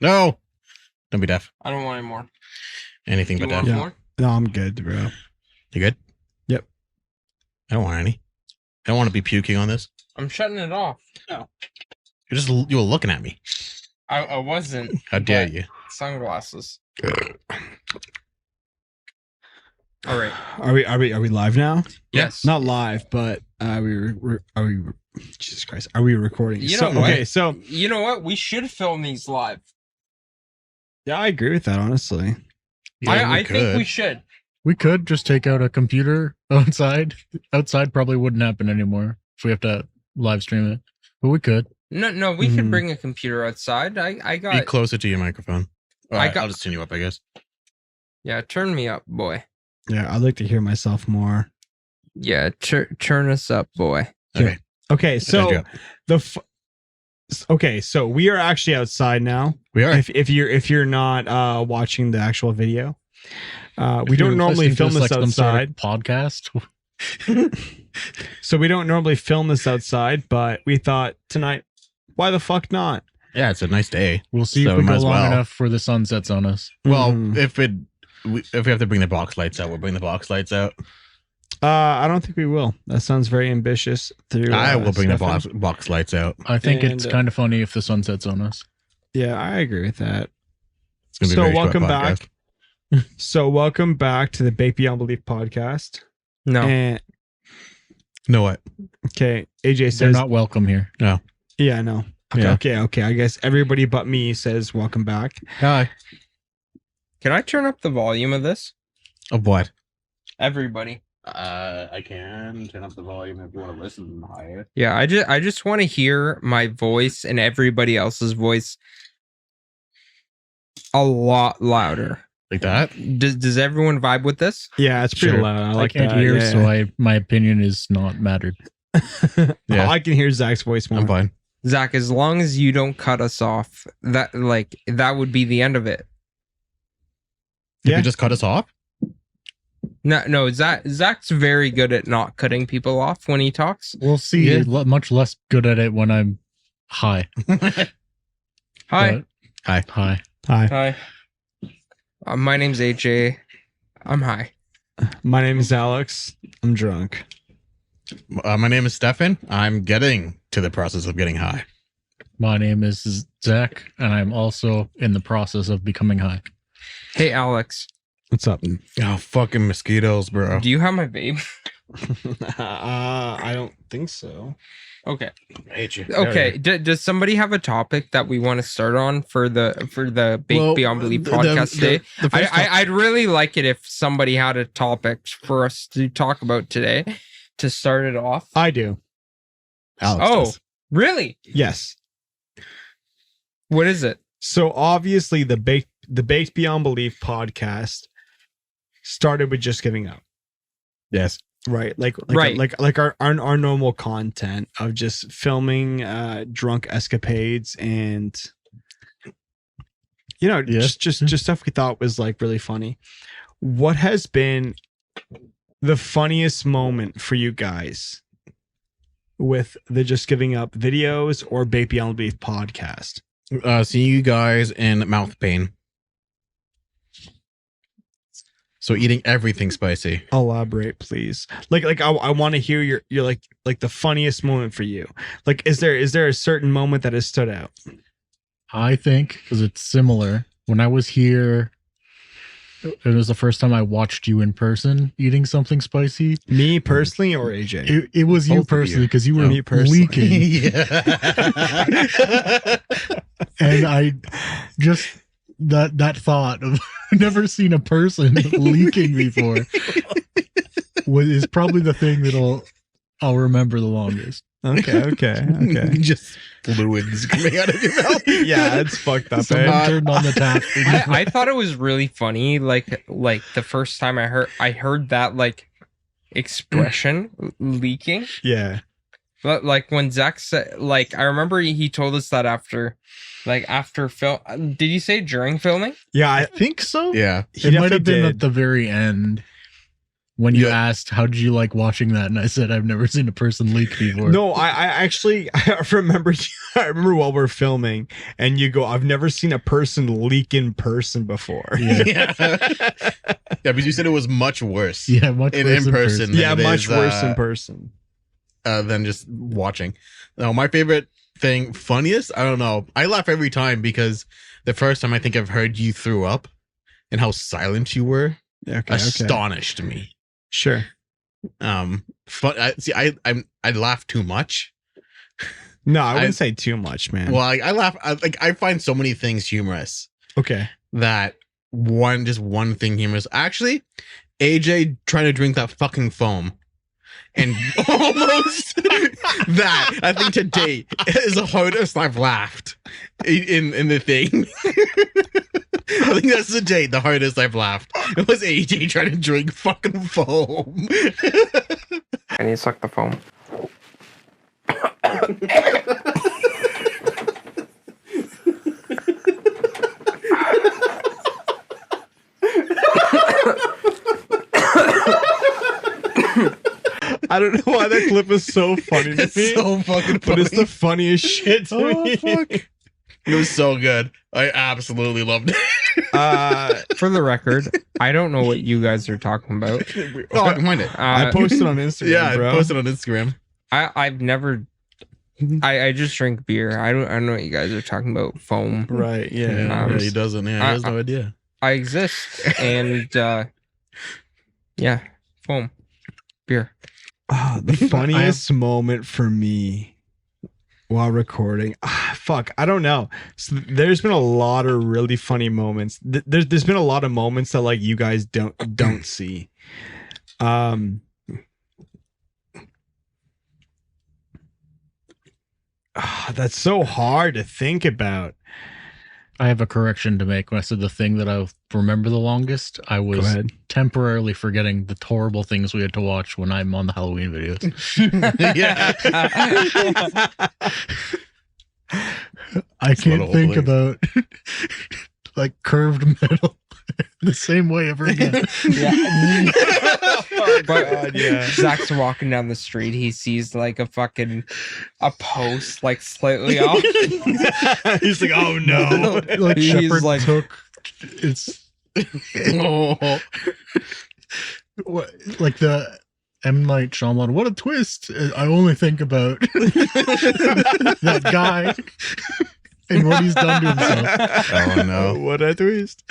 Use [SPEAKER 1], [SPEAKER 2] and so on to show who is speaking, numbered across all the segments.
[SPEAKER 1] No. Don't be deaf.
[SPEAKER 2] I don't want any more.
[SPEAKER 1] Anything but deaf.
[SPEAKER 2] Want more?
[SPEAKER 3] No, I'm good, bro.
[SPEAKER 1] You good?
[SPEAKER 3] Yep.
[SPEAKER 1] I don't want any. I don't want to be puking on this.
[SPEAKER 2] I'm shutting it off. No.
[SPEAKER 1] You were looking at me.
[SPEAKER 2] I wasn't.
[SPEAKER 1] How dare you?
[SPEAKER 2] Sunglasses. All right.
[SPEAKER 3] Are we live now?
[SPEAKER 2] Yes.
[SPEAKER 3] Not live, but are we Jesus Christ, are we recording?
[SPEAKER 2] You know
[SPEAKER 3] okay,
[SPEAKER 2] what?
[SPEAKER 3] so
[SPEAKER 2] You know what? We should film these live.
[SPEAKER 3] yeah, I agree with that, honestly.
[SPEAKER 1] Yeah,
[SPEAKER 2] I think we should.
[SPEAKER 4] We could just take out a computer outside. Outside probably wouldn't happen anymore if we have to live stream it. But we could.
[SPEAKER 2] No, we could bring a computer outside. I got.
[SPEAKER 1] Be closer to your microphone. All right,
[SPEAKER 2] got-
[SPEAKER 1] I'll just turn you up, I guess.
[SPEAKER 2] Yeah, turn me up, boy.
[SPEAKER 3] Yeah, I'd like to hear myself more.
[SPEAKER 2] Yeah, turn us up, boy.
[SPEAKER 1] Okay.
[SPEAKER 3] Okay, so
[SPEAKER 1] Good
[SPEAKER 3] so we are actually outside now.
[SPEAKER 1] We are.
[SPEAKER 3] If you're not watching the actual video, we don't normally film this outside.
[SPEAKER 4] Podcast.
[SPEAKER 3] So we don't normally film this outside, but we thought tonight, why the fuck not?
[SPEAKER 1] Yeah, it's a nice day.
[SPEAKER 4] We'll see
[SPEAKER 1] So
[SPEAKER 4] if we
[SPEAKER 1] might
[SPEAKER 4] go
[SPEAKER 1] as
[SPEAKER 4] long
[SPEAKER 1] well.
[SPEAKER 4] enough for the sun sets on us.
[SPEAKER 1] Well,
[SPEAKER 3] Mhm.
[SPEAKER 1] if we have to bring the box lights out, we'll bring the box lights out.
[SPEAKER 3] I don't think we will. That sounds very ambitious.
[SPEAKER 1] I will bring
[SPEAKER 3] Stefan.
[SPEAKER 1] the box lights out.
[SPEAKER 4] I think
[SPEAKER 3] And,
[SPEAKER 4] it's kind of funny if the sun sets on us.
[SPEAKER 3] Yeah, I agree with that.
[SPEAKER 1] It's gonna be
[SPEAKER 3] So
[SPEAKER 1] a very short
[SPEAKER 3] welcome back.
[SPEAKER 1] podcast.
[SPEAKER 3] So welcome back to the Bake Beyond Belief podcast.
[SPEAKER 2] No.
[SPEAKER 3] And
[SPEAKER 1] Know what?
[SPEAKER 3] okay, AJ
[SPEAKER 4] They're
[SPEAKER 3] says
[SPEAKER 4] not welcome here.
[SPEAKER 3] yeah, no. Okay,
[SPEAKER 1] Yeah.
[SPEAKER 3] okay. I guess everybody but me says welcome back.
[SPEAKER 1] Hi.
[SPEAKER 2] Can I turn up the volume of this?
[SPEAKER 1] Of what?
[SPEAKER 2] Everybody.
[SPEAKER 1] I can turn up the volume if you want to listen higher.
[SPEAKER 2] Yeah, I just want to hear my voice and everybody else's voice a lot louder.
[SPEAKER 1] Like that?
[SPEAKER 2] Does everyone vibe with this?
[SPEAKER 3] Yeah, it's pretty
[SPEAKER 1] Sure.
[SPEAKER 3] loud. I
[SPEAKER 4] I
[SPEAKER 3] like
[SPEAKER 4] can't
[SPEAKER 3] that.
[SPEAKER 4] hear,
[SPEAKER 3] yeah.
[SPEAKER 4] so my opinion is not mattered.
[SPEAKER 1] Yeah.
[SPEAKER 3] I can hear Zach's voice more.
[SPEAKER 1] I'm fine.
[SPEAKER 2] Zach, as long as you don't cut us off, that would be the end of it.
[SPEAKER 1] Did
[SPEAKER 3] Yeah.
[SPEAKER 1] you just cut us off?
[SPEAKER 2] No, Zach's very good at not cutting people off when he talks.
[SPEAKER 4] We'll see.
[SPEAKER 1] Yeah.
[SPEAKER 4] Much less good at it when I'm high.
[SPEAKER 2] Hi.
[SPEAKER 1] Hi.
[SPEAKER 4] Hi.
[SPEAKER 3] Hi,
[SPEAKER 2] Hi. My name's AJ. I'm high.
[SPEAKER 3] my name is Alex. I'm drunk.
[SPEAKER 1] My name is Stefan. I'm getting to the process of getting high.
[SPEAKER 4] My name is Zack, and I'm also in the process of becoming high.
[SPEAKER 2] Hey, Alex,
[SPEAKER 3] What's up?
[SPEAKER 1] Oh, fucking mosquitoes, bro.
[SPEAKER 2] do you have my babe?
[SPEAKER 3] I don't think so.
[SPEAKER 2] Okay.
[SPEAKER 1] I hate you.
[SPEAKER 2] Okay. Does somebody have a topic that we want to start on for the Bake Beyond Belief podcast today? I'd really like it if somebody had a topic for us to talk about today to start it off.
[SPEAKER 3] I do.
[SPEAKER 1] Alex
[SPEAKER 2] Oh,
[SPEAKER 1] does.
[SPEAKER 2] really?
[SPEAKER 3] Yes.
[SPEAKER 2] What is it?
[SPEAKER 3] So obviously the Baked Beyond Belief podcast started with just giving up.
[SPEAKER 1] Yes.
[SPEAKER 3] Right. Like
[SPEAKER 2] Right.
[SPEAKER 3] our normal content of just filming drunk escapades and
[SPEAKER 1] Yeah.
[SPEAKER 3] just stuff we thought was like really funny. What has been the funniest moment for you guys with the Just Giving Up videos or Baked Beyond Belief podcast?
[SPEAKER 1] Seeing you guys in mouth pain. So eating everything spicy.
[SPEAKER 3] Elaborate, please. Like I want to hear your like the funniest moment for you. Like, is there a certain moment that has stood out?
[SPEAKER 4] I think, because it's similar. When I was here, it was the first time I watched you in person eating something spicy.
[SPEAKER 3] Me personally or AJ?
[SPEAKER 4] It was
[SPEAKER 3] Both
[SPEAKER 4] you
[SPEAKER 3] of you.
[SPEAKER 4] personally, because you were
[SPEAKER 3] Me personally.
[SPEAKER 4] leaking.
[SPEAKER 1] Yeah.
[SPEAKER 4] And I just, that thought of never seen a person leaking before is probably the thing I'll remember the longest.
[SPEAKER 3] Okay.
[SPEAKER 1] Just fluids coming out of your mouth.
[SPEAKER 3] Yeah, it's fucked up.
[SPEAKER 4] Someone
[SPEAKER 3] Eh?
[SPEAKER 4] turned on the tap.
[SPEAKER 2] I thought it was really funny. Like the first time I heard that like expression leaking.
[SPEAKER 3] Yeah.
[SPEAKER 2] But like when Zack said, like I remember he told us that after film. Did you say during filming?
[SPEAKER 3] Yeah,
[SPEAKER 4] I think so.
[SPEAKER 1] Yeah.
[SPEAKER 3] he
[SPEAKER 4] It might have
[SPEAKER 3] definitely
[SPEAKER 4] been
[SPEAKER 3] did.
[SPEAKER 4] at the very end.
[SPEAKER 5] when you asked how did you like watching that, and I said I've never seen a person leak before.
[SPEAKER 3] No, I actually I remember while we're filming, and you go, I've never seen a person leak in person before.
[SPEAKER 1] Yeah. Because you said it was much worse.
[SPEAKER 5] Yeah, much worse
[SPEAKER 1] in person.
[SPEAKER 3] Yeah, much worse in person
[SPEAKER 1] than just watching. No, my favorite thing, funniest, I don't know. I laugh every time because the first time I think I've heard you threw up and how silent you were astonished me.
[SPEAKER 3] Sure.
[SPEAKER 1] I laugh too much.
[SPEAKER 3] No, I wouldn't say too much, man.
[SPEAKER 1] Well, I laugh. I find so many things humorous.
[SPEAKER 3] Okay.
[SPEAKER 1] That one thing humorous. Actually, AJ trying to drink that fucking foam. And almost that, I think, to date is the hardest I've laughed in the thing. I think that's the date, the hardest I've laughed. It was AJ trying to drink fucking foam.
[SPEAKER 2] I need to suck the foam.
[SPEAKER 3] I don't know why that clip is so funny to me.
[SPEAKER 1] It's so fucking funny.
[SPEAKER 3] But it's the funniest shit to me.
[SPEAKER 1] Fuck. It was so good. I absolutely loved it.
[SPEAKER 2] For the record, I don't know what you guys are talking about.
[SPEAKER 1] Oh, I can find it.
[SPEAKER 3] I posted on Instagram.
[SPEAKER 1] Yeah,
[SPEAKER 3] bro.
[SPEAKER 1] I posted on Instagram.
[SPEAKER 2] I've never. I just drink beer. I don't know what you guys are talking about. Foam.
[SPEAKER 3] Right. Yeah.
[SPEAKER 1] Yeah, he doesn't. Yeah, he has no idea.
[SPEAKER 2] I exist, and yeah, foam, beer.
[SPEAKER 3] The funniest moment for me while recording. Fuck, I don't know. So there's been a lot of really funny moments. There's been a lot of moments that like you guys don't see. That's so hard to think about.
[SPEAKER 5] I have a correction to make. When I said the thing that I remember the longest, I was temporarily forgetting the horrible things we had to watch when I'm on the Halloween videos.
[SPEAKER 1] Yeah.
[SPEAKER 4] I can't think about like curved metal the same way ever again.
[SPEAKER 2] Yeah.
[SPEAKER 3] God, yeah.
[SPEAKER 2] Zach's walking down the street. He sees like a post like slightly off.
[SPEAKER 3] He's like, oh no.
[SPEAKER 4] Like
[SPEAKER 2] He's
[SPEAKER 4] Shepard
[SPEAKER 2] like-
[SPEAKER 4] took it's
[SPEAKER 1] Oh.
[SPEAKER 4] what, like the M. Night Shyamalan. What a twist! I only think about that guy and what he's done to himself.
[SPEAKER 1] Oh no.
[SPEAKER 3] What a twist.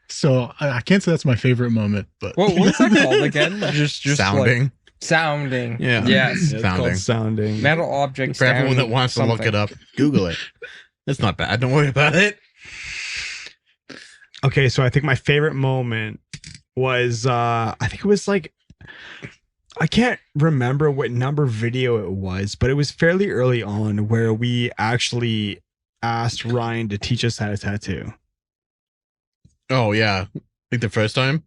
[SPEAKER 4] So I can't say that's my favorite moment, but
[SPEAKER 2] What's that called again? Just
[SPEAKER 1] Sounding.
[SPEAKER 2] like, sounding.
[SPEAKER 1] Yeah.
[SPEAKER 2] Yes.
[SPEAKER 3] It's
[SPEAKER 1] Sounding.
[SPEAKER 3] called sounding.
[SPEAKER 2] Metal objects.
[SPEAKER 1] For everyone that wants to look it up, Google it. It's not bad. Don't worry about it.
[SPEAKER 3] Okay, so I think my favorite moment was I think it was like, I can't remember what number video it was, but it was fairly early on where we actually asked Ryan to teach us how to tattoo.
[SPEAKER 1] Oh yeah, like the first time.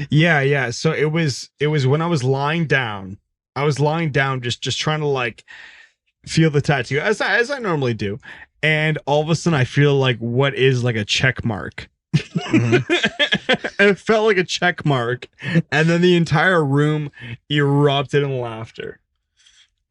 [SPEAKER 3] Yeah. So it was when I was lying down. I was lying down, just trying to like feel the tattoo as I normally do, and all of a sudden I feel like what is like a check mark. Mm-hmm. And it felt like a check mark, and then the entire room erupted in laughter.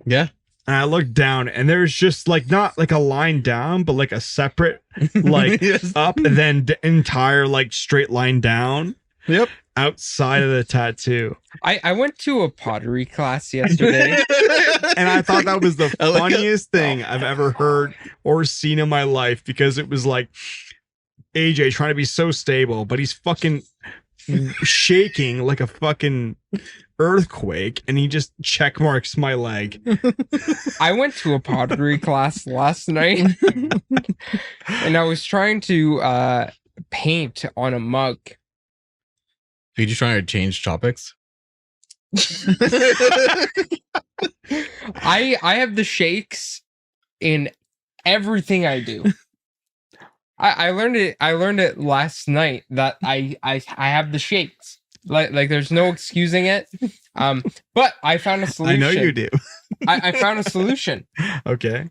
[SPEAKER 1] Yeah.
[SPEAKER 3] And I looked down, and there's just like not like a line down, but like a separate like
[SPEAKER 1] Yes.
[SPEAKER 3] up, and then the entire like straight line down.
[SPEAKER 1] Yep.
[SPEAKER 3] Outside of the tattoo.
[SPEAKER 2] I went to a pottery class yesterday.
[SPEAKER 3] And I thought that was the
[SPEAKER 1] I like
[SPEAKER 3] funniest thing I've ever heard or seen in my life, because it was like AJ trying to be so stable, but he's fucking shaking like a fucking earthquake, and he just check marks my leg.
[SPEAKER 2] I went to a pottery class last night, and I was trying to paint on a mug.
[SPEAKER 1] Are you just trying to change topics?
[SPEAKER 2] I have the shakes in everything I do. I learned it last night that I have the shakes. Like there's no excusing it. But I found a solution.
[SPEAKER 3] I know you do.
[SPEAKER 2] I found a solution.
[SPEAKER 3] Okay.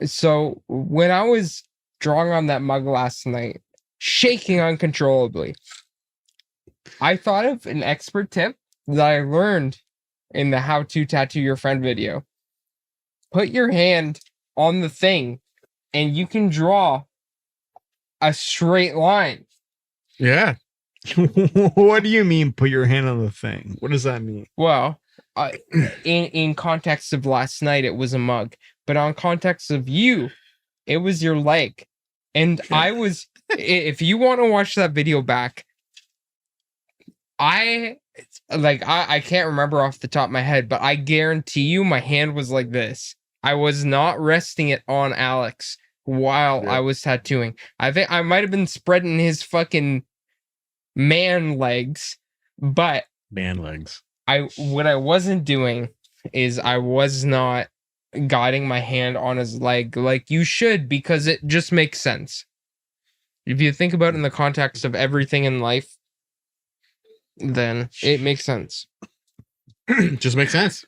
[SPEAKER 2] So when I was drawing on that mug last night, shaking uncontrollably, I thought of an expert tip that I learned in the How to Tattoo Your Friend video. Put your hand on the thing and you can draw a straight line.
[SPEAKER 1] Yeah.
[SPEAKER 3] What do you mean, put your hand on the thing? What does that mean?
[SPEAKER 2] Well, in context of last night, it was a mug. But on context of you, it was your leg. And I was... If you want to watch that video back, I can't remember off the top of my head, but I guarantee you my hand was like this. I was not resting it on Alex while I was tattooing. I think I might have been spreading his fucking man legs, but what I wasn't doing is I was not guiding my hand on his leg like you should, because it just makes sense. If you think about it in the context of everything in life, then it makes sense.
[SPEAKER 1] Just makes sense.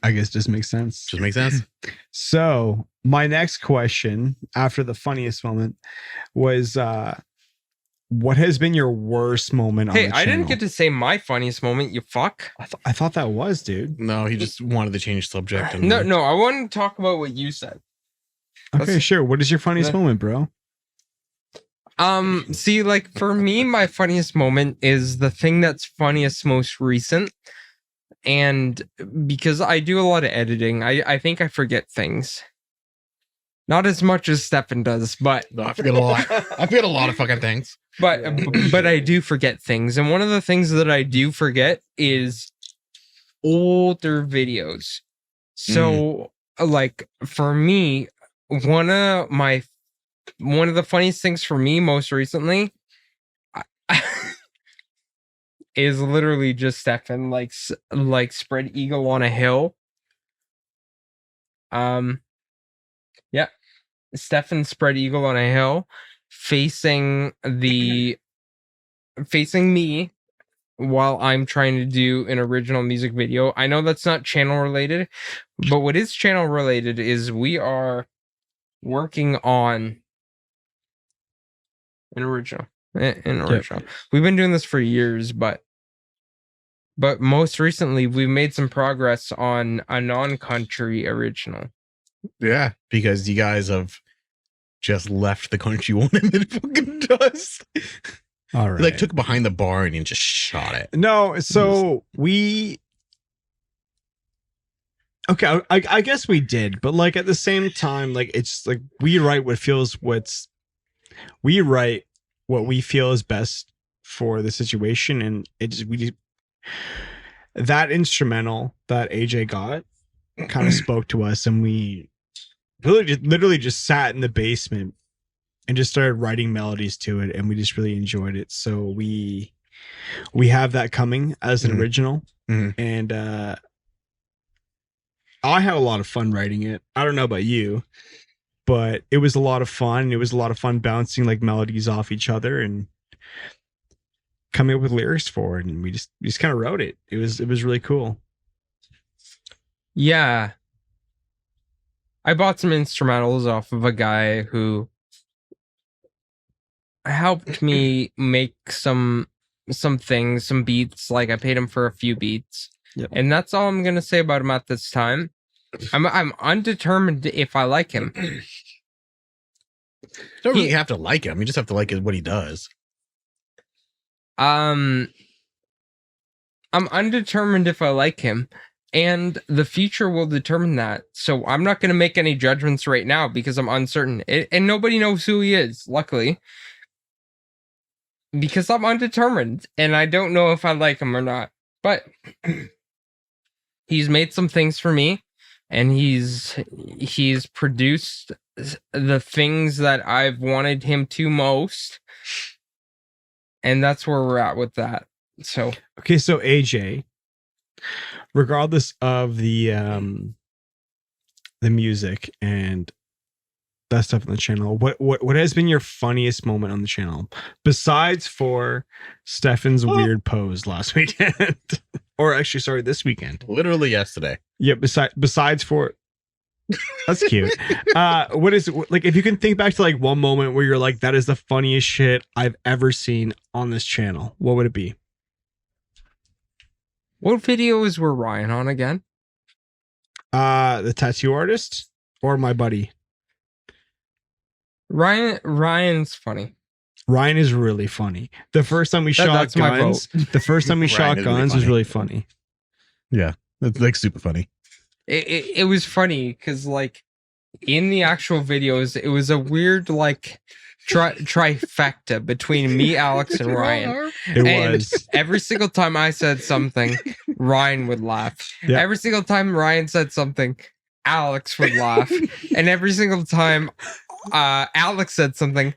[SPEAKER 3] I guess just makes sense.
[SPEAKER 1] Just makes sense.
[SPEAKER 3] So my next question after the funniest moment was, what has been your worst moment on the channel?
[SPEAKER 2] Hey, I didn't get to say my funniest moment, you fuck.
[SPEAKER 3] I thought that was, dude.
[SPEAKER 1] No, he just wanted to change subject.
[SPEAKER 2] No, I wanted to talk about what you said.
[SPEAKER 3] Okay, sure. What is your funniest moment, bro?
[SPEAKER 2] See, like, for me, my funniest moment is the thing that's funniest most recent. And because I do a lot of editing, I think I forget things. Not as much as Stefan does, but...
[SPEAKER 1] No, I forget a lot. I forget a lot of fucking things.
[SPEAKER 2] But I do forget things. And one of the things that I do forget is older videos. So, like, for me, one of the funniest things for me most recently is literally just Stefan like spread eagle on a hill. Yeah, Stefan spread eagle on a hill, facing me while I'm trying to do an original music video. I know that's not channel related, but what is channel related is we are working on an original. Yep. We've been doing this for years, but most recently we've made some progress on a non-country original.
[SPEAKER 1] Yeah, because you guys have just left the country one in the fucking dust.
[SPEAKER 3] All right.
[SPEAKER 1] Like took it behind the barn and just shot it.
[SPEAKER 3] No, so we... Okay, I guess we did, but like at the same time, like it's like we write what we feel is best for the situation, and that instrumental that AJ got kind of spoke to us, and we literally just sat in the basement and just started writing melodies to it, and we just really enjoyed it. So we have that coming as an original, and I had a lot of fun writing it. I don't know about you, but it was a lot of fun. It was a lot of fun bouncing like melodies off each other and coming up with lyrics for it. And we just kind of wrote it. It was really cool.
[SPEAKER 2] Yeah. I bought some instrumentals off of a guy who helped me make some things, some beats. Like I paid him for a few beats. Yep. And that's all I'm gonna say about him at this time. I'm undetermined if I like him.
[SPEAKER 1] You don't really have to like him. You just have to like what he does.
[SPEAKER 2] I'm undetermined if I like him, and the future will determine that. So I'm not gonna make any judgments right now because I'm uncertain, and nobody knows who he is. Luckily, because I'm undetermined and I don't know if I like him or not. But he's made some things for me, and he's produced the things that I've wanted him to most, and that's where we're at with that. So
[SPEAKER 3] okay, so AJ, regardless of the music and that stuff on the channel, what has been your funniest moment on the channel besides for Stefan's weird pose last weekend? Or actually, sorry, this weekend.
[SPEAKER 1] Literally yesterday.
[SPEAKER 3] Yeah, besides for... That's cute. What is like, if you can think back to like one moment where you're like, that is the funniest shit I've ever seen on this channel, what would it be?
[SPEAKER 2] What videos were Ryan on again?
[SPEAKER 3] The tattoo artist or my buddy?
[SPEAKER 2] Ryan's funny.
[SPEAKER 3] Ryan is really funny. The first time we shot guns, was really funny.
[SPEAKER 6] Yeah, that's like super funny.
[SPEAKER 2] It was funny because like in the actual videos, it was a weird like trifecta between me, Alex, and Ryan.
[SPEAKER 3] It was.
[SPEAKER 2] Every single time I said something, Ryan would laugh.
[SPEAKER 3] Yeah.
[SPEAKER 2] Every single time Ryan said something, Alex would laugh. And every single time Alex said something,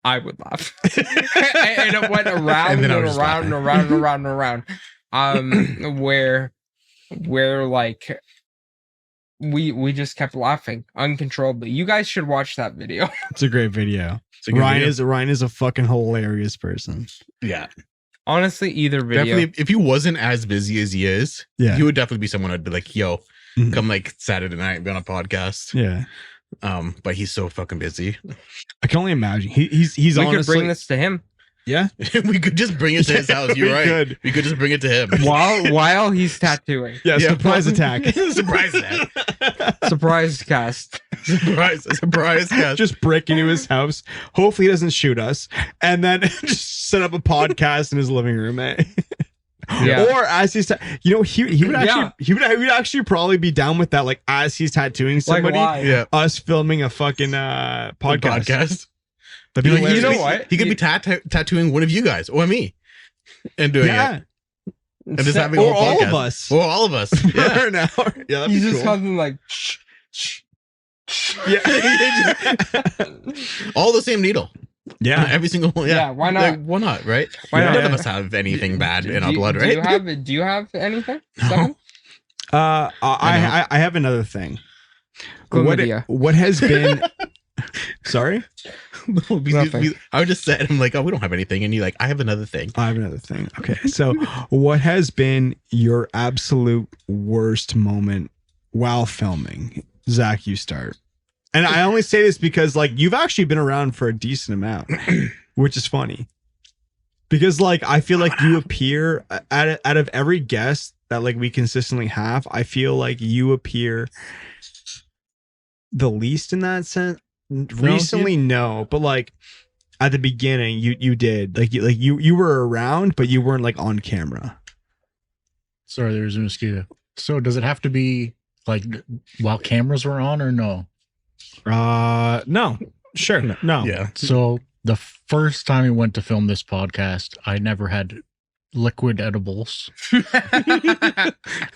[SPEAKER 2] I would laugh. And it went around and around and around and around and around. Where like we just kept laughing uncontrollably. You guys should watch that video.
[SPEAKER 3] It's a great video. Ryan is a fucking hilarious person.
[SPEAKER 6] Yeah.
[SPEAKER 2] Honestly, either video.
[SPEAKER 1] Definitely, if he wasn't as busy as he is, he would definitely be someone I'd be like, yo, come like Saturday night, be on a podcast.
[SPEAKER 3] Yeah.
[SPEAKER 1] But he's so fucking busy.
[SPEAKER 3] I can only imagine. He's
[SPEAKER 2] we
[SPEAKER 3] honestly,
[SPEAKER 2] could bring this to him.
[SPEAKER 3] Yeah.
[SPEAKER 1] We could just bring it to his house. You're right. We could just bring it to him.
[SPEAKER 2] While he's tattooing.
[SPEAKER 3] Yeah, surprise attack.
[SPEAKER 1] Surprise attack.
[SPEAKER 2] Surprise cast.
[SPEAKER 1] Surprise cast.
[SPEAKER 3] Just break into his house. Hopefully he doesn't shoot us. And then just set up a podcast in his living room, eh?
[SPEAKER 2] Yeah.
[SPEAKER 3] Or as he's he would actually he would actually probably be down with that, like as he's tattooing somebody, us filming a fucking podcast.
[SPEAKER 1] That'd be
[SPEAKER 2] like, you know what?
[SPEAKER 1] He could be tattooing one of you guys or me and doing it. And just having a whole podcast.
[SPEAKER 3] All of us.
[SPEAKER 1] Or all of us. Yeah.
[SPEAKER 3] For an hour. Yeah, that'd be
[SPEAKER 2] He's just
[SPEAKER 3] cool.
[SPEAKER 2] something like
[SPEAKER 1] all the same needle.
[SPEAKER 3] Yeah.
[SPEAKER 1] Every single one. Yeah.
[SPEAKER 2] why not?
[SPEAKER 1] Like, why not, right?
[SPEAKER 2] Why not?
[SPEAKER 1] None of us have anything bad in our blood, right?
[SPEAKER 2] Do you have anything?
[SPEAKER 1] No.
[SPEAKER 3] I have another thing.
[SPEAKER 2] Chlamydia.
[SPEAKER 3] What has been sorry?
[SPEAKER 1] I would just said, I'm like, oh, we don't have anything. And you're like, I have another thing.
[SPEAKER 3] I have another thing. Okay. So what has been your absolute worst moment while filming? Zach, you start. And I only say this because like you've actually been around for a decent amount, which is funny. Because like I feel like you appear out of every guest that like we consistently have, I feel like you appear the least in that sense. Recently, no, but like at the beginning, you did like you were around, but you weren't like on camera.
[SPEAKER 5] Sorry, there's a mosquito. So does it have to be like while cameras were on or no?
[SPEAKER 3] No, sure, no.
[SPEAKER 1] Yeah.
[SPEAKER 5] So the first time we went to film this podcast, I never had liquid edibles, and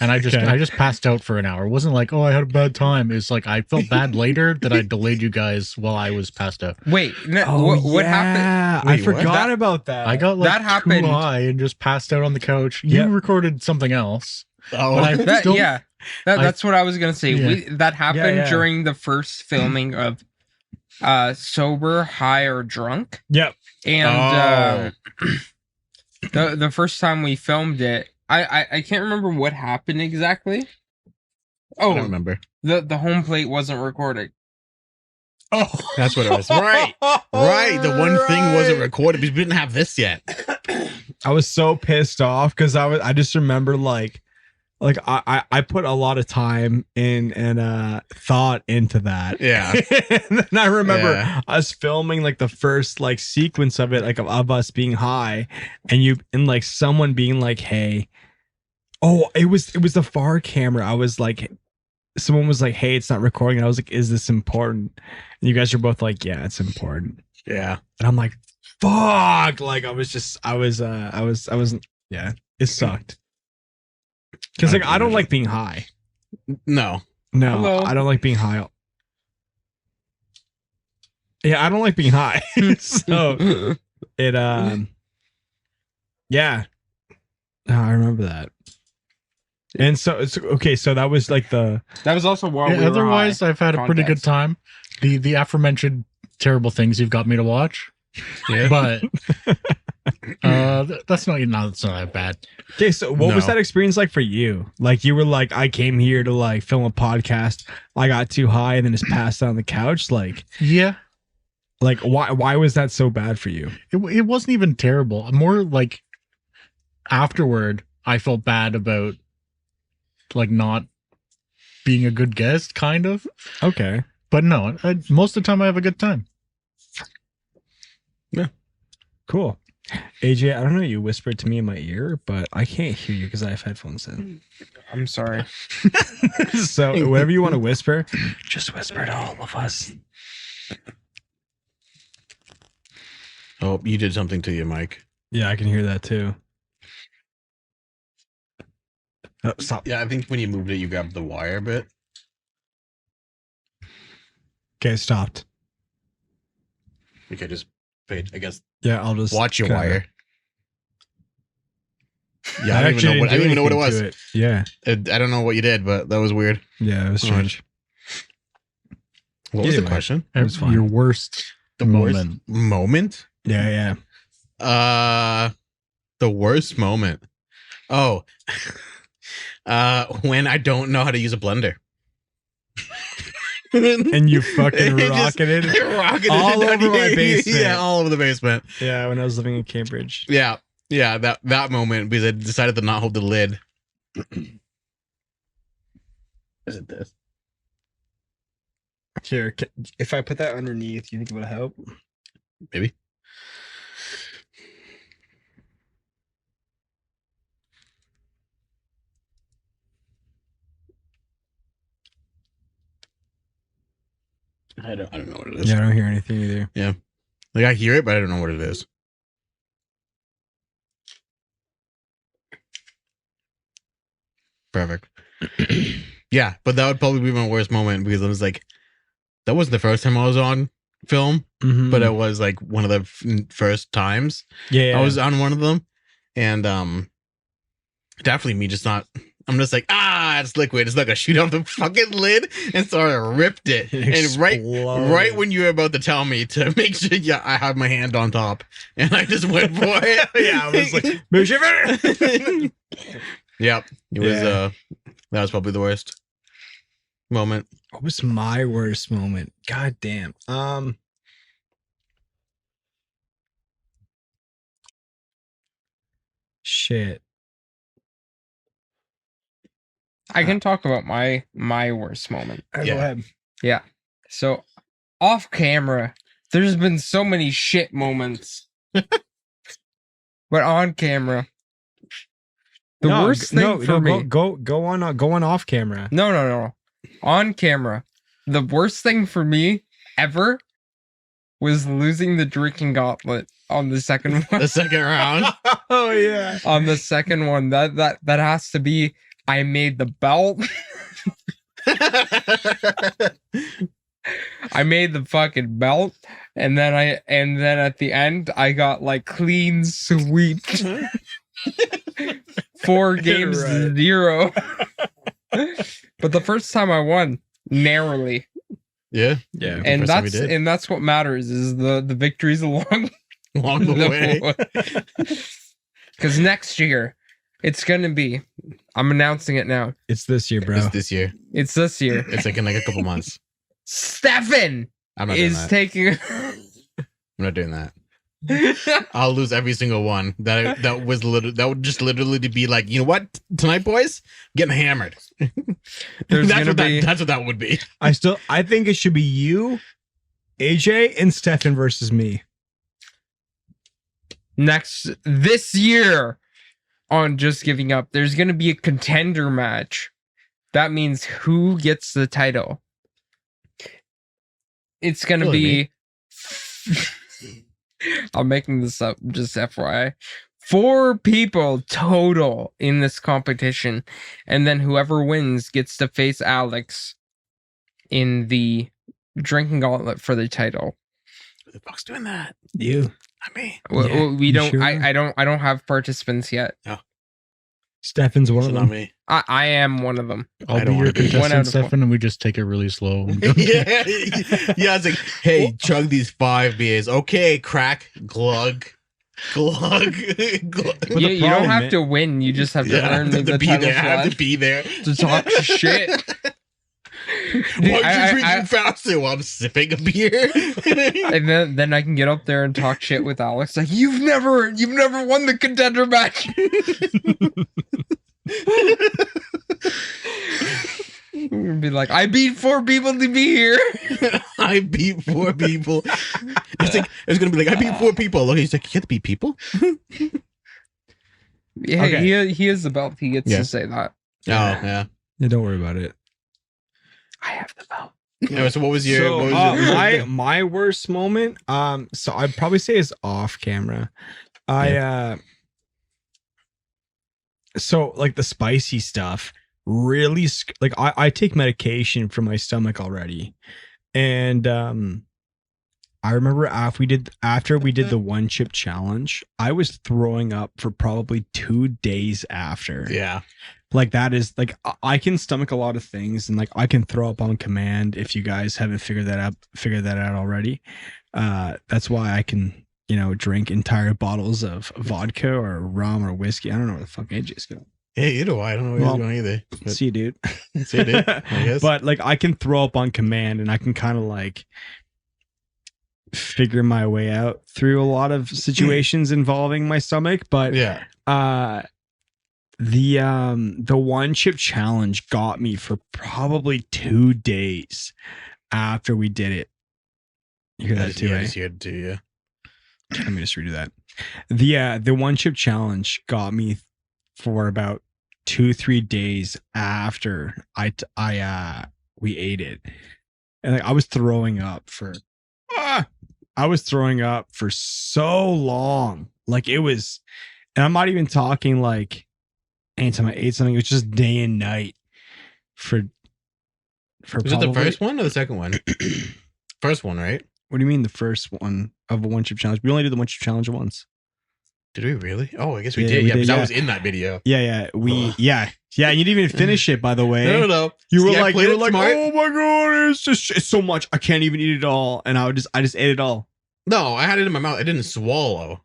[SPEAKER 5] I just passed out for an hour. It wasn't like, oh, I had a bad time. It's like I felt bad later that I delayed you guys while I was passed out.
[SPEAKER 2] Wait, what happened?
[SPEAKER 3] I forgot about that.
[SPEAKER 5] I got like
[SPEAKER 2] that happened.
[SPEAKER 5] too high and just passed out on the couch. You recorded something else.
[SPEAKER 1] Oh,
[SPEAKER 2] that's what I was gonna say.
[SPEAKER 5] Yeah.
[SPEAKER 2] That happened during the first filming of Sober, High, or Drunk.
[SPEAKER 3] Yep.
[SPEAKER 2] And the first time we filmed it, I can't remember what happened exactly. Oh,
[SPEAKER 1] I don't remember.
[SPEAKER 2] The home plate wasn't recording.
[SPEAKER 3] Oh,
[SPEAKER 1] that's what it was. Right. The one thing wasn't recorded because we didn't have this yet.
[SPEAKER 3] I was so pissed off because I just remember like I put a lot of time in and thought into that.
[SPEAKER 1] Yeah.
[SPEAKER 3] And then I remember us filming like the first like sequence of it, like of us being high, and like someone being like, hey, oh, it was the far camera. I was like, someone was like, hey, it's not recording. And I was like, is this important? And you guys are both like, yeah, it's important.
[SPEAKER 1] Yeah.
[SPEAKER 3] And I'm like, fuck. Like I wasn't, yeah, it sucked. Because like I don't like being high.
[SPEAKER 1] No.
[SPEAKER 2] Hello.
[SPEAKER 3] I don't like being high. Yeah, I don't like being high. So it yeah. Oh, I remember that. And so it's okay, so that was like that
[SPEAKER 2] was also while we were
[SPEAKER 5] otherwise
[SPEAKER 2] high.
[SPEAKER 5] I've had a pretty good time. The aforementioned terrible things you've got me to watch. Yeah. But that's not that bad.
[SPEAKER 3] Okay, so what was that experience like for you? Like you were like, I came here to like film a podcast, I got too high and then just passed out on the couch. Like,
[SPEAKER 5] yeah,
[SPEAKER 3] like why was that so bad for you?
[SPEAKER 5] It wasn't even terrible. More like afterward, I felt bad about like not being a good guest, kind of.
[SPEAKER 3] Okay.
[SPEAKER 5] But no, most of the time I have a good time.
[SPEAKER 3] Yeah. Cool. AJ, I don't know, you whispered to me in my ear, but I can't hear you because I have headphones in.
[SPEAKER 2] I'm sorry.
[SPEAKER 3] So whatever you want to whisper, just whisper to all of us.
[SPEAKER 1] Oh, you did something to your mic.
[SPEAKER 3] Yeah, I can hear that too. Oh, stop.
[SPEAKER 1] Yeah, I think when you moved it, you grabbed the wire a bit.
[SPEAKER 3] Okay, stopped.
[SPEAKER 1] Okay, just wait. I guess
[SPEAKER 3] Yeah, I'll just
[SPEAKER 1] watch your
[SPEAKER 3] kinda-
[SPEAKER 1] wire. Yeah, I don't even know what it was.
[SPEAKER 3] Yeah.
[SPEAKER 1] I don't know what you did, but that was weird.
[SPEAKER 3] Yeah, it was strange.
[SPEAKER 1] What was the
[SPEAKER 3] Anyway.
[SPEAKER 1] question?
[SPEAKER 3] It was fine.
[SPEAKER 5] Your worst
[SPEAKER 1] The
[SPEAKER 5] moment.
[SPEAKER 1] worst moment?
[SPEAKER 3] Yeah, yeah.
[SPEAKER 1] The worst moment. Oh, when I don't know how to use a blender.
[SPEAKER 3] And you fucking rocketed all over my basement.
[SPEAKER 1] Yeah, all over the basement.
[SPEAKER 3] Yeah, when I was living in Cambridge.
[SPEAKER 1] Yeah, that moment because I decided to not hold the lid. Is it this?
[SPEAKER 3] Here, if I put that underneath, you think it would help?
[SPEAKER 1] Maybe. I don't know what it is.
[SPEAKER 3] Yeah, I don't hear anything either.
[SPEAKER 1] Like I hear it, but I don't know what it is. Perfect. Yeah, but that would probably be my worst moment because I was like, that wasn't the first time I was on film,
[SPEAKER 3] Mhm.
[SPEAKER 1] but it was like one of the first times
[SPEAKER 3] yeah,
[SPEAKER 1] I was on one of them, and definitely me just not. I'm just like, it's liquid. It's not gonna shoot off the fucking lid, and so I ripped it. And right when you were about to tell me to make sure, I have my hand on top, and I just went for it.
[SPEAKER 3] Yeah, I was like, move shiver.
[SPEAKER 1] Yep, it was.
[SPEAKER 3] Yeah.
[SPEAKER 1] That was probably the worst moment.
[SPEAKER 3] What was my worst moment? God damn. Shit.
[SPEAKER 2] I can talk about my worst moment.
[SPEAKER 3] Go
[SPEAKER 1] Yeah.
[SPEAKER 3] ahead.
[SPEAKER 2] Yeah. So off camera, there's been so many shit moments. But on camera, the worst thing for me.
[SPEAKER 3] Go on off camera.
[SPEAKER 2] No. On camera, the worst thing for me ever was losing the drinking gauntlet on the second one.
[SPEAKER 1] The second round.
[SPEAKER 3] Oh yeah.
[SPEAKER 2] On the second one, that has to be. I made the belt. I made the fucking belt, and then at the end I got like clean sweep. 4 games to 0. But the first time I won narrowly.
[SPEAKER 1] Yeah.
[SPEAKER 2] And that's what matters is the victories along
[SPEAKER 1] the way.
[SPEAKER 2] Because next year it's gonna be. I'm announcing it now.
[SPEAKER 3] It's this year, bro.
[SPEAKER 1] It's this year.
[SPEAKER 2] It's this year.
[SPEAKER 1] It's like in like a couple months.
[SPEAKER 2] Stefan
[SPEAKER 1] I'm not doing
[SPEAKER 2] is
[SPEAKER 1] that.
[SPEAKER 2] taking.
[SPEAKER 1] I'm not doing that. I'll lose every single one. That would just literally be like, you know what? Tonight, boys, getting hammered.
[SPEAKER 2] There's
[SPEAKER 1] that's
[SPEAKER 2] gonna be.
[SPEAKER 1] that's what that would be.
[SPEAKER 3] I think it should be you, AJ, and Stefan versus me.
[SPEAKER 2] This year on Just Giving Up, there's going to be a contender match. That means who gets the title. It's going to be I'm making this up, just FYI. 4 people total in this competition, and then whoever wins gets to face Alex in the drinking gauntlet for the title.
[SPEAKER 1] Who the fuck's doing that?
[SPEAKER 3] You.
[SPEAKER 1] I mean,
[SPEAKER 2] We
[SPEAKER 3] you
[SPEAKER 2] don't.
[SPEAKER 3] sure?
[SPEAKER 2] I don't have participants yet.
[SPEAKER 3] Stefan's one
[SPEAKER 1] it's
[SPEAKER 3] of
[SPEAKER 1] not
[SPEAKER 3] them.
[SPEAKER 1] me.
[SPEAKER 2] I am one of them.
[SPEAKER 5] I'll
[SPEAKER 1] I
[SPEAKER 5] be
[SPEAKER 1] don't
[SPEAKER 5] your
[SPEAKER 1] wanna be.
[SPEAKER 2] 1 out
[SPEAKER 5] contestant,
[SPEAKER 2] of 4.
[SPEAKER 5] Stefan, and we just take it really slow.
[SPEAKER 1] Yeah, it's like, hey, chug these 5 beers. Okay, crack, glug.
[SPEAKER 3] But
[SPEAKER 2] You
[SPEAKER 3] the
[SPEAKER 2] don't
[SPEAKER 3] problem
[SPEAKER 2] have
[SPEAKER 3] is-
[SPEAKER 2] to win. You just have to earn
[SPEAKER 1] I have
[SPEAKER 2] the
[SPEAKER 1] to be
[SPEAKER 2] title
[SPEAKER 1] there. I have
[SPEAKER 2] slot
[SPEAKER 1] to be there.
[SPEAKER 2] to talk shit.
[SPEAKER 1] Why are you drinking faster while I'm sipping a beer?
[SPEAKER 2] And then I can get up there and talk shit with Alex. Like, you've never won the contender match. Be like, I beat 4 people to be here.
[SPEAKER 1] I beat 4 people. It's gonna be like, I beat 4 people. Look, he's like, you get to beat people.
[SPEAKER 2] Yeah, okay. He is the belt. He gets to say that.
[SPEAKER 1] Oh yeah.
[SPEAKER 3] Don't worry about it.
[SPEAKER 2] I have the belt.
[SPEAKER 1] Anyway, so what was your
[SPEAKER 3] my worst moment? So I'd probably say is off camera. So like the spicy stuff really like I take medication for my stomach already, and I remember after we did the 1 chip challenge, I was throwing up for probably 2 days after.
[SPEAKER 1] Yeah.
[SPEAKER 3] Like that is like I can stomach a lot of things, and like I can throw up on command if you guys haven't figured that out already. That's why I can, drink entire bottles of vodka or rum or whiskey. I don't know where the fuck AJ's going.
[SPEAKER 1] Hey, you know, I don't know where he's going either.
[SPEAKER 3] See you, dude.
[SPEAKER 1] See you, dude. I guess.
[SPEAKER 3] But like I can throw up on command, and I can kind of like figure my way out through a lot of situations involving my stomach. But
[SPEAKER 1] yeah,
[SPEAKER 3] the 1 chip challenge got me for probably 2 days after we did it. You hear that too,
[SPEAKER 1] yeah, you had to, yeah.
[SPEAKER 3] Let me just redo that. The 1 chip challenge got me for about 2-3 days after we ate it, and like I was throwing up for so long. Like it was, and I'm not even talking like anytime I ate something, it was just day and night for
[SPEAKER 1] was it the first one or the second one? First one, right?
[SPEAKER 3] What do you mean the first one of a 1 chip challenge? We only did the 1 chip challenge once.
[SPEAKER 1] Did we really? Oh, I guess we did. Yeah, because I was in that video.
[SPEAKER 3] Yeah. You didn't even finish it, by the way.
[SPEAKER 1] No.
[SPEAKER 3] You were like, oh my god, it's so much. I can't even eat it all, and I just ate it all.
[SPEAKER 1] No, I had it in my mouth. I didn't swallow.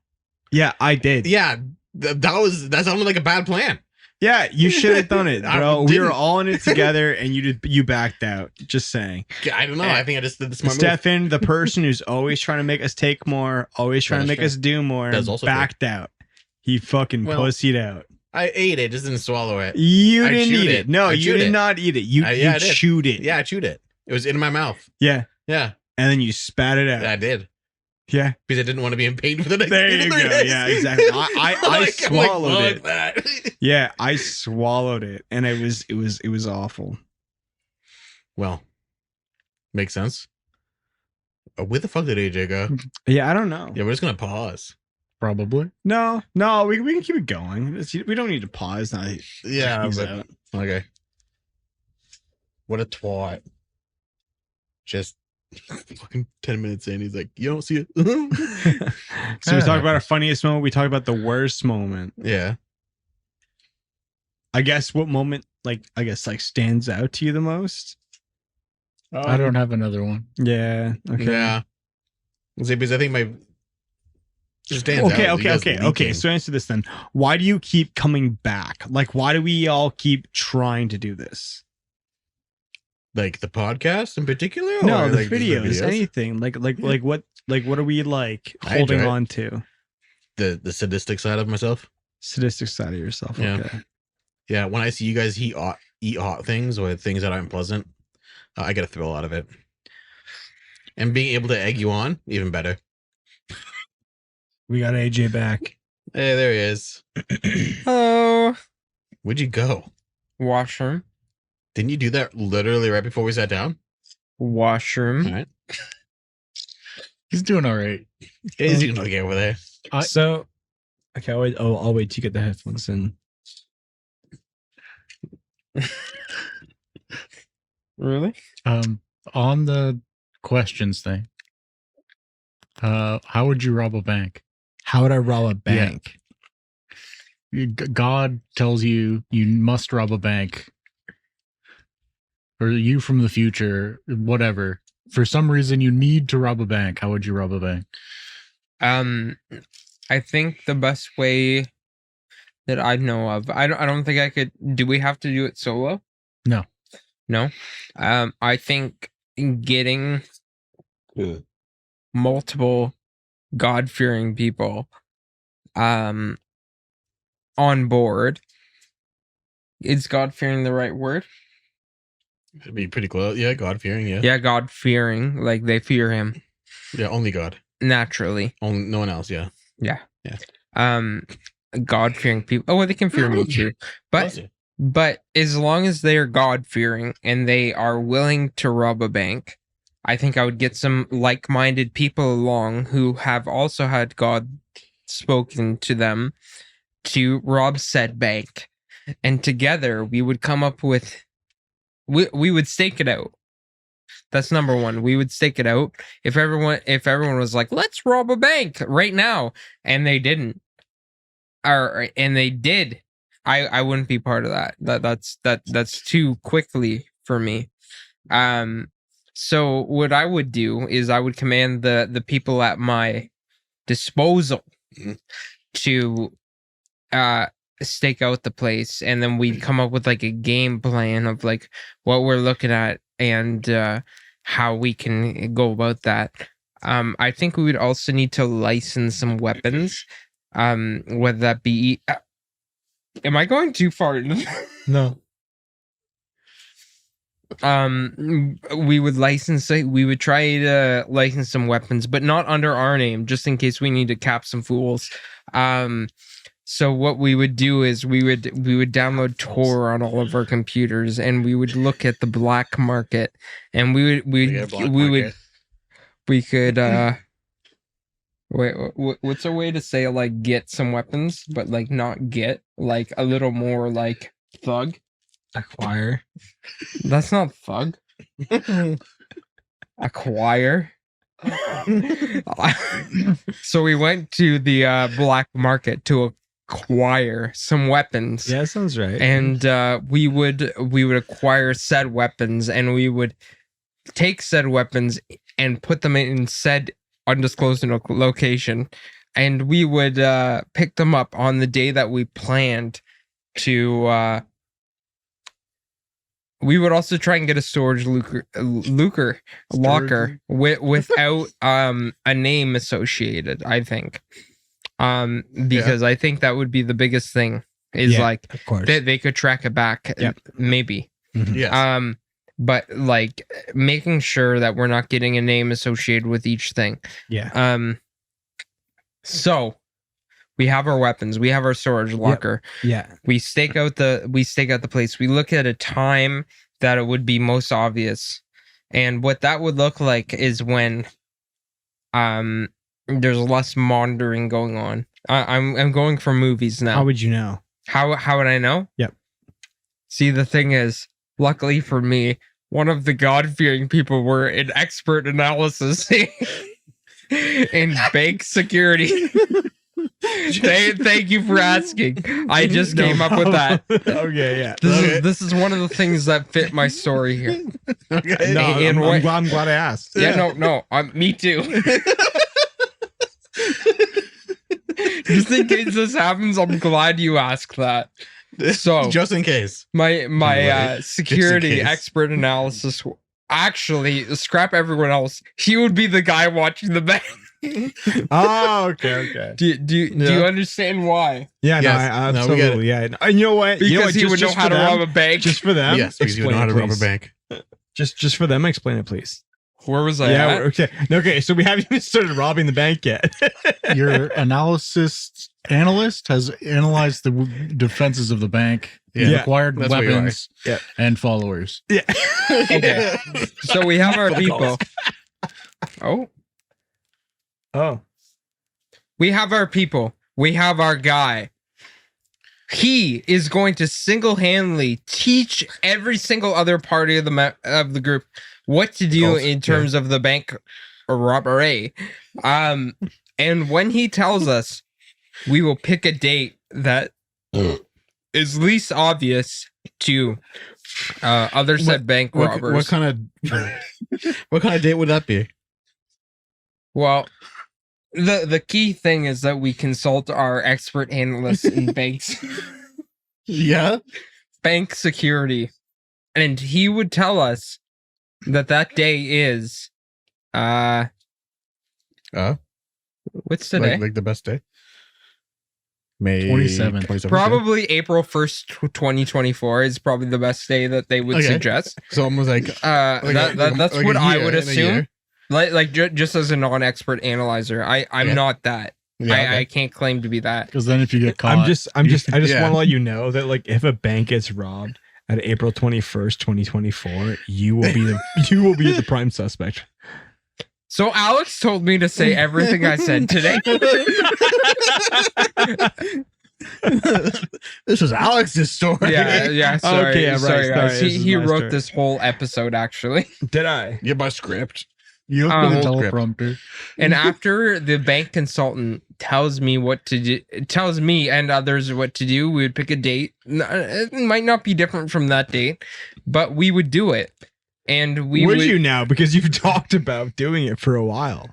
[SPEAKER 3] Yeah, I did.
[SPEAKER 1] Yeah, that sounded like a bad plan.
[SPEAKER 3] Yeah, you should have done it, bro. We were all in it together, and you backed out. Just saying.
[SPEAKER 1] I don't know. I think I just did the smart
[SPEAKER 3] Stefan, the person who's always trying to make us take more, always trying to make us do more, backed out. He fucking pussied out.
[SPEAKER 1] I ate it, just didn't swallow it.
[SPEAKER 3] You didn't eat it. No, you did not eat it. You chewed it.
[SPEAKER 1] Yeah, I chewed it. It was in my mouth.
[SPEAKER 3] Yeah.
[SPEAKER 1] Yeah.
[SPEAKER 3] And then you spat it out.
[SPEAKER 1] I did.
[SPEAKER 3] Yeah.
[SPEAKER 1] Because I didn't want to be in pain for the next
[SPEAKER 3] There you go. Yeah, exactly. I swallowed it.
[SPEAKER 1] That.
[SPEAKER 3] Yeah, I swallowed it, and it was awful.
[SPEAKER 1] Well, makes sense. Where the fuck did AJ go?
[SPEAKER 3] Yeah, I don't know.
[SPEAKER 1] Yeah, we're just gonna pause.
[SPEAKER 5] Probably.
[SPEAKER 3] No, we can keep it going. We don't need to pause now.
[SPEAKER 1] Yeah, but okay. What a twat. Just fucking 10 minutes in, he's like, you don't see it.
[SPEAKER 3] So we talk about our funniest moment. We talk about the worst moment.
[SPEAKER 1] Yeah.
[SPEAKER 3] I guess what moment stands out to you the most?
[SPEAKER 5] I don't have another one.
[SPEAKER 3] Yeah. Okay.
[SPEAKER 1] Yeah. Because I think my stands out.
[SPEAKER 3] Okay. So answer this then. Why do you keep coming back? Like, why do we all keep trying to do this?
[SPEAKER 1] Like the podcast in particular?
[SPEAKER 3] No, the videos, anything. Like what are we like holding on to?
[SPEAKER 1] The sadistic side of myself.
[SPEAKER 3] Sadistic side of yourself.
[SPEAKER 1] Yeah.
[SPEAKER 3] Okay.
[SPEAKER 1] Yeah. When I see you guys eat hot things or things that aren't pleasant, I get a thrill out of it. And being able to egg you on, even better.
[SPEAKER 3] We got AJ back.
[SPEAKER 1] Hey, there he is.
[SPEAKER 2] Hello.
[SPEAKER 1] Where'd you go?
[SPEAKER 2] Washroom.
[SPEAKER 1] Didn't you do that literally right before we sat down?
[SPEAKER 2] Washroom.
[SPEAKER 1] All right.
[SPEAKER 5] He's doing all right.
[SPEAKER 1] He's doing okay over there.
[SPEAKER 3] Okay, I'll wait to get the headphones in.
[SPEAKER 2] Really?
[SPEAKER 5] On the questions thing, how would you rob a bank?
[SPEAKER 3] How would I rob a bank?
[SPEAKER 5] Yeah. God tells you must rob a bank, or you from the future, whatever. For some reason, you need to rob a bank. How would you rob a bank?
[SPEAKER 2] I think the best way that I know of, I don't think I could. Do we have to do it solo?
[SPEAKER 5] No.
[SPEAKER 2] No. I think getting multiple God-fearing people on board. Is God-fearing the right word?
[SPEAKER 1] It'd be pretty close. Yeah, God-fearing, yeah.
[SPEAKER 2] Yeah, God-fearing. Like, they fear him.
[SPEAKER 1] Yeah, only God.
[SPEAKER 2] Naturally.
[SPEAKER 1] Only, no one else, yeah.
[SPEAKER 2] Yeah.
[SPEAKER 1] Yeah.
[SPEAKER 2] God-fearing people. Oh, well, they can fear me too. But as long as they are God-fearing and they are willing to rob a bank, I think I would get some like-minded people along who have also had God spoken to them to rob said bank. And together we would come up with, we would stake it out. That's number one. We would stake it out. If everyone was like, let's rob a bank right now, and they didn't, and they did, I wouldn't be part of that. That's too quickly for me. So what I would do is I would command the people at my disposal to stake out the place, and then we'd come up with like a game plan of like what we're looking at and how we can go about that. I think we would also need to license some weapons, whether that be am I going too far?
[SPEAKER 3] No.
[SPEAKER 2] We would try to license some weapons, but not under our name, just in case we need to cap some fools. So what we would do is we would download Tor on all of our computers, and we would look at the black market, and we could wait, what's a way to say like get some weapons, but like not get, like a little more like thug?
[SPEAKER 3] Acquire.
[SPEAKER 2] That's not thug. Acquire. So we went to the black market to acquire some weapons.
[SPEAKER 3] Yeah, sounds right.
[SPEAKER 2] And we would acquire said weapons, and we would take said weapons and put them in said undisclosed location, and we would pick them up on the day that we planned to. We would also try and get a storage locker without a name associated, I think. Because I think that would be the biggest thing is like
[SPEAKER 3] of course
[SPEAKER 2] they could track it back, maybe.
[SPEAKER 3] Mm-hmm.
[SPEAKER 1] Yes.
[SPEAKER 2] But like making sure that we're not getting a name associated with each thing.
[SPEAKER 3] Yeah.
[SPEAKER 2] So we have our weapons. We have our storage locker.
[SPEAKER 3] Yeah.
[SPEAKER 2] We stake out the place. We look at a time that it would be most obvious, and what that would look like is when there's less monitoring going on. I'm going for movies now.
[SPEAKER 3] How would you know?
[SPEAKER 2] How would I know?
[SPEAKER 3] Yep.
[SPEAKER 2] See, the thing is, luckily for me, one of the God-fearing people were in expert analysis in bank security. Thank you for asking. I just came up with that.
[SPEAKER 3] Okay, yeah.
[SPEAKER 2] This is one of the things that fit my story here.
[SPEAKER 3] Okay. No, I'm glad I asked.
[SPEAKER 2] Yeah, no, me too. Just in case this happens, I'm glad you asked that. So
[SPEAKER 1] just in case,
[SPEAKER 2] my security expert analysis. Actually, scrap everyone else. He would be the guy watching the bank.
[SPEAKER 3] Oh, okay.
[SPEAKER 2] Do you understand why?
[SPEAKER 3] Yeah,
[SPEAKER 1] yes.
[SPEAKER 3] Absolutely. Yeah, and you know what?
[SPEAKER 2] Because he would know how to rob a bank.
[SPEAKER 3] Just for them.
[SPEAKER 1] Yes, because you would know how to rob a bank.
[SPEAKER 3] Just for them, explain it, please.
[SPEAKER 2] Where was I at?
[SPEAKER 3] Okay. So we haven't even started robbing the bank yet.
[SPEAKER 5] Your analyst has analyzed the defenses of the bank, acquired weapons, and followers.
[SPEAKER 3] Yeah.
[SPEAKER 2] Okay. So we have our people. Oh. We have our people. We have our guy. He is going to single-handedly teach every single other party of the group what to do in terms of the bank robbery. And when he tells us, we will pick a date that is least obvious to other said bank robbers.
[SPEAKER 1] What kind of date would that be?
[SPEAKER 2] Well, the key thing is that we consult our expert analysts in banks.
[SPEAKER 1] Yeah.
[SPEAKER 2] Bank security. and he would tell us that day is what's today?
[SPEAKER 6] Like the best day. May
[SPEAKER 5] 27th.
[SPEAKER 2] Probably April 1st, 2024 is probably the best day that they would suggest.
[SPEAKER 6] So almost like
[SPEAKER 2] that's
[SPEAKER 6] like
[SPEAKER 2] what
[SPEAKER 6] a
[SPEAKER 2] I
[SPEAKER 6] year,
[SPEAKER 2] would
[SPEAKER 6] in a
[SPEAKER 2] assume.
[SPEAKER 6] year.
[SPEAKER 2] Like just as a non-expert analyzer, I'm not that.
[SPEAKER 6] Yeah, okay.
[SPEAKER 2] I can't claim to be that.
[SPEAKER 5] Because then if you get caught,
[SPEAKER 3] I just
[SPEAKER 6] Yeah.
[SPEAKER 3] want to let you know that like if a bank gets robbed at April 21st, 2024, you will be the prime suspect.
[SPEAKER 2] So Alex told me to say everything I said today.
[SPEAKER 6] This was Alex's story.
[SPEAKER 2] Yeah. Sorry,
[SPEAKER 3] Okay, yeah, right,
[SPEAKER 2] sorry, guys.
[SPEAKER 3] sorry, this is
[SPEAKER 2] He
[SPEAKER 3] my
[SPEAKER 2] wrote
[SPEAKER 3] story.
[SPEAKER 2] this whole episode actually.
[SPEAKER 3] Did I?
[SPEAKER 6] You have my script.
[SPEAKER 5] you
[SPEAKER 2] Um,
[SPEAKER 5] open the
[SPEAKER 6] whole script.
[SPEAKER 5] teleprompter.
[SPEAKER 2] And after the bank consultant tells me what to do, tells me and others what to do, we would pick a date. It might not be different from that date, but we would do it. And we
[SPEAKER 3] would
[SPEAKER 2] would,
[SPEAKER 3] you now? Because you've talked about doing it for a while.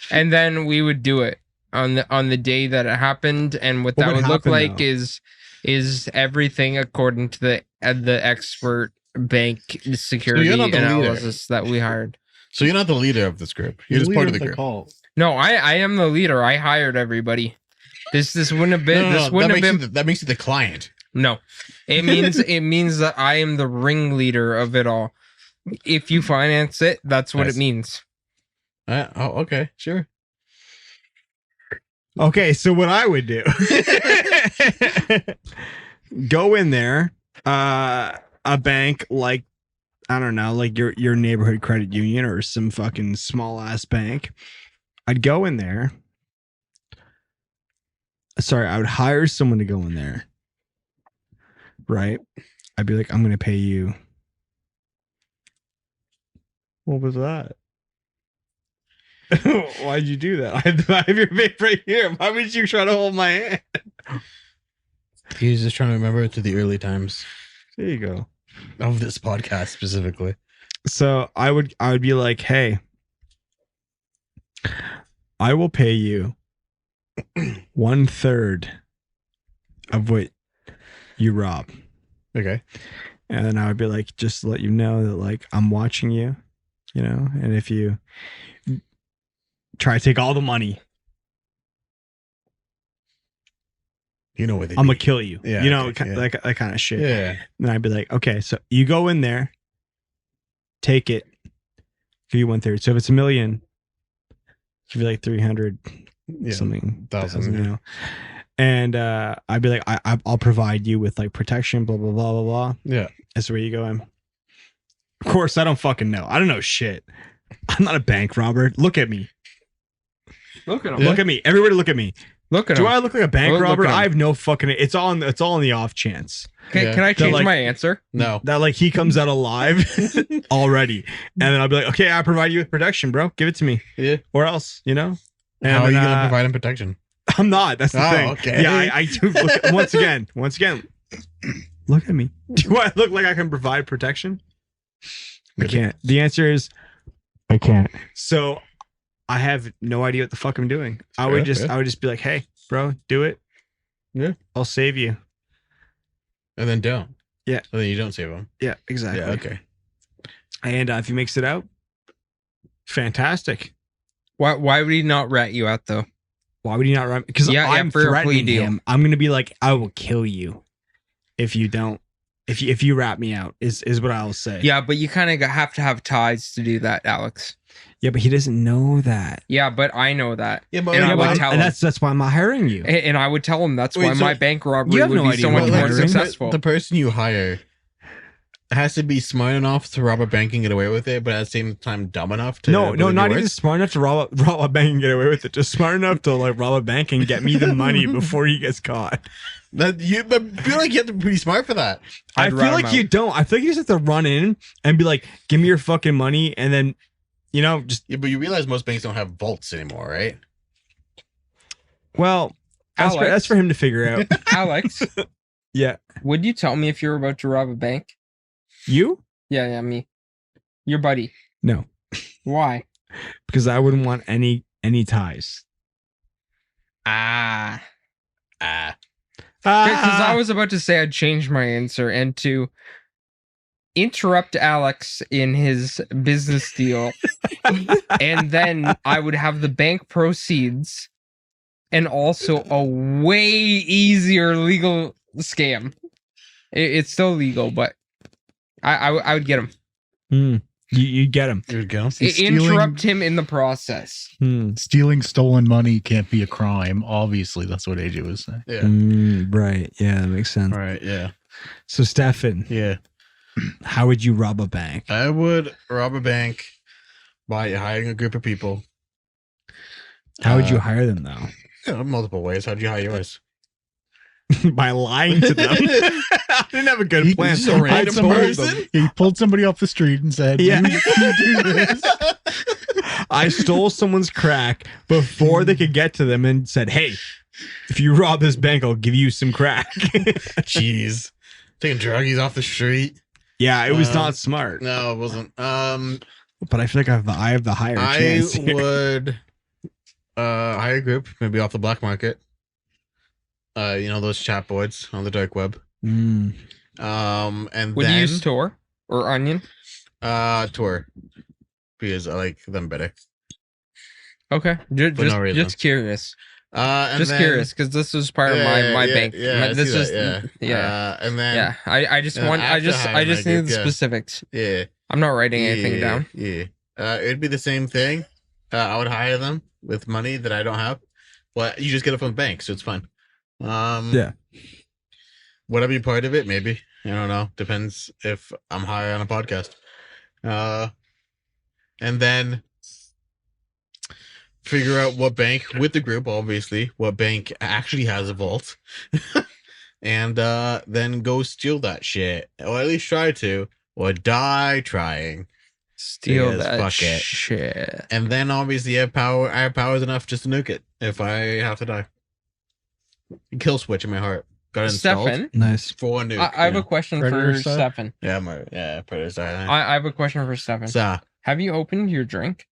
[SPEAKER 2] and then we would do it on the day that it happened. And what that
[SPEAKER 3] What would
[SPEAKER 2] would look
[SPEAKER 3] happen,
[SPEAKER 2] like
[SPEAKER 3] though?
[SPEAKER 2] is everything according to the expert bank security
[SPEAKER 6] you're not the leader.
[SPEAKER 2] analysis that we hired.
[SPEAKER 6] So you're not the leader of this group. You're just part of the group.
[SPEAKER 5] call.
[SPEAKER 2] No, I am the leader. I hired everybody. This wouldn't have been. This wouldn't have been.
[SPEAKER 6] That makes you the client.
[SPEAKER 2] No, it means that I am the ringleader of it all. If you finance it, that's what
[SPEAKER 6] Nice.
[SPEAKER 2] it means.
[SPEAKER 6] Okay, sure.
[SPEAKER 3] Okay, so what I would do, go in there, a bank like, I don't know, like your neighborhood credit union or some fucking small ass bank. I'd go in there. Sorry, I would hire someone to go in there. Right? I'd be like, I'm going to pay you. What was that? Why'd you do that? I have your vape right here. Why would you try to hold my hand?
[SPEAKER 1] He's just trying to remember to the early times
[SPEAKER 3] There you go.
[SPEAKER 6] Of this podcast specifically.
[SPEAKER 3] So I would be like, hey, I will pay you 1/3 of what you rob.
[SPEAKER 6] Okay.
[SPEAKER 3] And then I would be like, just to let you know that like I'm watching you, you know, and if you try to take all the money,
[SPEAKER 6] You know what they
[SPEAKER 3] I'm
[SPEAKER 6] do.
[SPEAKER 3] gonna kill you.
[SPEAKER 6] Yeah,
[SPEAKER 3] You know,
[SPEAKER 6] okay, yeah.
[SPEAKER 3] like that kind of shit.
[SPEAKER 6] Yeah.
[SPEAKER 3] And I'd be like, okay, so you go in there, take it, give you 1/3. So if it's $1 million, give you like 300
[SPEAKER 6] Yeah.
[SPEAKER 3] something
[SPEAKER 6] Thousand,
[SPEAKER 3] you
[SPEAKER 6] yeah.
[SPEAKER 3] know. And I'd be like, I'll provide you with like protection, blah blah blah blah blah.
[SPEAKER 6] Yeah.
[SPEAKER 3] That's where you go in. Of course, I don't fucking know. I don't know shit. I'm not a bank robber. Look at me.
[SPEAKER 2] Look at him.
[SPEAKER 6] Yeah.
[SPEAKER 3] Look at me. Everybody look at me.
[SPEAKER 2] Look at
[SPEAKER 3] Do
[SPEAKER 2] him.
[SPEAKER 3] I look like a bank
[SPEAKER 2] Look
[SPEAKER 3] robber?
[SPEAKER 2] at him.
[SPEAKER 3] I have no fucking. It's all in the off chance
[SPEAKER 2] Okay,
[SPEAKER 6] Yeah.
[SPEAKER 2] can I change
[SPEAKER 3] like-
[SPEAKER 2] my answer?
[SPEAKER 6] No.
[SPEAKER 3] that like he comes out alive already, and then I'll be like, okay, I provide you with protection, bro. Give it to me,
[SPEAKER 6] Yeah.
[SPEAKER 3] or else, you know. And
[SPEAKER 6] How are you
[SPEAKER 3] then,
[SPEAKER 6] gonna provide him protection?
[SPEAKER 3] I'm not. That's the
[SPEAKER 6] Oh,
[SPEAKER 3] thing.
[SPEAKER 6] okay.
[SPEAKER 3] Yeah, I do. Look, once again. Look at me. Do I look like I can provide protection? I
[SPEAKER 6] Really?
[SPEAKER 3] can't. The answer is I can't. So I have no idea what the fuck I'm doing. I would
[SPEAKER 6] Fair.
[SPEAKER 3] just be like, hey, bro, do it.
[SPEAKER 6] Yeah.
[SPEAKER 3] I'll save you.
[SPEAKER 6] And then don't.
[SPEAKER 3] Yeah.
[SPEAKER 6] And then you don't save him.
[SPEAKER 3] Yeah, exactly.
[SPEAKER 6] Yeah. Okay.
[SPEAKER 3] And if he makes it out, fantastic.
[SPEAKER 2] Why would he not rat you out though?
[SPEAKER 3] Why would he not run? Because
[SPEAKER 2] Yeah,
[SPEAKER 3] I'm
[SPEAKER 2] for a plea
[SPEAKER 3] threatening
[SPEAKER 2] deal.
[SPEAKER 3] him. I'm gonna be like, I will kill you if you don't. If you rat me out, is what I'll say.
[SPEAKER 2] Yeah, but you kind of have to have ties to do that, Alex.
[SPEAKER 3] Yeah, but he doesn't know that.
[SPEAKER 2] Yeah, but I know that.
[SPEAKER 6] Yeah, but
[SPEAKER 2] And I
[SPEAKER 3] Yeah,
[SPEAKER 2] would
[SPEAKER 3] but
[SPEAKER 2] tell
[SPEAKER 3] and
[SPEAKER 2] him.
[SPEAKER 3] that's why I'm not hiring you.
[SPEAKER 2] And I would tell him that's
[SPEAKER 6] Wait,
[SPEAKER 2] why
[SPEAKER 6] so
[SPEAKER 2] my bank robbery
[SPEAKER 3] you have
[SPEAKER 2] would
[SPEAKER 3] no
[SPEAKER 2] be
[SPEAKER 3] idea
[SPEAKER 2] so
[SPEAKER 3] what
[SPEAKER 2] much
[SPEAKER 3] you're
[SPEAKER 2] more
[SPEAKER 3] doing.
[SPEAKER 2] successful.
[SPEAKER 6] The person you hire has to be smart enough to rob a bank and get away with it, but at the same time dumb enough to
[SPEAKER 3] No,
[SPEAKER 6] believe
[SPEAKER 3] not
[SPEAKER 6] your
[SPEAKER 3] even
[SPEAKER 6] words?
[SPEAKER 3] smart enough to rob a bank and get away with it. Just smart enough to like rob a bank and get me the money before he gets caught.
[SPEAKER 6] But I feel like you have to be pretty smart for that.
[SPEAKER 3] I
[SPEAKER 2] I'd
[SPEAKER 3] feel
[SPEAKER 2] rat
[SPEAKER 3] like
[SPEAKER 2] him
[SPEAKER 3] you
[SPEAKER 2] out.
[SPEAKER 3] don't. I feel like you just have to run in and be like, "Give me your fucking money," and then, you know, just
[SPEAKER 6] Yeah, but you realize most banks don't have vaults anymore, right?
[SPEAKER 3] well,
[SPEAKER 2] Alex.
[SPEAKER 3] that's for him to figure out.
[SPEAKER 2] Alex,
[SPEAKER 3] Yeah,
[SPEAKER 2] would you tell me if you were about to rob a bank?
[SPEAKER 3] you?
[SPEAKER 2] Yeah, me. Your buddy.
[SPEAKER 3] No,
[SPEAKER 2] Why?
[SPEAKER 3] because I wouldn't want any ties.
[SPEAKER 2] Ah.
[SPEAKER 6] Ah.
[SPEAKER 2] Because I was about to say I'd change my answer and to interrupt Alex in his business deal, and then I would have the bank proceeds and also a way easier legal scam. It's still legal, but I would get him.
[SPEAKER 3] You get him.
[SPEAKER 6] You would go.
[SPEAKER 2] Interrupt him in the process.
[SPEAKER 5] Stealing stolen money can't be a crime. Obviously, that's what AJ was saying.
[SPEAKER 6] Yeah.
[SPEAKER 3] Right. Yeah, that makes sense.
[SPEAKER 6] All right. Yeah.
[SPEAKER 3] So, Stefan,
[SPEAKER 6] Yeah.
[SPEAKER 3] how would you rob a bank?
[SPEAKER 6] I would rob a bank by hiring a group of people.
[SPEAKER 3] How would you hire them, though?
[SPEAKER 6] Multiple ways. How'd you hire yours?
[SPEAKER 3] By lying to them. I didn't have a good plan.
[SPEAKER 6] just a random
[SPEAKER 5] He pulled somebody off the street and said,
[SPEAKER 3] Yeah.
[SPEAKER 5] you do this.
[SPEAKER 3] I stole someone's crack before they could get to them and said, hey, if you rob this bank, I'll give you some crack.
[SPEAKER 6] Jeez. Taking druggies off the street.
[SPEAKER 3] Yeah, it was not smart.
[SPEAKER 6] No, it wasn't.
[SPEAKER 3] But I feel like I have the higher chance here.
[SPEAKER 6] Would hire a group, maybe off the black market. Those chat boards on the dark web. And
[SPEAKER 2] Would
[SPEAKER 6] then
[SPEAKER 2] you use Tor or Onion?
[SPEAKER 6] Tor, because I like them better.
[SPEAKER 2] Okay, just curious.
[SPEAKER 6] And
[SPEAKER 2] just
[SPEAKER 6] then,
[SPEAKER 2] curious because this was part of my bank.
[SPEAKER 6] Yeah,
[SPEAKER 2] This is
[SPEAKER 6] yeah. And then
[SPEAKER 2] I just want I just need the specifics.
[SPEAKER 6] Yeah,
[SPEAKER 2] I'm not writing anything down.
[SPEAKER 6] Yeah, it'd be the same thing. I would hire them with money that I don't have. Well, you just get it from the bank, so it's fine.
[SPEAKER 3] Yeah.
[SPEAKER 6] Would I be part of it? Maybe. I don't know. Depends if I'm high on a podcast. And then figure out what bank with the group, obviously, what bank actually has a vault. And then go steal that shit. Or at least try to. Or die trying.
[SPEAKER 2] Steal
[SPEAKER 6] Because
[SPEAKER 2] that
[SPEAKER 6] fuck it.
[SPEAKER 2] shit.
[SPEAKER 6] And then obviously I have powers enough just to nuke it if I have to die. Kill switch in my heart. Got it installed.
[SPEAKER 2] Stefan,
[SPEAKER 3] Nice.
[SPEAKER 6] For a nuke.
[SPEAKER 2] I have a question
[SPEAKER 5] Predator
[SPEAKER 2] for
[SPEAKER 5] style?
[SPEAKER 2] Stefan.
[SPEAKER 6] Predator style.
[SPEAKER 2] I have a question for Stefan.
[SPEAKER 6] So
[SPEAKER 2] Have you opened your drink?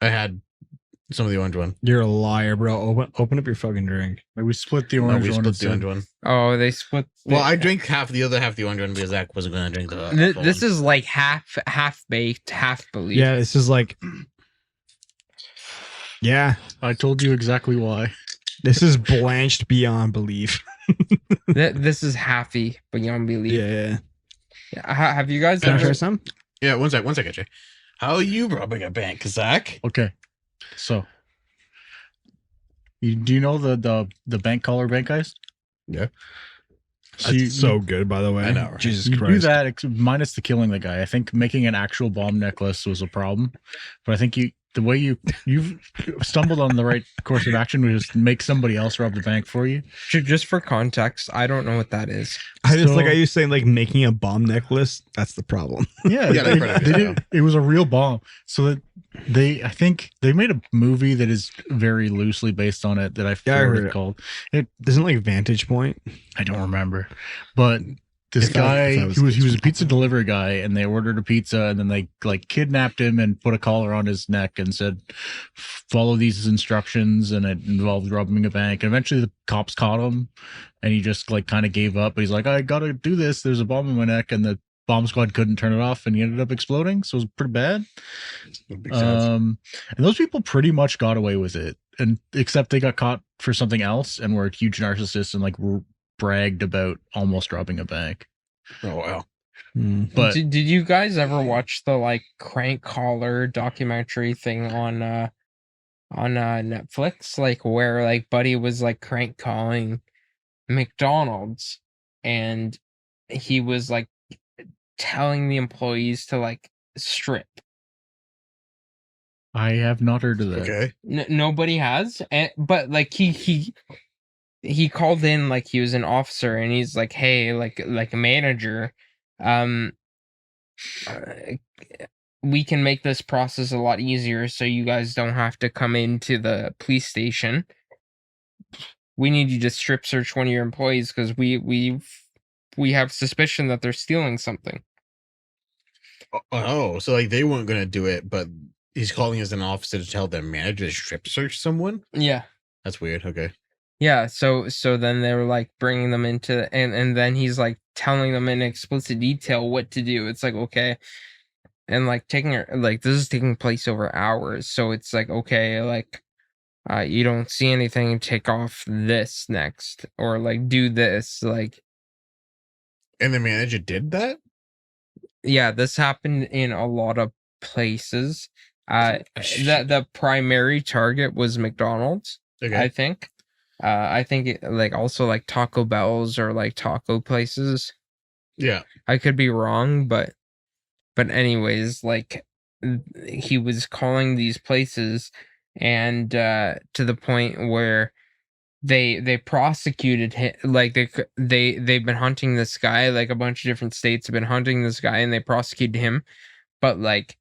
[SPEAKER 6] I had some of the orange one.
[SPEAKER 3] You're a liar, bro. Open up your fucking drink.
[SPEAKER 5] Like, we split the
[SPEAKER 6] No,
[SPEAKER 5] orange
[SPEAKER 6] we
[SPEAKER 5] one.
[SPEAKER 6] split the orange one.
[SPEAKER 2] Oh, they split.
[SPEAKER 6] Well, I drank half the other half the orange one because Zack wasn't going to drink the.
[SPEAKER 2] This is like half baked, half believed.
[SPEAKER 3] Yeah, this is like. Yeah,
[SPEAKER 5] I told you exactly why.
[SPEAKER 3] this is blanched beyond belief.
[SPEAKER 2] This is halfy beyond belief.
[SPEAKER 3] Yeah.
[SPEAKER 2] Have you guys
[SPEAKER 3] Can I
[SPEAKER 2] ever?
[SPEAKER 3] try some?
[SPEAKER 6] Yeah, one second, Jay. How are you robbing a bank, Zack?
[SPEAKER 5] Okay. So, do you know the bank caller bank guys?
[SPEAKER 6] Yeah.
[SPEAKER 5] So
[SPEAKER 3] That's so good, by the way.
[SPEAKER 6] I know, right?
[SPEAKER 3] Jesus
[SPEAKER 5] you
[SPEAKER 3] Christ.
[SPEAKER 5] do that minus the killing the guy. I think making an actual bomb necklace was a problem, but I think the way you've stumbled on the right course of action was just make somebody else rob the bank for you.
[SPEAKER 2] Just for context, I don't know what that is.
[SPEAKER 3] I just
[SPEAKER 5] So-
[SPEAKER 3] like how you saying like making a bomb necklace. That's the problem.
[SPEAKER 5] Yeah,
[SPEAKER 6] Yeah,
[SPEAKER 5] they did. It was a real bomb. So that I think they made a movie that is very loosely based on it. That I
[SPEAKER 3] Yeah, I
[SPEAKER 5] forget what
[SPEAKER 3] heard
[SPEAKER 5] it's
[SPEAKER 3] it.
[SPEAKER 5] called.
[SPEAKER 3] Isn't it like Vantage Point?
[SPEAKER 5] I don't remember, but this
[SPEAKER 3] If that
[SPEAKER 5] guy,
[SPEAKER 3] was
[SPEAKER 5] he was a
[SPEAKER 3] good.
[SPEAKER 5] pizza delivery guy, and they ordered a pizza, and then they like kidnapped him and put a collar on his neck and said, "Follow these instructions." And it involved robbing a bank. And eventually, the cops caught him, and he just like kind of gave up. But he's like, "I gotta do this. There's a bomb in my neck," and the bomb squad couldn't turn it off, and he ended up exploding. So it was pretty bad. And those people pretty much got away with it, and except they got caught for something else and were huge narcissists and like bragged about almost robbing a bank.
[SPEAKER 6] Oh wow.
[SPEAKER 5] But
[SPEAKER 2] Did you guys ever watch the like crank caller documentary thing on Netflix? Like where like Buddy was like crank calling McDonald's and he was like telling the employees to like strip.
[SPEAKER 5] I have not heard of that.
[SPEAKER 6] Okay.
[SPEAKER 2] Nobody has, but like he called in like he was an officer and he's like, hey, like a manager, we can make this process a lot easier so you guys don't have to come into the police station. We need you to strip search one of your employees because we have suspicion that they're stealing something.
[SPEAKER 6] Oh, so like they weren't gonna do it, but he's calling as an officer to tell their manager to strip search someone.
[SPEAKER 2] Yeah.
[SPEAKER 6] That's weird. Okay.
[SPEAKER 2] Yeah, so then they're like bringing them into, and then he's like telling them in explicit detail what to do. It's like, okay, and like this is taking place over hours, so it's like, okay, like you don't see anything, take off this next, or like do this, like.
[SPEAKER 6] And the manager did that?
[SPEAKER 2] Yeah, this happened in a lot of places. The primary target was McDonald's,
[SPEAKER 6] Okay.
[SPEAKER 2] I think. I think like also like Taco Bell's or like taco places.
[SPEAKER 6] Yeah.
[SPEAKER 2] I could be wrong, but anyways, like he was calling these places, and to the point where they prosecuted him. Like they've been hunting this guy. Like a bunch of different states have been hunting this guy, and they prosecuted him. But like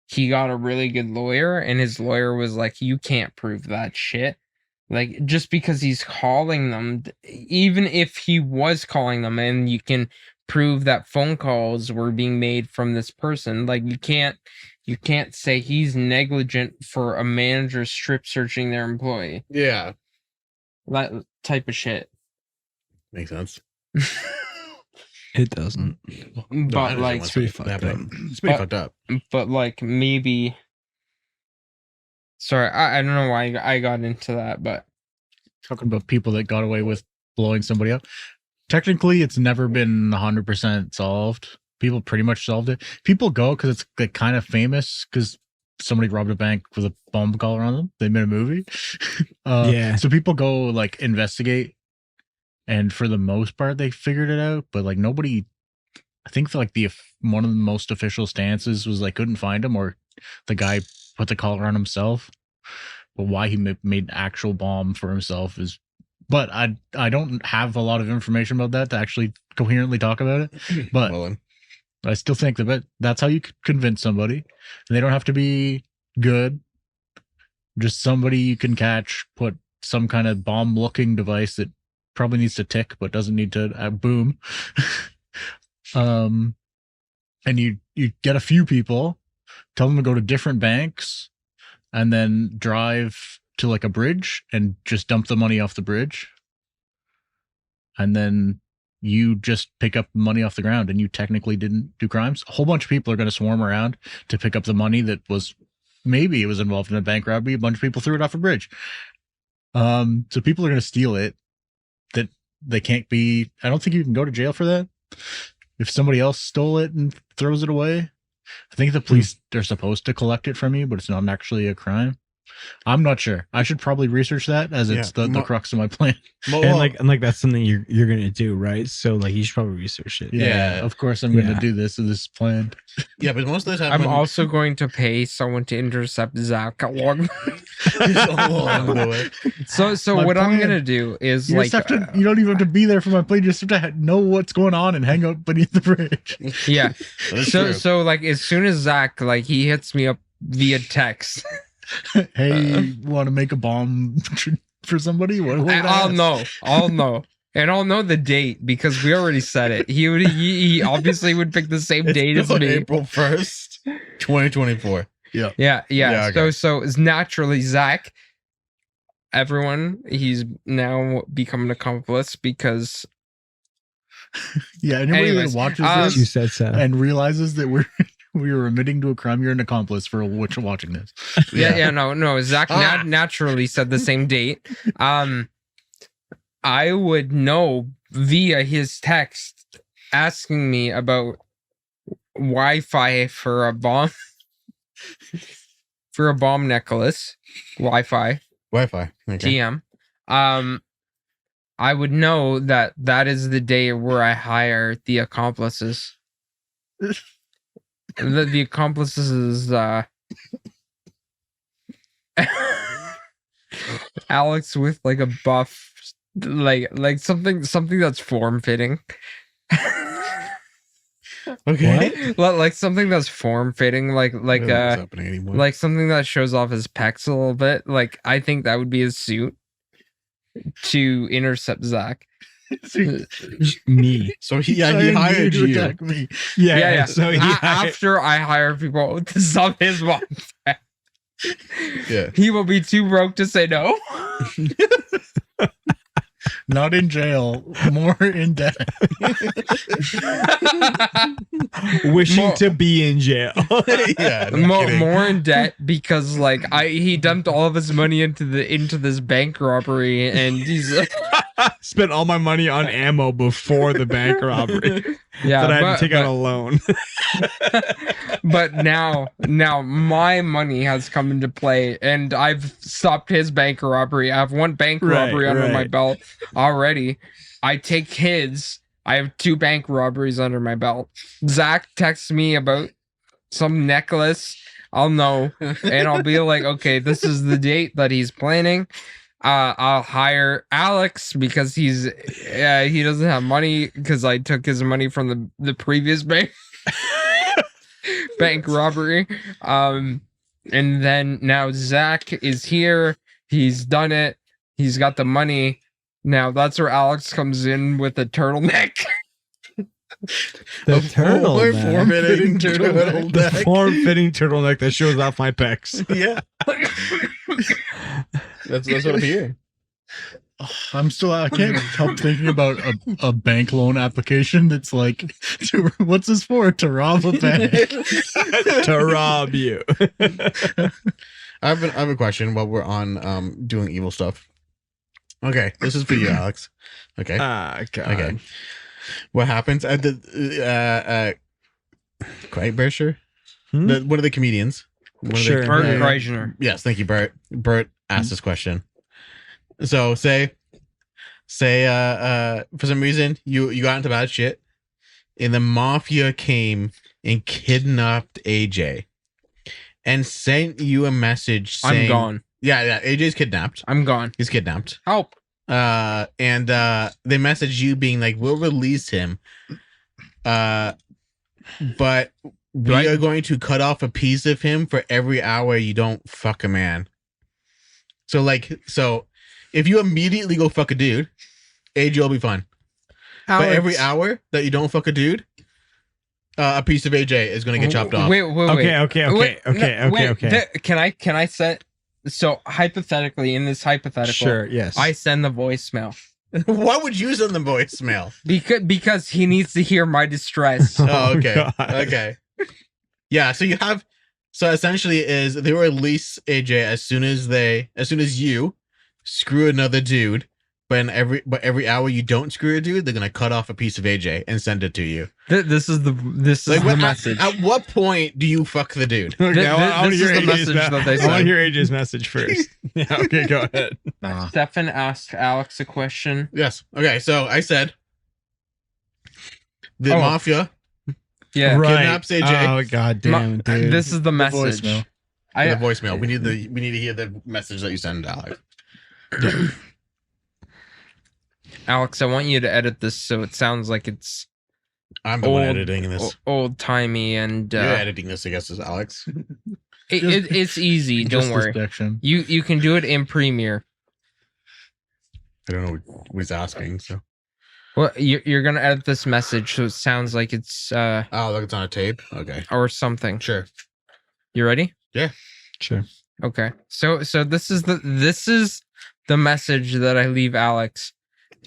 [SPEAKER 2] he got a really good lawyer, and his lawyer was like, you can't prove that shit. Like, just because he's calling them, even if he was calling them, and you can prove that phone calls were being made from this person, like you can't say he's negligent for a manager strip searching their employee.
[SPEAKER 6] Yeah.
[SPEAKER 2] That type of shit.
[SPEAKER 6] Makes sense.
[SPEAKER 3] It doesn't.
[SPEAKER 2] But like,
[SPEAKER 3] It's pretty fucked up.
[SPEAKER 6] It's pretty fucked up.
[SPEAKER 2] But like maybe. Sorry, I don't know why I got into that, but
[SPEAKER 5] Talking about people that got away with blowing somebody up. Technically, it's never been 100% solved. People pretty much solved it. People go because it's like kind of famous because somebody robbed a bank with a bomb collar on them. They made a movie.
[SPEAKER 3] Yeah.
[SPEAKER 5] So people go like investigate, and for the most part, they figured it out. But like nobody, I think like one of the most official stances was like couldn't find him, or the guy put the collar on himself. But why he made actual bomb for himself is. But I don't have a lot of information about that to actually coherently talk about it. But
[SPEAKER 6] Well,
[SPEAKER 5] I still think that's how you could convince somebody. And they don't have to be good. Just somebody you can catch, put some kind of bomb-looking device that probably needs to tick but doesn't need to boom. And you get a few people, tell them to go to different banks, and then drive to like a bridge and just dump the money off the bridge. And then you just pick up money off the ground, and you technically didn't do crimes. A whole bunch of people are going to swarm around to pick up the money that was, maybe it was involved in a bank robbery. A bunch of people threw it off a bridge. So people are going to steal it. That they can't be, I don't think you can go to jail for that. If somebody else stole it and throws it away, I think the police are supposed to collect it from you, but it's not actually a crime. I'm not sure. I should probably research that, as it's the crux of my plan.
[SPEAKER 3] And like that's something you're gonna do, right? So like you should probably research it.
[SPEAKER 5] Yeah, of course I'm going to do this. And this is planned.
[SPEAKER 6] Yeah, but most of the time
[SPEAKER 2] I'm also going to pay someone to intercept Zack along.
[SPEAKER 6] along the way.
[SPEAKER 2] So what I'm gonna do is
[SPEAKER 5] You
[SPEAKER 2] like
[SPEAKER 5] just have to, you don't even have to be there for my plane. You just have to know what's going on and hang out beneath the bridge.
[SPEAKER 2] yeah.
[SPEAKER 6] That's true.
[SPEAKER 2] So like as soon as Zack like he hits me up via text.
[SPEAKER 5] Hey, want to make a bomb for somebody?
[SPEAKER 2] I'll know, and I'll know the date because we already said it. He obviously would pick the same date as me.
[SPEAKER 6] April 1st, 2024.
[SPEAKER 2] Yeah.
[SPEAKER 6] Okay.
[SPEAKER 2] So it's naturally Zack. Everyone, he's now become an accomplice because.
[SPEAKER 5] Yeah, anybody
[SPEAKER 2] Anyways,
[SPEAKER 5] that watches
[SPEAKER 3] You
[SPEAKER 5] this
[SPEAKER 3] said so.
[SPEAKER 5] and realizes that we were admitting to a crime, you're an accomplice for watching this.
[SPEAKER 2] No. Zack naturally said the same date. I would know via his text asking me about Wi-Fi for a bomb necklace. Wi-Fi.
[SPEAKER 6] Okay.
[SPEAKER 2] TM. I would know that is the day where I hire the accomplices. The accomplices is Alex with like a buff, like something that's form fitting.
[SPEAKER 6] Okay.
[SPEAKER 2] Like something that's form fitting, like
[SPEAKER 6] What's happening anymore?
[SPEAKER 2] like something that shows off his pecs a little bit. Like I think that would be his suit to intercept Zack.
[SPEAKER 3] Me.
[SPEAKER 6] So he hired
[SPEAKER 5] to
[SPEAKER 6] you.
[SPEAKER 5] attack me.
[SPEAKER 2] Yeah.
[SPEAKER 3] So
[SPEAKER 2] After I hire people to sub his mom,
[SPEAKER 6] Yeah.
[SPEAKER 2] he will be too broke to say no.
[SPEAKER 5] Not in jail, more in debt.
[SPEAKER 3] Wishing
[SPEAKER 2] More-
[SPEAKER 3] to be in jail.
[SPEAKER 6] Yeah, no kidding.
[SPEAKER 2] more in debt because like he dumped all of his money into this bank robbery, and he's
[SPEAKER 3] Spent all my money on ammo before the bank robbery.
[SPEAKER 2] yeah,
[SPEAKER 3] That I had to take out a loan.
[SPEAKER 2] but now my money has come into play, and I've stopped his bank robbery. I have one bank
[SPEAKER 3] Right,
[SPEAKER 2] robbery under my
[SPEAKER 3] right.
[SPEAKER 2] belt already. I take his. I have 2 bank robberies under my belt. Zack texts me about some necklace. I'll know, and I'll be like, okay, this is the date that he's planning. I'll hire Alex because he doesn't have money because I took his money from the previous bank robbery. And then now Zack is here. He's done it. He's got the money. Now that's where Alex comes in with a turtleneck.
[SPEAKER 3] The
[SPEAKER 6] Form-fitting turtleneck.
[SPEAKER 3] The form-fitting turtleneck that shows off my pecs.
[SPEAKER 6] Yeah. That's what I'm hearing.
[SPEAKER 5] I can't help thinking about a bank loan application that's like, what's this for? To rob a bank.
[SPEAKER 3] To rob you.
[SPEAKER 6] I have a question while we're on doing evil stuff. Okay, this is for you, Alex. Okay.
[SPEAKER 3] God.
[SPEAKER 6] Okay. What happens at the Kite Bursher?
[SPEAKER 3] Hmm?
[SPEAKER 6] One of the comedians.
[SPEAKER 3] Sure.
[SPEAKER 2] Bert
[SPEAKER 3] Yeah.
[SPEAKER 2] Kreischer.
[SPEAKER 6] Yes, thank you, Bert. Bert asked this question. So say for some reason you got into bad shit and the mafia came and kidnapped AJ and sent you a message saying
[SPEAKER 2] I'm gone.
[SPEAKER 6] Yeah, AJ's kidnapped.
[SPEAKER 2] I'm gone.
[SPEAKER 6] He's kidnapped.
[SPEAKER 2] Help.
[SPEAKER 6] And they message you being like, we'll release him. But we are going to cut off a piece of him for every hour you don't fuck a man. So if you immediately go fuck a dude, AJ will be fine.
[SPEAKER 2] Alex.
[SPEAKER 6] But every hour that you don't fuck a dude, a piece of AJ is going to get chopped off.
[SPEAKER 2] Wait.
[SPEAKER 3] Okay.
[SPEAKER 2] Can I set? So hypothetically, in this hypothetical,
[SPEAKER 3] Sure, yes.
[SPEAKER 2] I send the voicemail
[SPEAKER 6] Why would you send the voicemail?
[SPEAKER 2] because he needs to hear my distress.
[SPEAKER 6] Oh, okay.
[SPEAKER 3] God.
[SPEAKER 6] Okay. Yeah, so essentially is they will release AJ as soon as you screw another dude, but every hour you don't screw a dude, they're gonna cut off a piece of AJ and send it to you.
[SPEAKER 2] This is the message.
[SPEAKER 6] At what point do you fuck the dude?
[SPEAKER 3] Okay, I want to
[SPEAKER 2] This
[SPEAKER 3] hear
[SPEAKER 2] is the
[SPEAKER 3] AJ's
[SPEAKER 2] message that they
[SPEAKER 3] I want
[SPEAKER 2] sent.
[SPEAKER 3] to hear AJ's message first. Yeah, okay, go ahead.
[SPEAKER 5] Nah.
[SPEAKER 2] Stefan asked Alex a question.
[SPEAKER 6] Yes. Okay, so I said the mafia
[SPEAKER 2] Yeah,
[SPEAKER 6] kidnaps AJ.
[SPEAKER 3] Oh god damn, dude.
[SPEAKER 2] this is the message.
[SPEAKER 5] voicemail.
[SPEAKER 6] The voicemail. We need to hear the message that you send, Alex.
[SPEAKER 2] Alex, I want you to edit this so it sounds like it's
[SPEAKER 6] I'm the one editing this.
[SPEAKER 2] old timey, and
[SPEAKER 6] You're editing this, I guess, is Alex.
[SPEAKER 2] it's easy. Don't
[SPEAKER 5] Just
[SPEAKER 2] worry.
[SPEAKER 5] this section.
[SPEAKER 2] You can do it in Premiere.
[SPEAKER 6] I don't know what he's asking. So
[SPEAKER 2] Well, you're gonna edit this message so it sounds like it's
[SPEAKER 6] look, it's on a tape. Okay,
[SPEAKER 2] or something.
[SPEAKER 6] sure.
[SPEAKER 2] You ready?
[SPEAKER 3] Sure.
[SPEAKER 2] Okay. So this is the message that I leave Alex,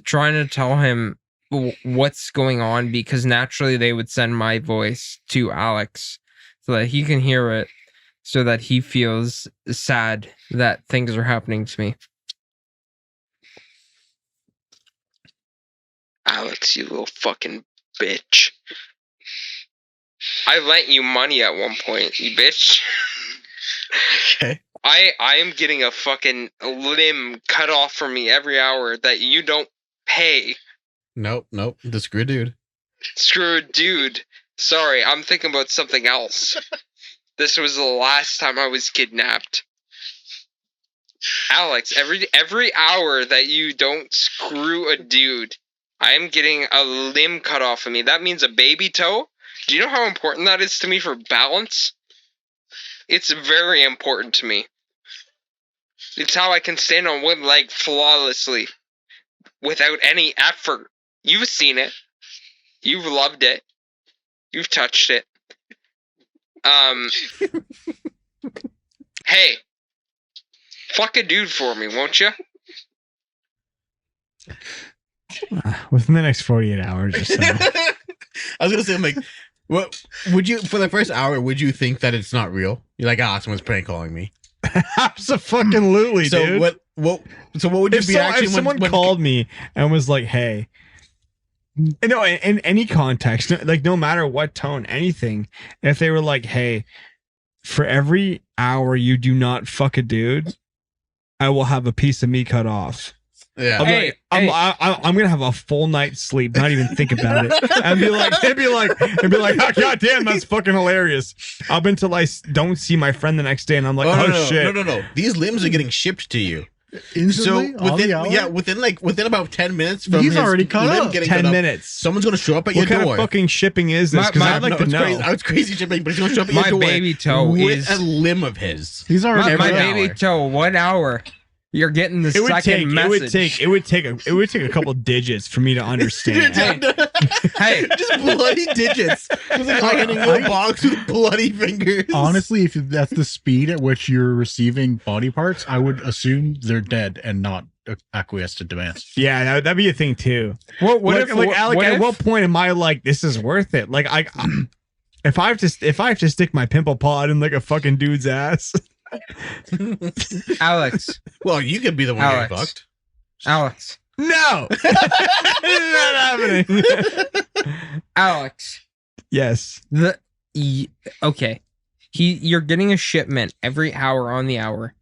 [SPEAKER 2] trying to tell him what's going on, because naturally they would send my voice to Alex so that he can hear it, so that he feels sad that things are happening to me.
[SPEAKER 7] Alex, you little fucking bitch. I lent you money at one point, you bitch.
[SPEAKER 6] Okay.
[SPEAKER 7] I am getting a fucking limb cut off from me every hour that you don't pay.
[SPEAKER 6] Nope. The screw dude.
[SPEAKER 7] Screw a dude. Sorry, I'm thinking about something else. This was the last time I was kidnapped. Alex, every hour that you don't screw a dude, I am getting a limb cut off of me. That means a baby toe. Do you know how important that is to me for balance? It's very important to me. It's how I can stand on one leg flawlessly without any effort. You've seen it. You've loved it. You've touched it. Hey, fuck a dude for me, won't you?
[SPEAKER 3] Within the next 48 hours or so.
[SPEAKER 6] I was gonna say, I'm like, what would you for the first hour? Would you think that it's not real? You're like, someone's prank calling me.
[SPEAKER 3] Absolutely,
[SPEAKER 6] So
[SPEAKER 3] dude.
[SPEAKER 6] what? So what would your reaction
[SPEAKER 3] if someone called me and was like, "Hey," no, in any context, like no matter what tone, anything, if they were like, "Hey, for every hour you do not fuck a dude, I will have a piece of me cut off."
[SPEAKER 6] Yeah.
[SPEAKER 3] I'm gonna have a full night's sleep, not even think about it, and be like, oh, God damn, that's fucking hilarious. Up until I don't see my friend the next day, and I'm like, shit.
[SPEAKER 6] No. These limbs are getting shipped to you.
[SPEAKER 4] Instantly?
[SPEAKER 6] So within about 10 minutes from
[SPEAKER 4] He's already caught up.
[SPEAKER 3] 10 minutes.
[SPEAKER 6] Someone's gonna show up at your
[SPEAKER 3] What kind
[SPEAKER 6] door.
[SPEAKER 3] of fucking shipping is this? Because I'd like to know.
[SPEAKER 6] It's crazy shipping, but he's gonna show up at
[SPEAKER 2] My
[SPEAKER 6] your door
[SPEAKER 2] baby toe
[SPEAKER 6] with
[SPEAKER 2] is
[SPEAKER 6] a limb of his.
[SPEAKER 4] He's already
[SPEAKER 2] my
[SPEAKER 6] every
[SPEAKER 2] baby
[SPEAKER 6] hour.
[SPEAKER 2] toe. 1 hour. You're getting the second message.
[SPEAKER 3] It would take a couple digits for me to understand.
[SPEAKER 2] Hey,
[SPEAKER 6] Just bloody digits. Just like hiding in a box with bloody fingers.
[SPEAKER 5] Honestly, if that's the speed at which you're receiving body parts, I would assume they're dead and not acquiesce to demands.
[SPEAKER 3] Yeah, that'd be a thing too.
[SPEAKER 2] what
[SPEAKER 3] Like, Alec,
[SPEAKER 2] what
[SPEAKER 3] at
[SPEAKER 2] if-
[SPEAKER 3] what point am I like, this is worth it? Like, if I have to stick my pimple pod in like a fucking dude's ass.
[SPEAKER 2] Alex,
[SPEAKER 6] Well, you could be the one
[SPEAKER 2] Alex.
[SPEAKER 6] getting fucked.
[SPEAKER 2] Alex,
[SPEAKER 3] No, it's not happening.
[SPEAKER 2] Alex.
[SPEAKER 3] Yes.
[SPEAKER 2] Okay. You're getting a shipment every hour on the hour.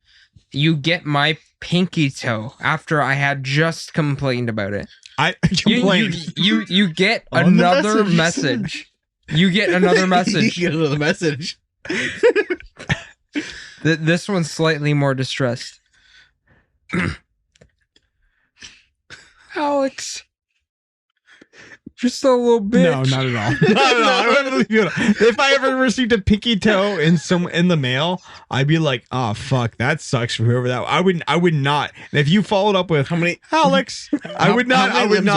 [SPEAKER 2] You get my pinky toe after I had just complained about it.
[SPEAKER 3] I complained.
[SPEAKER 2] You get
[SPEAKER 4] On the
[SPEAKER 2] another
[SPEAKER 4] message.
[SPEAKER 2] message. You get another message.
[SPEAKER 6] You get another message.
[SPEAKER 2] This one's slightly more distressed. Alex, just a little bit.
[SPEAKER 3] No, not at all. Not at all. I wouldn't believe you. If I ever received a pinky toe in the mail, I'd be like, "Oh fuck, that sucks for whoever that." I would not. And if you followed up with
[SPEAKER 6] How many
[SPEAKER 3] Alex, I would not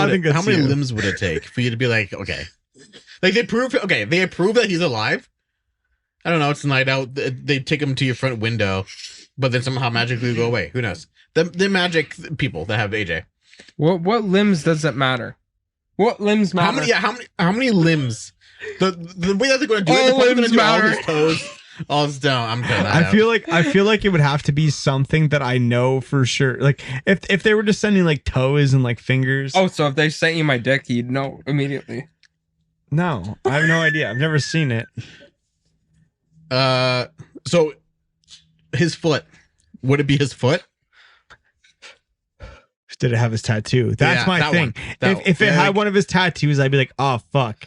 [SPEAKER 3] think that's
[SPEAKER 6] How many
[SPEAKER 3] you.
[SPEAKER 6] limbs would it take for you to be like, okay, like they prove that he's alive. I don't know. It's night out. They take him to your front window, but then somehow magically go away. Who knows? The magic people that have AJ.
[SPEAKER 2] What limbs does it matter? What limbs matter?
[SPEAKER 6] How many limbs? The way that they're going to do it, they're probably going to do all his toes. All his down. I'm done.
[SPEAKER 3] I feel like it would have to be something that I know for sure. Like if they were just sending like toes and like fingers.
[SPEAKER 2] Oh, so if they sent you my dick, you'd know immediately.
[SPEAKER 3] No, I have no idea. I've never seen it.
[SPEAKER 6] So his foot. Would it be his foot?
[SPEAKER 3] Did it have his tattoo? That's
[SPEAKER 6] Yeah,
[SPEAKER 3] my
[SPEAKER 6] that
[SPEAKER 3] thing.
[SPEAKER 6] one.
[SPEAKER 3] If it had one of his tattoos, I'd be like, oh fuck.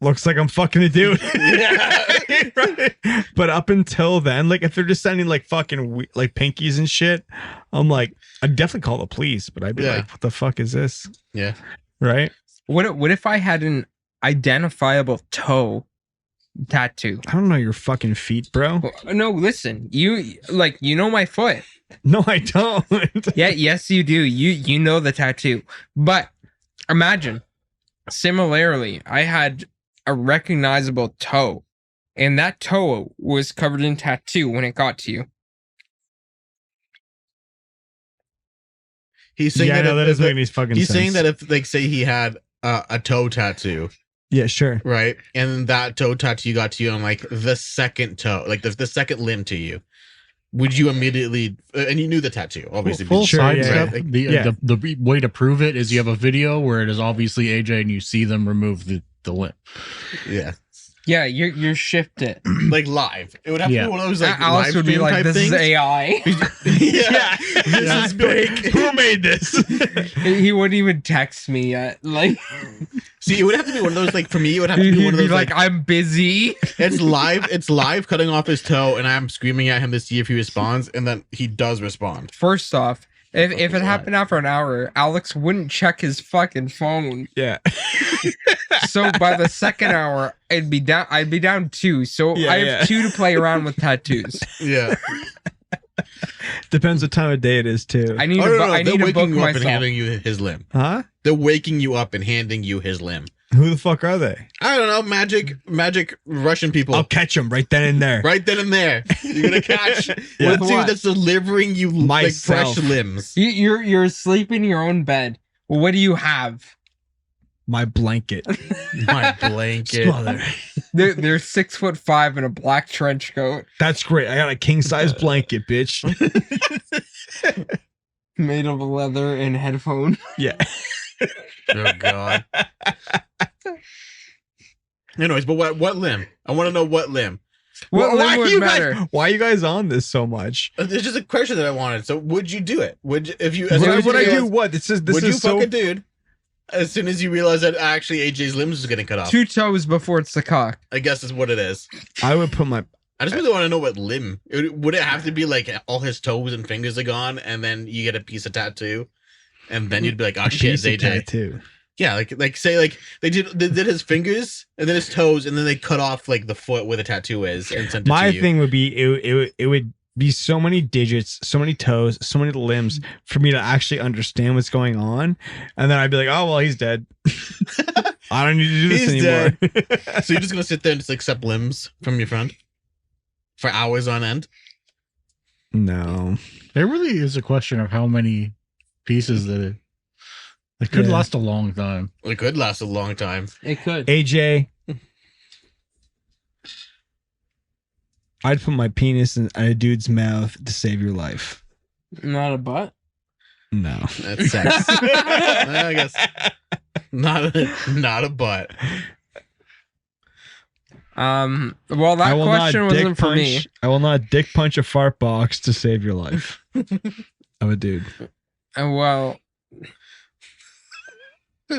[SPEAKER 3] Looks like I'm fucking a dude. Right? But up until then, like if they're just sending like fucking like pinkies and shit, I'm like, I'd definitely call the police, but I'd be like, what the fuck is this?
[SPEAKER 6] Yeah.
[SPEAKER 3] Right?
[SPEAKER 2] What if I had an identifiable toe tattoo?
[SPEAKER 3] I don't know your fucking feet, bro.
[SPEAKER 2] No, listen. You know my foot.
[SPEAKER 3] No, I don't.
[SPEAKER 2] Yeah, yes, you do. You know the tattoo. But imagine, similarly, I had a recognizable toe, and that toe was covered in tattoo when it got to you.
[SPEAKER 6] He's saying
[SPEAKER 3] yeah,
[SPEAKER 6] that
[SPEAKER 3] that doesn't make any fucking
[SPEAKER 6] he's
[SPEAKER 3] sense.
[SPEAKER 6] saying that if like say he had a toe tattoo,
[SPEAKER 3] yeah, sure.
[SPEAKER 6] right, and that toe tattoo got to you on like the second toe, like the second limb to you, would you immediately? And you knew the tattoo, obviously.
[SPEAKER 5] Full
[SPEAKER 3] Sure,
[SPEAKER 5] sidestep.
[SPEAKER 3] yeah.
[SPEAKER 5] The way to prove it is you have a video where it is obviously AJ and you see them remove the limb.
[SPEAKER 6] Yeah,
[SPEAKER 2] Yeah, you're shifted.
[SPEAKER 6] like live. It would have to
[SPEAKER 5] Yeah.
[SPEAKER 6] be one of those like
[SPEAKER 2] Alice
[SPEAKER 6] live
[SPEAKER 2] would be
[SPEAKER 6] stream
[SPEAKER 2] like,
[SPEAKER 6] type
[SPEAKER 2] "This
[SPEAKER 6] things.
[SPEAKER 2] is AI."
[SPEAKER 6] Yeah, this is fake.
[SPEAKER 3] Who made this?
[SPEAKER 2] He wouldn't even text me yet. Like,
[SPEAKER 6] See, it would have to be one of those. Like for me, it would have to be
[SPEAKER 2] he'd
[SPEAKER 6] one of
[SPEAKER 2] be
[SPEAKER 6] those
[SPEAKER 2] like,
[SPEAKER 6] like
[SPEAKER 2] "I'm busy."
[SPEAKER 6] it's live cutting off his toe, and I'm screaming at him to see if he responds, and then he does respond.
[SPEAKER 2] First off, if it happened after an hour, Alex wouldn't check his fucking phone.
[SPEAKER 3] Yeah.
[SPEAKER 2] So by the second hour, I'd be down 2. So
[SPEAKER 3] Yeah,
[SPEAKER 2] I have
[SPEAKER 3] yeah.
[SPEAKER 2] 2 to play around with tattoos.
[SPEAKER 6] Yeah.
[SPEAKER 3] Depends what time of day it is too.
[SPEAKER 2] I need
[SPEAKER 6] Oh,
[SPEAKER 2] to
[SPEAKER 6] no,
[SPEAKER 2] I
[SPEAKER 6] they're
[SPEAKER 2] need to
[SPEAKER 6] waking
[SPEAKER 2] book
[SPEAKER 6] you up and
[SPEAKER 2] myself.
[SPEAKER 6] handing you his limb.
[SPEAKER 3] Huh?
[SPEAKER 6] They're waking you up and handing you his limb.
[SPEAKER 3] Who the fuck are they?
[SPEAKER 6] I don't know. Magic Russian people.
[SPEAKER 3] I'll catch them right then and there.
[SPEAKER 6] Right then and there. You're gonna catch
[SPEAKER 3] Yeah.
[SPEAKER 6] the dude that's delivering you like
[SPEAKER 3] Myself.
[SPEAKER 6] fresh limbs.
[SPEAKER 2] You're asleep in your own bed. What do you have?
[SPEAKER 3] My blanket.
[SPEAKER 6] My blanket.
[SPEAKER 3] Mother.
[SPEAKER 2] They're 6'5" in a black trench coat,
[SPEAKER 3] That's great. I got a king size blanket, bitch.
[SPEAKER 2] made of leather and headphone.
[SPEAKER 3] Yeah.
[SPEAKER 6] Oh god. Anyways, but what limb? I want to know what limb.
[SPEAKER 2] What limb would
[SPEAKER 3] you
[SPEAKER 2] matter?
[SPEAKER 3] guys? Why are you guys on this so much?
[SPEAKER 6] It's just a question that I wanted. So, would you do it? Would you, if you?
[SPEAKER 3] Would I do what? This
[SPEAKER 6] Would you
[SPEAKER 3] is
[SPEAKER 6] fuck
[SPEAKER 3] so.
[SPEAKER 6] a dude as soon as you realize that actually AJ's limbs is getting cut off?
[SPEAKER 2] 2 toes before it's the cock.
[SPEAKER 6] I guess is what it is.
[SPEAKER 3] I would put my.
[SPEAKER 6] I just really want to know what limb. Would it have to be like all his toes and fingers are gone, and then you get a piece of tattoo, and then you'd be like, oh shit, it's AJ.
[SPEAKER 3] Tattoo.
[SPEAKER 6] Yeah, like say like they did his fingers and then his toes, and then they cut off like the foot where the tattoo is and sent it
[SPEAKER 3] My
[SPEAKER 6] to you.
[SPEAKER 3] thing would be it would be so many digits, so many toes, so many limbs for me to actually understand what's going on, and then I'd be like, oh well, he's dead. I don't need to do this
[SPEAKER 6] He's
[SPEAKER 3] anymore.
[SPEAKER 6] So you're just gonna sit there and just accept limbs from your friend for hours on end?
[SPEAKER 3] No.
[SPEAKER 5] There really is a question of how many pieces that it could
[SPEAKER 3] Yeah.
[SPEAKER 5] last a long time.
[SPEAKER 6] It could last a long time.
[SPEAKER 2] It could.
[SPEAKER 3] AJ, I'd put my penis in a dude's mouth to save your life.
[SPEAKER 2] Not a butt.
[SPEAKER 3] No.
[SPEAKER 6] That's sex. I guess not a butt.
[SPEAKER 2] Well, that
[SPEAKER 3] I will
[SPEAKER 2] question
[SPEAKER 3] not dick
[SPEAKER 2] wasn't for me.
[SPEAKER 3] I will not dick punch a fart box to save your life. Of a dude.
[SPEAKER 2] Well,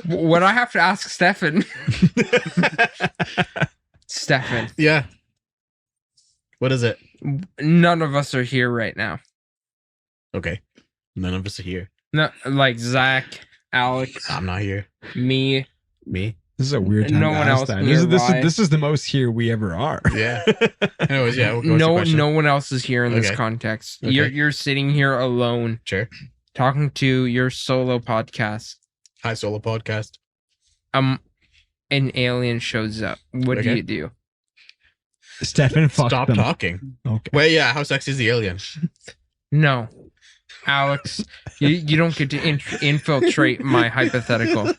[SPEAKER 2] what I have to ask Stefan. Stefan,
[SPEAKER 6] Yeah. What is it?
[SPEAKER 2] none of us are here right now.
[SPEAKER 6] Okay. None of us are here.
[SPEAKER 2] No, like Zack, Alex,
[SPEAKER 6] I'm not here.
[SPEAKER 2] me.
[SPEAKER 6] Me?
[SPEAKER 3] This is a weird time
[SPEAKER 2] No
[SPEAKER 3] to
[SPEAKER 2] one
[SPEAKER 3] ask
[SPEAKER 2] else
[SPEAKER 3] that.
[SPEAKER 2] nearby.
[SPEAKER 3] This is the most here we ever are.
[SPEAKER 6] Yeah. Anyways, yeah. What's the
[SPEAKER 2] No,
[SPEAKER 6] question?
[SPEAKER 2] no one else is here in this
[SPEAKER 6] Okay.
[SPEAKER 2] context.
[SPEAKER 6] Okay.
[SPEAKER 2] You're sitting here alone,
[SPEAKER 6] Sure.
[SPEAKER 2] talking to your solo podcast.
[SPEAKER 6] Hi, Solo Podcast.
[SPEAKER 2] An alien shows up. What do
[SPEAKER 6] Okay.
[SPEAKER 2] you do?
[SPEAKER 3] Stefan, fuck
[SPEAKER 6] Stop
[SPEAKER 3] them.
[SPEAKER 6] talking.
[SPEAKER 3] Okay.
[SPEAKER 6] Wait, yeah. How sexy is the alien?
[SPEAKER 2] No, Alex, you don't get to infiltrate my hypothetical.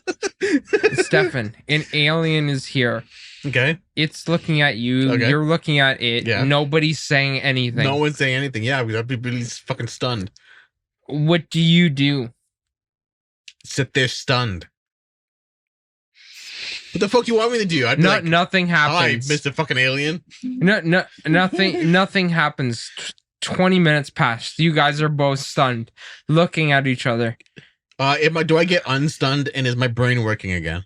[SPEAKER 2] Stefan, an alien is here.
[SPEAKER 6] Okay.
[SPEAKER 2] It's looking at you.
[SPEAKER 6] Okay.
[SPEAKER 2] You're looking at it.
[SPEAKER 6] Yeah.
[SPEAKER 2] Nobody's saying anything.
[SPEAKER 6] No one's saying anything. Yeah, we'd be really fucking stunned.
[SPEAKER 2] What do you do?
[SPEAKER 6] Sit there stunned. What the fuck do you want me to do? I'd be
[SPEAKER 2] No,
[SPEAKER 6] like,
[SPEAKER 2] nothing
[SPEAKER 6] hi,
[SPEAKER 2] happens.
[SPEAKER 6] Mr. fucking Alien.
[SPEAKER 2] Nothing happens. 20 minutes passed. You guys are both stunned, looking at each other.
[SPEAKER 6] Do I get unstunned and is my brain working again?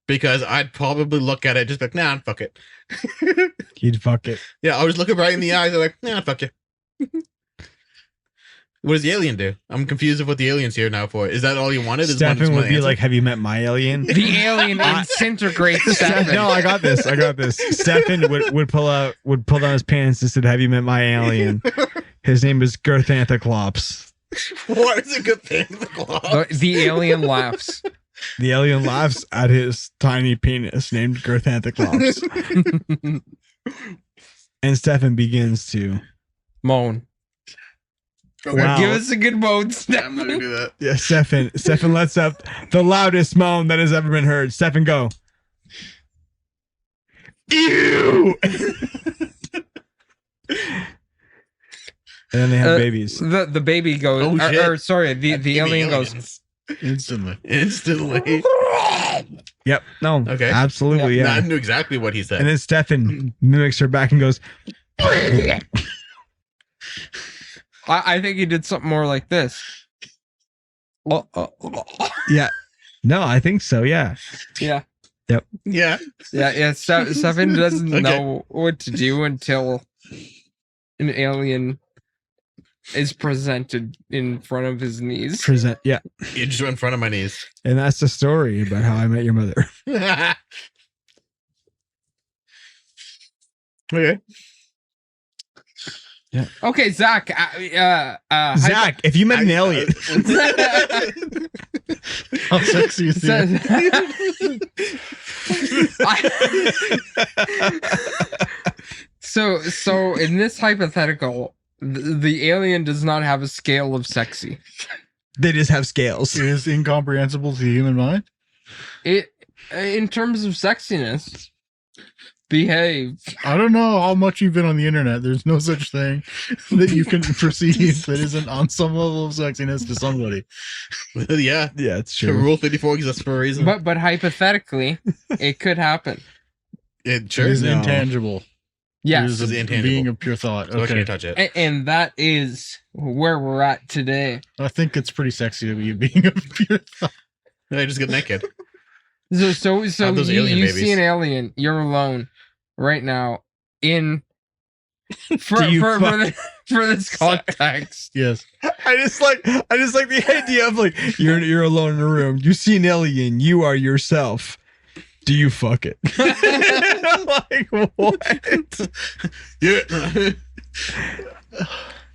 [SPEAKER 6] Because I'd probably look at it just like, nah, fuck it.
[SPEAKER 3] You'd fuck it.
[SPEAKER 6] Yeah, I was looking right in the eyes. I'm like, nah, fuck you. What does the alien do? I'm confused of what the alien's here now for. Is that all you wanted? Is
[SPEAKER 3] Stefan would be
[SPEAKER 6] answer?
[SPEAKER 3] like, have you met my alien?
[SPEAKER 2] The alien disintegrates Stefan.
[SPEAKER 3] No, I got this. Stefan would pull down his pants and said, have you met my alien? His name is Girthanthoclops.
[SPEAKER 6] What is a good thing?
[SPEAKER 2] The alien laughs.
[SPEAKER 3] The alien laughs at his tiny penis named Girthanthoclops. And Stefan begins to
[SPEAKER 2] Moan.
[SPEAKER 3] Wow.
[SPEAKER 2] Give us a good moan,
[SPEAKER 6] I'm not gonna
[SPEAKER 2] Stefan.
[SPEAKER 6] do that.
[SPEAKER 3] Yeah, Stefan lets up the loudest moan that has ever been heard. Stefan, go. Ew! And then they have babies.
[SPEAKER 2] The baby goes.
[SPEAKER 6] Oh, shit.
[SPEAKER 2] or sorry, the alien goes.
[SPEAKER 5] Instantly.
[SPEAKER 6] Instantly.
[SPEAKER 3] Yep. No.
[SPEAKER 6] Okay.
[SPEAKER 3] Absolutely.
[SPEAKER 6] No,
[SPEAKER 3] Yeah.
[SPEAKER 6] I knew exactly what he said.
[SPEAKER 3] And then Stefan mimics her back and goes.
[SPEAKER 2] I think he did something more like this.
[SPEAKER 3] Yeah. No, I think so. Yeah.
[SPEAKER 2] Yeah.
[SPEAKER 6] yeah.
[SPEAKER 2] Stefan doesn't
[SPEAKER 6] Okay.
[SPEAKER 2] know what to do until an alien is presented in front of his knees.
[SPEAKER 3] Present. Yeah.
[SPEAKER 6] You just went in front of my knees.
[SPEAKER 3] And that's the story about how I met your mother.
[SPEAKER 6] Okay.
[SPEAKER 2] Okay, Zack.
[SPEAKER 3] Zack, if you met an alien.
[SPEAKER 5] How sexy is it?
[SPEAKER 2] So in this hypothetical, the alien does not have a scale of sexy.
[SPEAKER 3] They just have scales.
[SPEAKER 5] It is incomprehensible to the human mind.
[SPEAKER 2] It, in terms of sexiness, behave.
[SPEAKER 5] I don't know how much you've been on the internet. There's no such thing that you can perceive that isn't on some level of sexiness to somebody.
[SPEAKER 6] Yeah,
[SPEAKER 3] it's
[SPEAKER 6] Rule 34 exists for a reason.
[SPEAKER 2] But hypothetically, it could happen.
[SPEAKER 6] It sure
[SPEAKER 5] It is
[SPEAKER 3] No.
[SPEAKER 5] intangible.
[SPEAKER 2] Yes.
[SPEAKER 5] It is
[SPEAKER 6] It's
[SPEAKER 5] a
[SPEAKER 6] intangible.
[SPEAKER 5] being of pure thought.
[SPEAKER 6] So I
[SPEAKER 5] Okay.
[SPEAKER 6] can't touch it.
[SPEAKER 2] And that is where we're at today.
[SPEAKER 5] I think it's pretty sexy to be a being of pure thought.
[SPEAKER 6] I just get naked.
[SPEAKER 2] So
[SPEAKER 6] Have those
[SPEAKER 2] you,
[SPEAKER 6] alien
[SPEAKER 2] you
[SPEAKER 6] babies.
[SPEAKER 2] see an alien, you're alone right now in for
[SPEAKER 3] Do you
[SPEAKER 2] for this context.
[SPEAKER 5] Yes.
[SPEAKER 3] I just like the idea of like you're alone in a room. You see an alien. You are yourself. Do you fuck it? Like what?
[SPEAKER 6] Yeah.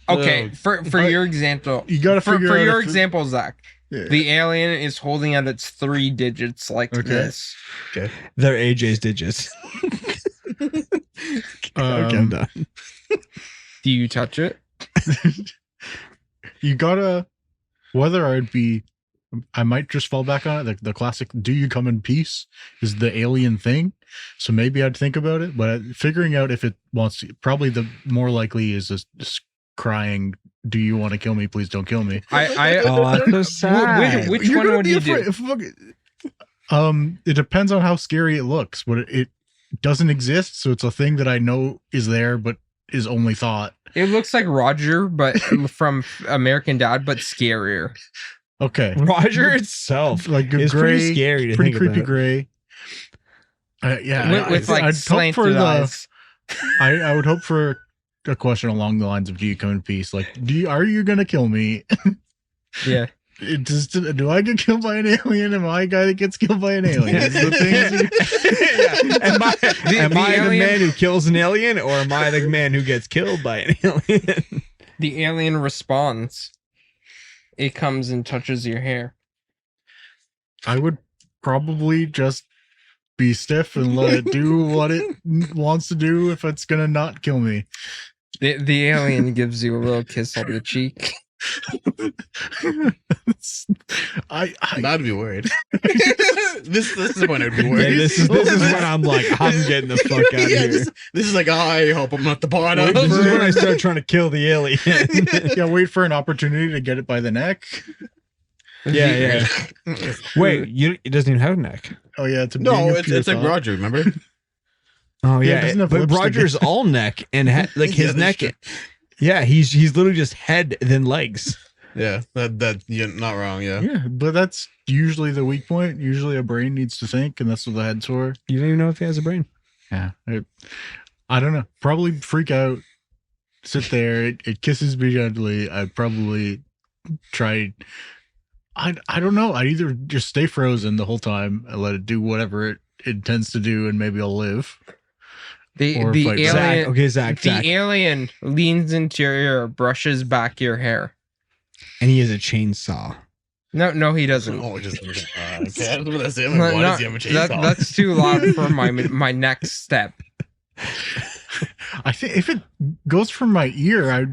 [SPEAKER 2] Okay, for your example,
[SPEAKER 5] You gotta
[SPEAKER 2] for
[SPEAKER 5] figure out
[SPEAKER 2] your
[SPEAKER 5] if-
[SPEAKER 2] example, Zach,
[SPEAKER 5] Yeah.
[SPEAKER 2] the alien is holding out its 3 digits like
[SPEAKER 5] Okay.
[SPEAKER 2] this.
[SPEAKER 3] They're AJ's digits. Okay, I'm done.
[SPEAKER 2] Do you touch it?
[SPEAKER 5] You gotta, whether I might just fall back on it. The classic, do you come in peace is the alien thing. So maybe I'd think about it, but figuring out if it wants to, probably the more likely is just crying, do you want to kill me? Please don't kill me.
[SPEAKER 3] That's so sad.
[SPEAKER 2] Which one would you do?
[SPEAKER 5] It depends on how scary it looks, but it doesn't exist. So it's a thing that I know is there, but is only thought.
[SPEAKER 2] It looks like Roger, but from American Dad, but scarier.
[SPEAKER 5] Okay.
[SPEAKER 3] Roger itself
[SPEAKER 5] Like a
[SPEAKER 3] is
[SPEAKER 5] gray,
[SPEAKER 3] pretty scary to
[SPEAKER 5] pretty
[SPEAKER 3] think
[SPEAKER 5] creepy
[SPEAKER 3] about.
[SPEAKER 5] gray. Yeah.
[SPEAKER 2] With
[SPEAKER 5] I'd
[SPEAKER 2] like slanted eyes.
[SPEAKER 5] I would hope for a question along the lines of, do you come in peace? Like, are you going to kill me?
[SPEAKER 2] Yeah.
[SPEAKER 5] Do I get killed by an alien? Am I a guy that gets killed by an alien? It's the things
[SPEAKER 3] Am I the
[SPEAKER 2] alien-
[SPEAKER 3] man who kills an alien, or am I the man who gets killed by an alien?
[SPEAKER 2] The alien responds. It comes and touches your hair.
[SPEAKER 5] I would probably just be stiff and let it do what it wants to do if it's gonna not kill me.
[SPEAKER 2] The alien gives you a little kiss on the cheek.
[SPEAKER 6] I'd be worried. this is the point I'd be
[SPEAKER 3] Yeah,
[SPEAKER 6] worried.
[SPEAKER 3] this is when I'm like, I'm getting the fuck out of
[SPEAKER 6] Yeah,
[SPEAKER 3] here.
[SPEAKER 6] this is like, I hope I'm not the bottom.
[SPEAKER 3] This is when I start trying to kill the alien.
[SPEAKER 5] Yeah, wait for an opportunity to get it by the neck.
[SPEAKER 3] Yeah. Wait, it doesn't even have a neck.
[SPEAKER 5] Oh yeah, it's a
[SPEAKER 6] No,
[SPEAKER 5] being of
[SPEAKER 6] it's
[SPEAKER 5] pure
[SPEAKER 6] like
[SPEAKER 5] thought.
[SPEAKER 6] Roger, remember?
[SPEAKER 3] Oh
[SPEAKER 5] Yeah,
[SPEAKER 3] yeah,
[SPEAKER 5] it doesn't have
[SPEAKER 3] but
[SPEAKER 5] lips to
[SPEAKER 3] Roger's
[SPEAKER 5] get-
[SPEAKER 3] all neck and like his
[SPEAKER 6] Yeah, that's
[SPEAKER 3] neck. Yeah, he's literally just head then legs.
[SPEAKER 6] Yeah, that you're not wrong. Yeah.
[SPEAKER 5] Yeah, but that's usually the weak point. Usually a brain needs to think, and that's what the head's for.
[SPEAKER 3] You don't even know if he has a brain.
[SPEAKER 5] Yeah. I don't know. Probably freak out. Sit there. It kisses me gently. I'd probably try. I don't know. I'd either just stay frozen the whole time and let it do whatever it intends to do, and maybe I'll live.
[SPEAKER 2] The
[SPEAKER 5] Or fight
[SPEAKER 2] alien.
[SPEAKER 5] back.
[SPEAKER 3] Zach, okay, Zach.
[SPEAKER 2] The alien leans into your ear, brushes back your hair.
[SPEAKER 3] And he has a chainsaw.
[SPEAKER 2] No, he doesn't.
[SPEAKER 6] Oh, just okay. I was gonna say,
[SPEAKER 2] No,
[SPEAKER 6] why does he have a chainsaw?
[SPEAKER 2] that's too loud for my next step.
[SPEAKER 5] I think if it goes from my ear, I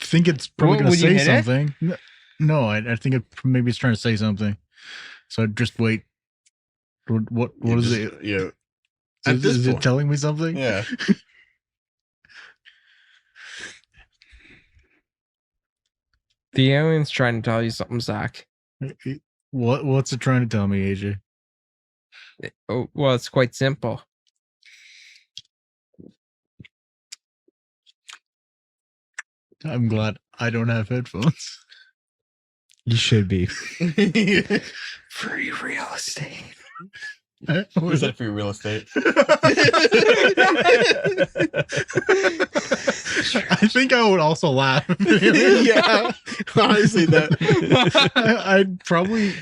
[SPEAKER 5] think it's probably going to
[SPEAKER 2] Would you
[SPEAKER 5] say
[SPEAKER 2] hit it?
[SPEAKER 5] something. No, I think it maybe it's trying to say something. So I'd just wait. What is it?
[SPEAKER 6] Yeah. At this
[SPEAKER 5] Is it
[SPEAKER 6] point.
[SPEAKER 5] telling me something?
[SPEAKER 6] Yeah.
[SPEAKER 2] The alien's trying to tell you something, Zach.
[SPEAKER 5] What's it trying to tell me, AJ?
[SPEAKER 2] Oh, well, it's quite simple.
[SPEAKER 5] I'm glad I don't have headphones.
[SPEAKER 3] You should be.
[SPEAKER 2] Free real estate.
[SPEAKER 6] Who's that for your real estate?
[SPEAKER 5] I think I would also laugh.
[SPEAKER 6] Yeah. Honestly, that.
[SPEAKER 5] I'd probably.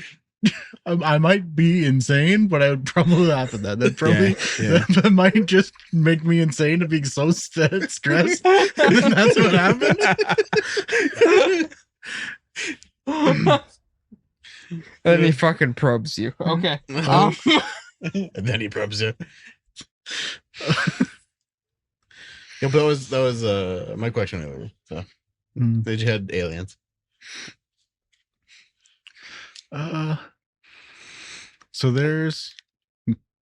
[SPEAKER 5] I might be insane, but I would probably laugh at that. That probably
[SPEAKER 3] Yeah.
[SPEAKER 5] that might just make me insane to being so stressed. And then that's what happened.
[SPEAKER 2] And he fucking probes you. Okay.
[SPEAKER 6] And then he probes you. Yeah, but that was my question earlier. So, did you had aliens?
[SPEAKER 5] So there's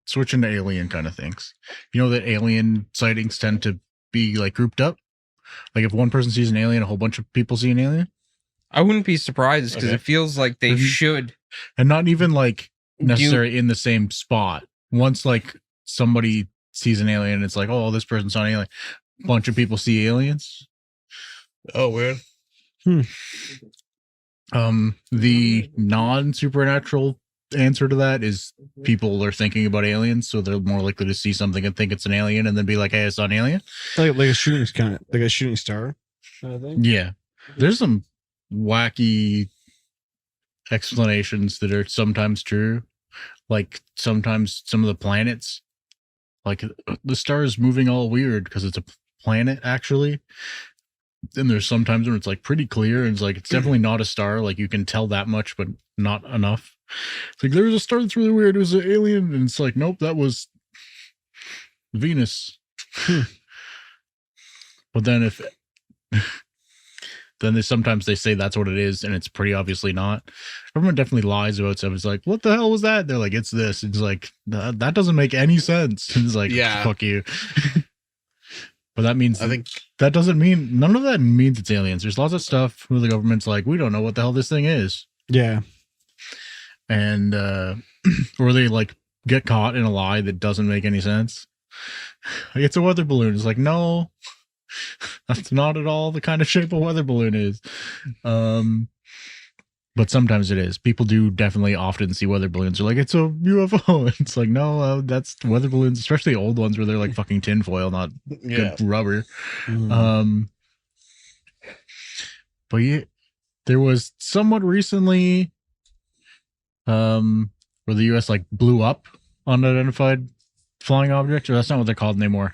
[SPEAKER 5] switching to alien kind of things. You know that alien sightings tend to be like grouped up. Like if one person sees an alien, a whole bunch of people see an alien.
[SPEAKER 2] I wouldn't be surprised because it feels like they should,
[SPEAKER 5] and not even like necessarily in the same spot. Once like somebody sees an alien, it's like, oh, this person saw an alien. A bunch of people see aliens.
[SPEAKER 6] Oh, weird.
[SPEAKER 5] The non-supernatural answer to that is people are thinking about aliens, so they're more likely to see something and think it's an alien, and then be like, "Hey, I saw an alien."
[SPEAKER 3] Like a shooting like a shooting star kind of thing.
[SPEAKER 5] Yeah, there's some wacky explanations that are sometimes true. Like sometimes some of the planets, like the star is moving all weird because it's a planet actually. And there's sometimes when it's like pretty clear and it's like it's definitely not a star. Like you can tell that much, but not enough. It's like there's a star that's really weird. It was an alien, and it's like, nope, that was Venus. But then if then sometimes they say that's what it is, and it's pretty obviously not. Everyone definitely lies about stuff. It's like, what the hell was that? They're like, it's this. It's like that doesn't make any sense. It's like, yeah, fuck you. But that means that doesn't mean none of that means it's aliens. There's lots of stuff where the government's like, we don't know what the hell this thing is.
[SPEAKER 3] Yeah.
[SPEAKER 5] And or they like get caught in a lie that doesn't make any sense. Like, it's a weather balloon. It's like, no, that's not at all the kind of shape a weather balloon is. But sometimes it is. People do definitely often see weather balloons. They're like, it's a UFO. It's like, no, that's weather balloons, especially old ones where they're like fucking tinfoil, not good rubber. But yeah, there was somewhat recently where the US like blew up unidentified flying object, or that's not what they're called anymore.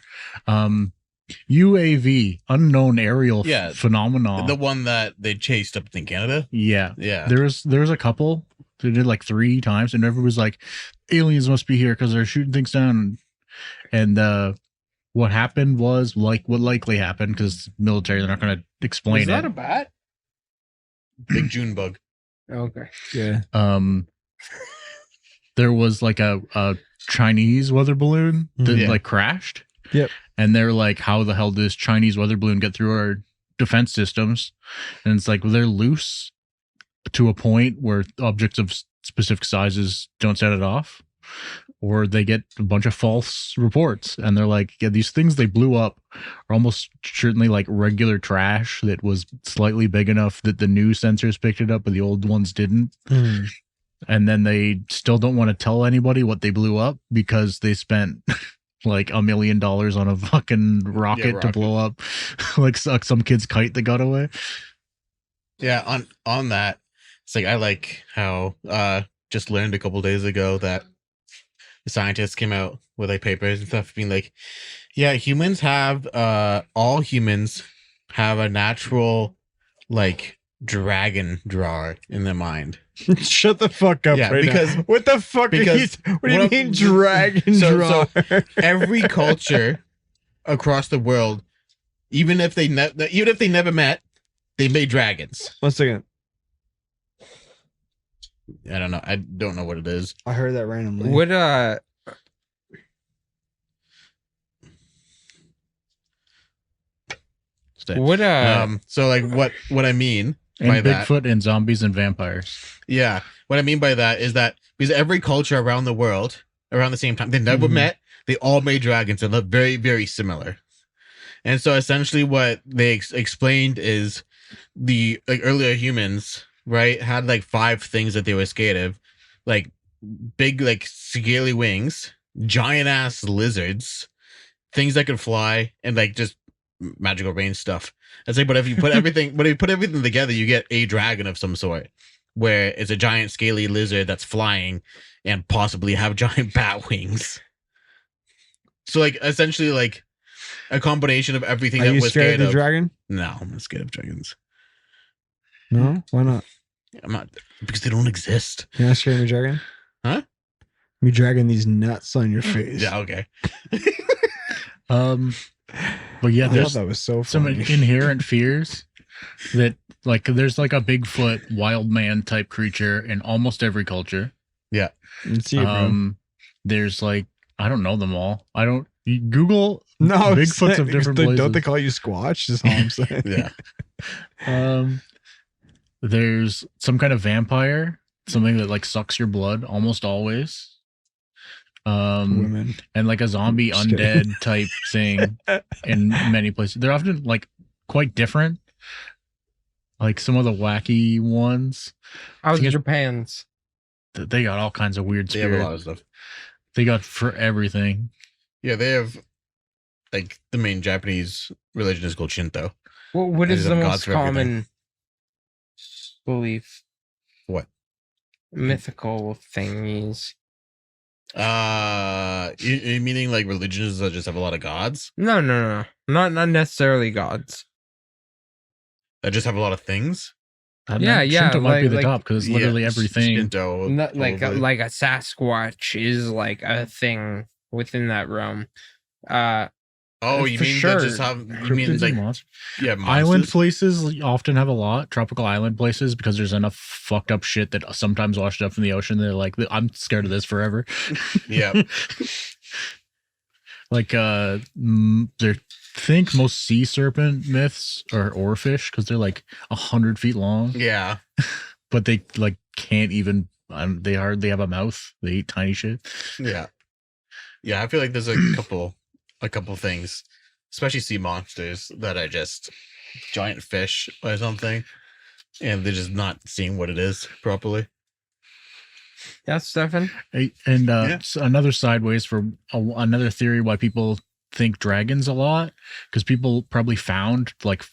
[SPEAKER 5] UAV, unknown aerial phenomenon.
[SPEAKER 6] The one that they chased up in Canada.
[SPEAKER 5] Yeah. There's a couple. They did like 3 times, and everyone was like, aliens must be here because they're shooting things down. And what happened was like what likely happened, because military, they're not going to explain it.
[SPEAKER 2] Is that a bat?
[SPEAKER 6] Big June bug.
[SPEAKER 2] Okay.
[SPEAKER 3] Yeah.
[SPEAKER 5] There was like a Chinese weather balloon that like crashed.
[SPEAKER 3] Yep.
[SPEAKER 5] And they're like, how the hell did this Chinese weather balloon get through our defense systems? And it's like, well, they're loose to a point where objects of specific sizes don't set it off, or they get a bunch of false reports. And they're like, yeah, these things they blew up are almost certainly like regular trash that was slightly big enough that the new sensors picked it up, but the old ones didn't. And then they still don't want to tell anybody what they blew up because they spent like $1 million on a fucking rocket to blow up like some kid's kite that got away.
[SPEAKER 6] Yeah, on that, it's like I like how just learned a couple days ago that the scientists came out with like papers and stuff being like, yeah, humans have all humans have a natural like dragon drawer in their mind.
[SPEAKER 3] Shut the fuck up!
[SPEAKER 6] Yeah,
[SPEAKER 3] right
[SPEAKER 6] because
[SPEAKER 3] now. What the fuck?
[SPEAKER 6] Because
[SPEAKER 3] what do you mean dragon drawer?
[SPEAKER 6] So every culture across the world, even if they never met, they made dragons.
[SPEAKER 3] 1 second.
[SPEAKER 6] I don't know. I don't know what it is.
[SPEAKER 3] I heard that randomly.
[SPEAKER 2] Would
[SPEAKER 6] so like what I mean
[SPEAKER 5] and
[SPEAKER 6] by
[SPEAKER 5] Bigfoot
[SPEAKER 6] that,
[SPEAKER 5] and zombies and vampires.
[SPEAKER 6] Yeah, what I mean by that is that because every culture around the world around the same time, they never met, they all made dragons and look very, very similar. And so essentially what they explained is the like earlier humans, right, had like 5 things that they were scared of, like big like scaly wings, giant ass lizards, things that could fly, and like just magical rain stuff. It's like, but if you put everything together, you get a dragon of some sort, where it's a giant scaly lizard that's flying and possibly have giant bat wings. So like essentially like a combination of everything.
[SPEAKER 3] Are
[SPEAKER 6] that
[SPEAKER 3] you
[SPEAKER 6] was
[SPEAKER 3] scared of the dragon?
[SPEAKER 6] No, I'm not scared of dragons.
[SPEAKER 3] No, why not?
[SPEAKER 6] I'm not, because they don't exist.
[SPEAKER 3] You're not scared of me dragging?
[SPEAKER 6] Huh?
[SPEAKER 3] Me dragging these nuts on your face.
[SPEAKER 6] Yeah, okay.
[SPEAKER 5] But yeah,
[SPEAKER 3] I thought
[SPEAKER 5] there's
[SPEAKER 3] that was so
[SPEAKER 5] some
[SPEAKER 3] funny.
[SPEAKER 5] inherent fears that, like, there's like a Bigfoot wild man type creature in almost every culture.
[SPEAKER 3] Let's see it, bro.
[SPEAKER 5] There's like, I don't know them all. I don't you Google
[SPEAKER 3] No,
[SPEAKER 5] Bigfoots of different places.
[SPEAKER 3] Don't they call you Squatch? Is all I'm saying.
[SPEAKER 6] Yeah.
[SPEAKER 5] There's some kind of vampire, something that like sucks your blood almost always.
[SPEAKER 3] Women.
[SPEAKER 5] And like a zombie
[SPEAKER 3] Just
[SPEAKER 5] undead
[SPEAKER 3] kidding.
[SPEAKER 5] type thing in many places. They're often like quite different. Like some of the wacky ones.
[SPEAKER 2] How's
[SPEAKER 5] Yeah.
[SPEAKER 2] Japan's?
[SPEAKER 5] They got all kinds of weird
[SPEAKER 6] They have a
[SPEAKER 5] spirit.
[SPEAKER 6] lot of stuff.
[SPEAKER 5] They got for everything.
[SPEAKER 6] Yeah, they have, like, the main Japanese religion is called Shinto.
[SPEAKER 2] What is
[SPEAKER 6] They
[SPEAKER 2] the
[SPEAKER 6] have
[SPEAKER 2] most
[SPEAKER 6] gods for everything.
[SPEAKER 2] common belief?
[SPEAKER 6] What?
[SPEAKER 2] Mythical thingies.
[SPEAKER 6] You meaning like religions that just have a lot of gods?
[SPEAKER 2] No. Not necessarily gods.
[SPEAKER 6] That just have a lot of things?
[SPEAKER 2] Yeah,
[SPEAKER 5] Shinto might be the
[SPEAKER 2] like-
[SPEAKER 5] top because it's literally
[SPEAKER 6] Yeah,
[SPEAKER 5] everything.
[SPEAKER 6] Shinto,
[SPEAKER 2] Not like
[SPEAKER 6] probably.
[SPEAKER 2] a Sasquatch is like a thing within that realm.
[SPEAKER 6] Oh, you
[SPEAKER 2] for
[SPEAKER 6] mean
[SPEAKER 2] sure.
[SPEAKER 6] that just have, you mean
[SPEAKER 5] Cryptids and
[SPEAKER 6] like,
[SPEAKER 5] monsters.
[SPEAKER 6] yeah,
[SPEAKER 5] Island
[SPEAKER 6] monsters?
[SPEAKER 5] places often have a lot, tropical island places, because there's enough fucked up shit that sometimes washed up in the ocean. They're like, I'm scared of this forever.
[SPEAKER 6] Yeah.
[SPEAKER 5] Like, they think most sea serpent myths are oarfish because they're like 100 feet long,
[SPEAKER 6] Yeah.
[SPEAKER 5] but they like can't even. They hardly have a mouth. They eat tiny shit.
[SPEAKER 6] Yeah. Yeah, I feel like there's a couple things, especially sea monsters, that are just giant fish or something, and they're just not seeing what it is properly.
[SPEAKER 2] Yeah, Stefan.
[SPEAKER 5] And
[SPEAKER 6] Yeah.
[SPEAKER 5] another sideways for another theory why people think dragons a lot, because people probably found like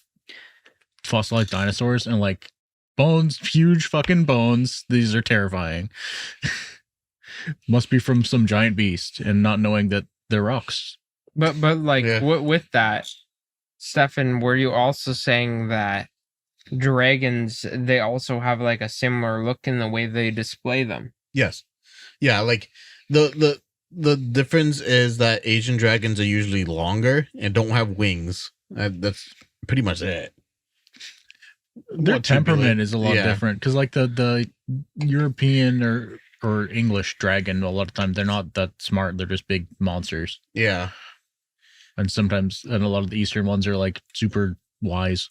[SPEAKER 5] fossilized dinosaurs and like bones, huge fucking bones. These are terrifying. Must be from some giant beast, and not knowing that they're rocks.
[SPEAKER 2] But like
[SPEAKER 6] Yeah.
[SPEAKER 2] with that, Stefan, were you also saying that dragons, they also have like a similar look in the way they display them?
[SPEAKER 6] Yes. Yeah, like the difference is that Asian dragons are usually longer and don't have wings. That's pretty much it.
[SPEAKER 5] Their
[SPEAKER 6] What, 2 billion?
[SPEAKER 5] temperament is a lot
[SPEAKER 6] Yeah.
[SPEAKER 5] different, because like the European or English dragon, a lot of times they're not that smart. They're just big monsters.
[SPEAKER 6] Yeah.
[SPEAKER 5] And sometimes, and a lot of the Eastern ones are like super wise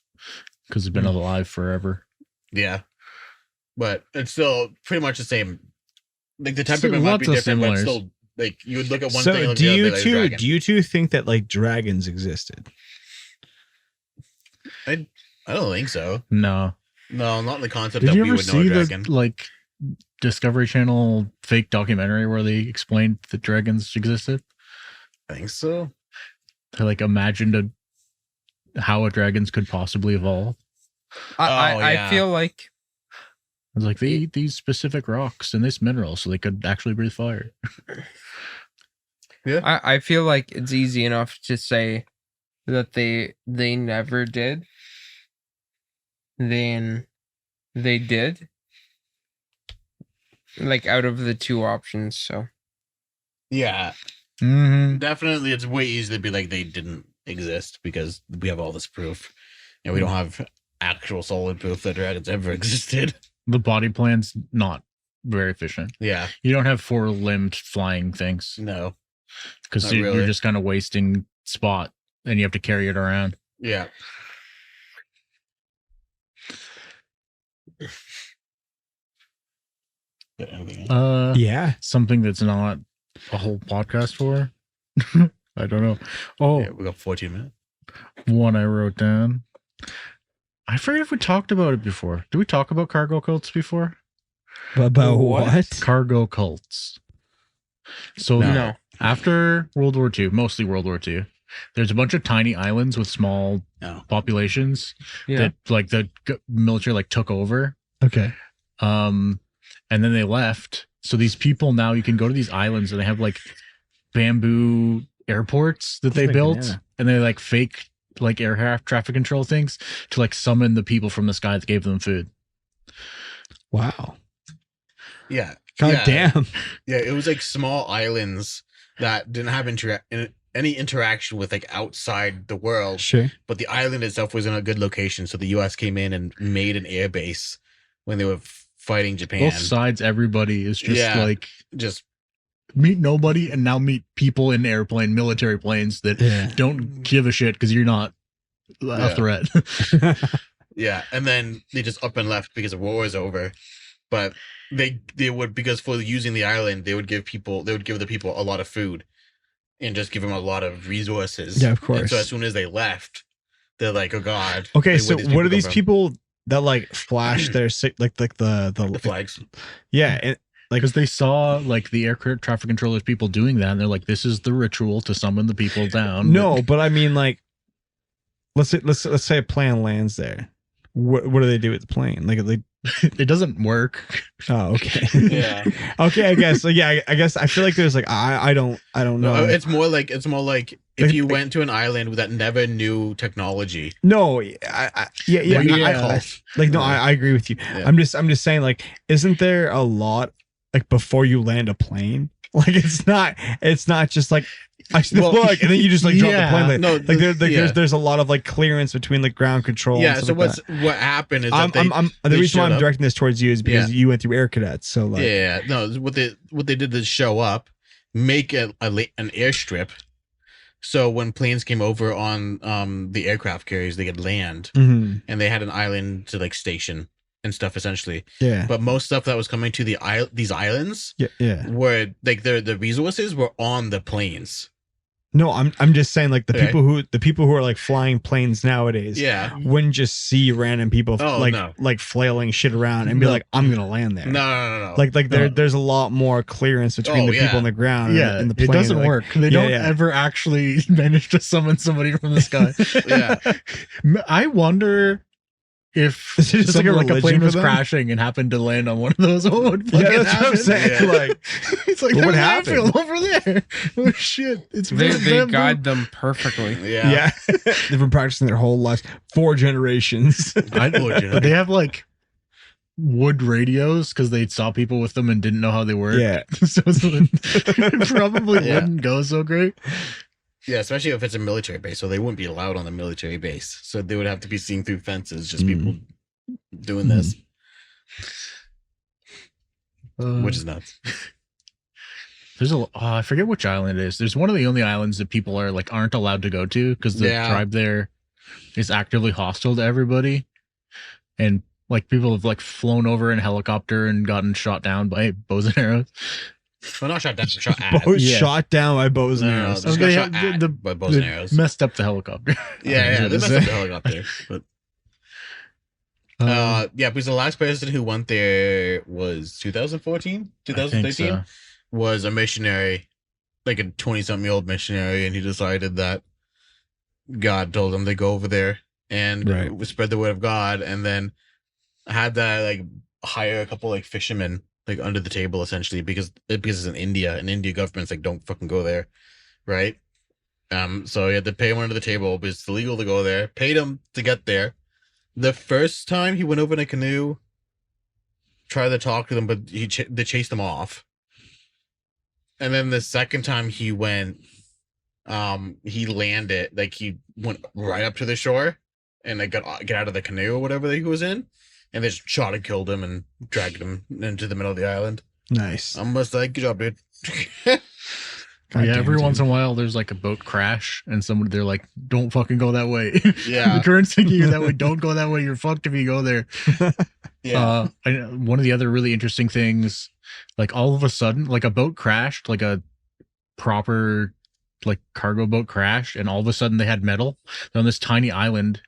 [SPEAKER 5] because they've been alive forever.
[SPEAKER 6] Yeah. But it's still pretty much the same. Like the
[SPEAKER 5] Still
[SPEAKER 6] temperament might be
[SPEAKER 5] lots of
[SPEAKER 6] different, but it's
[SPEAKER 5] similars.
[SPEAKER 6] still like you would look at one thing and
[SPEAKER 3] So
[SPEAKER 6] look
[SPEAKER 3] do
[SPEAKER 6] at the
[SPEAKER 3] you
[SPEAKER 6] other, like a
[SPEAKER 3] two
[SPEAKER 6] dragon.
[SPEAKER 3] do you two think that like dragons existed?
[SPEAKER 6] I don't think so.
[SPEAKER 5] No.
[SPEAKER 6] No, not the concept
[SPEAKER 5] Did
[SPEAKER 6] that
[SPEAKER 5] you
[SPEAKER 6] we
[SPEAKER 5] ever
[SPEAKER 6] would know a
[SPEAKER 5] see
[SPEAKER 6] dragon.
[SPEAKER 5] the like Discovery Channel fake documentary where they explained that dragons existed?
[SPEAKER 6] I think so.
[SPEAKER 5] They like imagined how a dragons could possibly evolve.
[SPEAKER 2] I
[SPEAKER 6] yeah.
[SPEAKER 2] feel like
[SPEAKER 5] It's like they eat these specific rocks and this mineral so they could actually breathe fire.
[SPEAKER 2] I feel like it's easy enough to say that they never did. Then they did. Like out of the two options, so
[SPEAKER 6] Yeah.
[SPEAKER 5] Mm-hmm.
[SPEAKER 6] Definitely it's way easier to be like they didn't exist because we have all this proof. And we don't have actual solid proof that dragons ever existed.
[SPEAKER 5] The body plan's not very efficient.
[SPEAKER 6] Yeah.
[SPEAKER 5] You don't have 4-limbed flying things
[SPEAKER 6] No.
[SPEAKER 5] because
[SPEAKER 6] Not
[SPEAKER 5] you're
[SPEAKER 6] really.
[SPEAKER 5] just kind of wasting spot and you have to carry it around.
[SPEAKER 6] Yeah. Got anything else?
[SPEAKER 3] Yeah.
[SPEAKER 5] Something that's not a whole podcast for. I don't know. Oh,
[SPEAKER 6] Yeah, we got 14 minutes.
[SPEAKER 5] one I wrote down. I forget if we talked about it before. Did we talk about cargo cults before?
[SPEAKER 3] About what?
[SPEAKER 5] Cargo cults. So
[SPEAKER 2] no.
[SPEAKER 5] after World War II, mostly World War II, there's a bunch of tiny islands with small
[SPEAKER 6] No.
[SPEAKER 5] populations
[SPEAKER 2] Yeah.
[SPEAKER 5] that like the military like took over.
[SPEAKER 3] Okay.
[SPEAKER 5] And then they left. So these people now, you can go to these islands and they have like bamboo airports that they
[SPEAKER 3] Freaking
[SPEAKER 5] built,
[SPEAKER 3] yeah.
[SPEAKER 5] and they like fake like air traffic control things to like summon the people from the sky that gave them food.
[SPEAKER 3] Wow.
[SPEAKER 6] Yeah.
[SPEAKER 3] God damn.
[SPEAKER 6] Yeah, it was like small islands that didn't have any interaction with like outside the world.
[SPEAKER 3] Sure.
[SPEAKER 6] But the island itself was in a good location, so the U.S. came in and made an air base when they were fighting Japan.
[SPEAKER 5] Both sides, everybody is just like
[SPEAKER 6] just
[SPEAKER 5] meet nobody and now meet people in military planes that don't give a shit because you're not a threat.
[SPEAKER 6] Yeah, and then they just up and left because the war was over. But they would, because for using the island, they would give the people a lot of food and just give them a lot of resources.
[SPEAKER 3] Yeah, of course.
[SPEAKER 6] And so as soon as they left, they're like, oh God.
[SPEAKER 3] Okay, so what are these people that like flash their like the
[SPEAKER 6] flags?
[SPEAKER 3] Yeah, like
[SPEAKER 5] because they saw like the air traffic controllers people doing that, and they're like, this is the ritual to summon the people down.
[SPEAKER 3] No, but I mean, like, let's say a plane lands there. What do they do with the plane? Like,
[SPEAKER 5] it doesn't work.
[SPEAKER 3] Oh, okay.
[SPEAKER 6] Yeah.
[SPEAKER 3] Okay, I guess. So yeah, I guess I feel like there's like I don't know.
[SPEAKER 6] No, it's more like if you went to an island that never knew technology.
[SPEAKER 3] No, I agree with you.
[SPEAKER 6] Yeah.
[SPEAKER 3] I'm just saying, like, isn't there a lot like before you land a plane? Like, it's not just like I see the flag and then you just like drop the plane. Like,
[SPEAKER 6] no,
[SPEAKER 3] like there's a lot of like clearance between like ground control.
[SPEAKER 6] Yeah.
[SPEAKER 3] And
[SPEAKER 6] So
[SPEAKER 3] like
[SPEAKER 6] what happened is
[SPEAKER 3] the reason why I'm directing this towards you is because you went through air cadets. So like,
[SPEAKER 6] no, what they did is show up, make an airstrip. So when planes came over on the aircraft carriers, they could land, and they had an island to like station and stuff essentially.
[SPEAKER 3] Yeah.
[SPEAKER 6] But most stuff that was coming to these islands, were like the resources were on the planes.
[SPEAKER 3] No, I'm just saying, like, the people who are like flying planes nowadays, wouldn't just see random people like flailing shit around and be like, I'm gonna land there.
[SPEAKER 6] No.
[SPEAKER 3] Like there's a lot more clearance between the people on the ground.
[SPEAKER 5] Yeah,
[SPEAKER 3] and the plane.
[SPEAKER 5] It doesn't work. They don't ever actually manage to summon somebody from the sky. I wonder if
[SPEAKER 3] just
[SPEAKER 5] like a plane was crashing and happened to land on one of those. What would
[SPEAKER 3] that's what I'm saying. Like,
[SPEAKER 5] it's like, what happened over there? Oh shit!
[SPEAKER 2] They guide them perfectly.
[SPEAKER 3] Yeah. They've been practicing their whole lives, 4 generations.
[SPEAKER 5] But they have like wood radios because they saw people with them and didn't know how they worked.
[SPEAKER 3] Yeah,
[SPEAKER 5] so it probably wouldn't go so great.
[SPEAKER 6] Yeah, especially if it's a military base, so they wouldn't be allowed on the military base. So they would have to be seen through fences, just people doing this, which is nuts.
[SPEAKER 5] There's I forget which island it is. There's one of the only islands that people aren't allowed to go to because the tribe there is actively hostile to everybody, and like people have like flown over in a helicopter and gotten shot down by bows and arrows.
[SPEAKER 6] Well, not shot down, shot at.
[SPEAKER 3] Shot down by bows and arrows.
[SPEAKER 6] By bows and arrows.
[SPEAKER 5] Messed up the helicopter.
[SPEAKER 6] They messed up the helicopter. But because the last person who went there was 2014, 2013, was a missionary, like a 20-something-year-old missionary, and he decided that God told him to go over there and spread the word of God, and then had that like hire a couple like fishermen like under the table essentially because it's in India, and India government's like, don't fucking go there, right? So he had to pay him under the table, but it's illegal to go there. Paid him to get there. The first time he went over in a canoe, tried to talk to them, but they chased him off. And then the second time he went, he landed, like he went right up to the shore and they get out of the canoe or whatever that he was in. And they just shot and killed him and dragged him into the middle of the island.
[SPEAKER 3] Nice.
[SPEAKER 6] I'm just like, good job, dude.
[SPEAKER 5] Every once in a while, there's like a boat crash, and they're like, "Don't fucking go that way."
[SPEAKER 6] Yeah,
[SPEAKER 5] the current's thinking you're that way. Don't go that way. You're fucked if you go there. One of the other really interesting things, like all of a sudden, like a boat crashed, like a proper like cargo boat crashed, and all of a sudden they had metal. They're on this tiny island.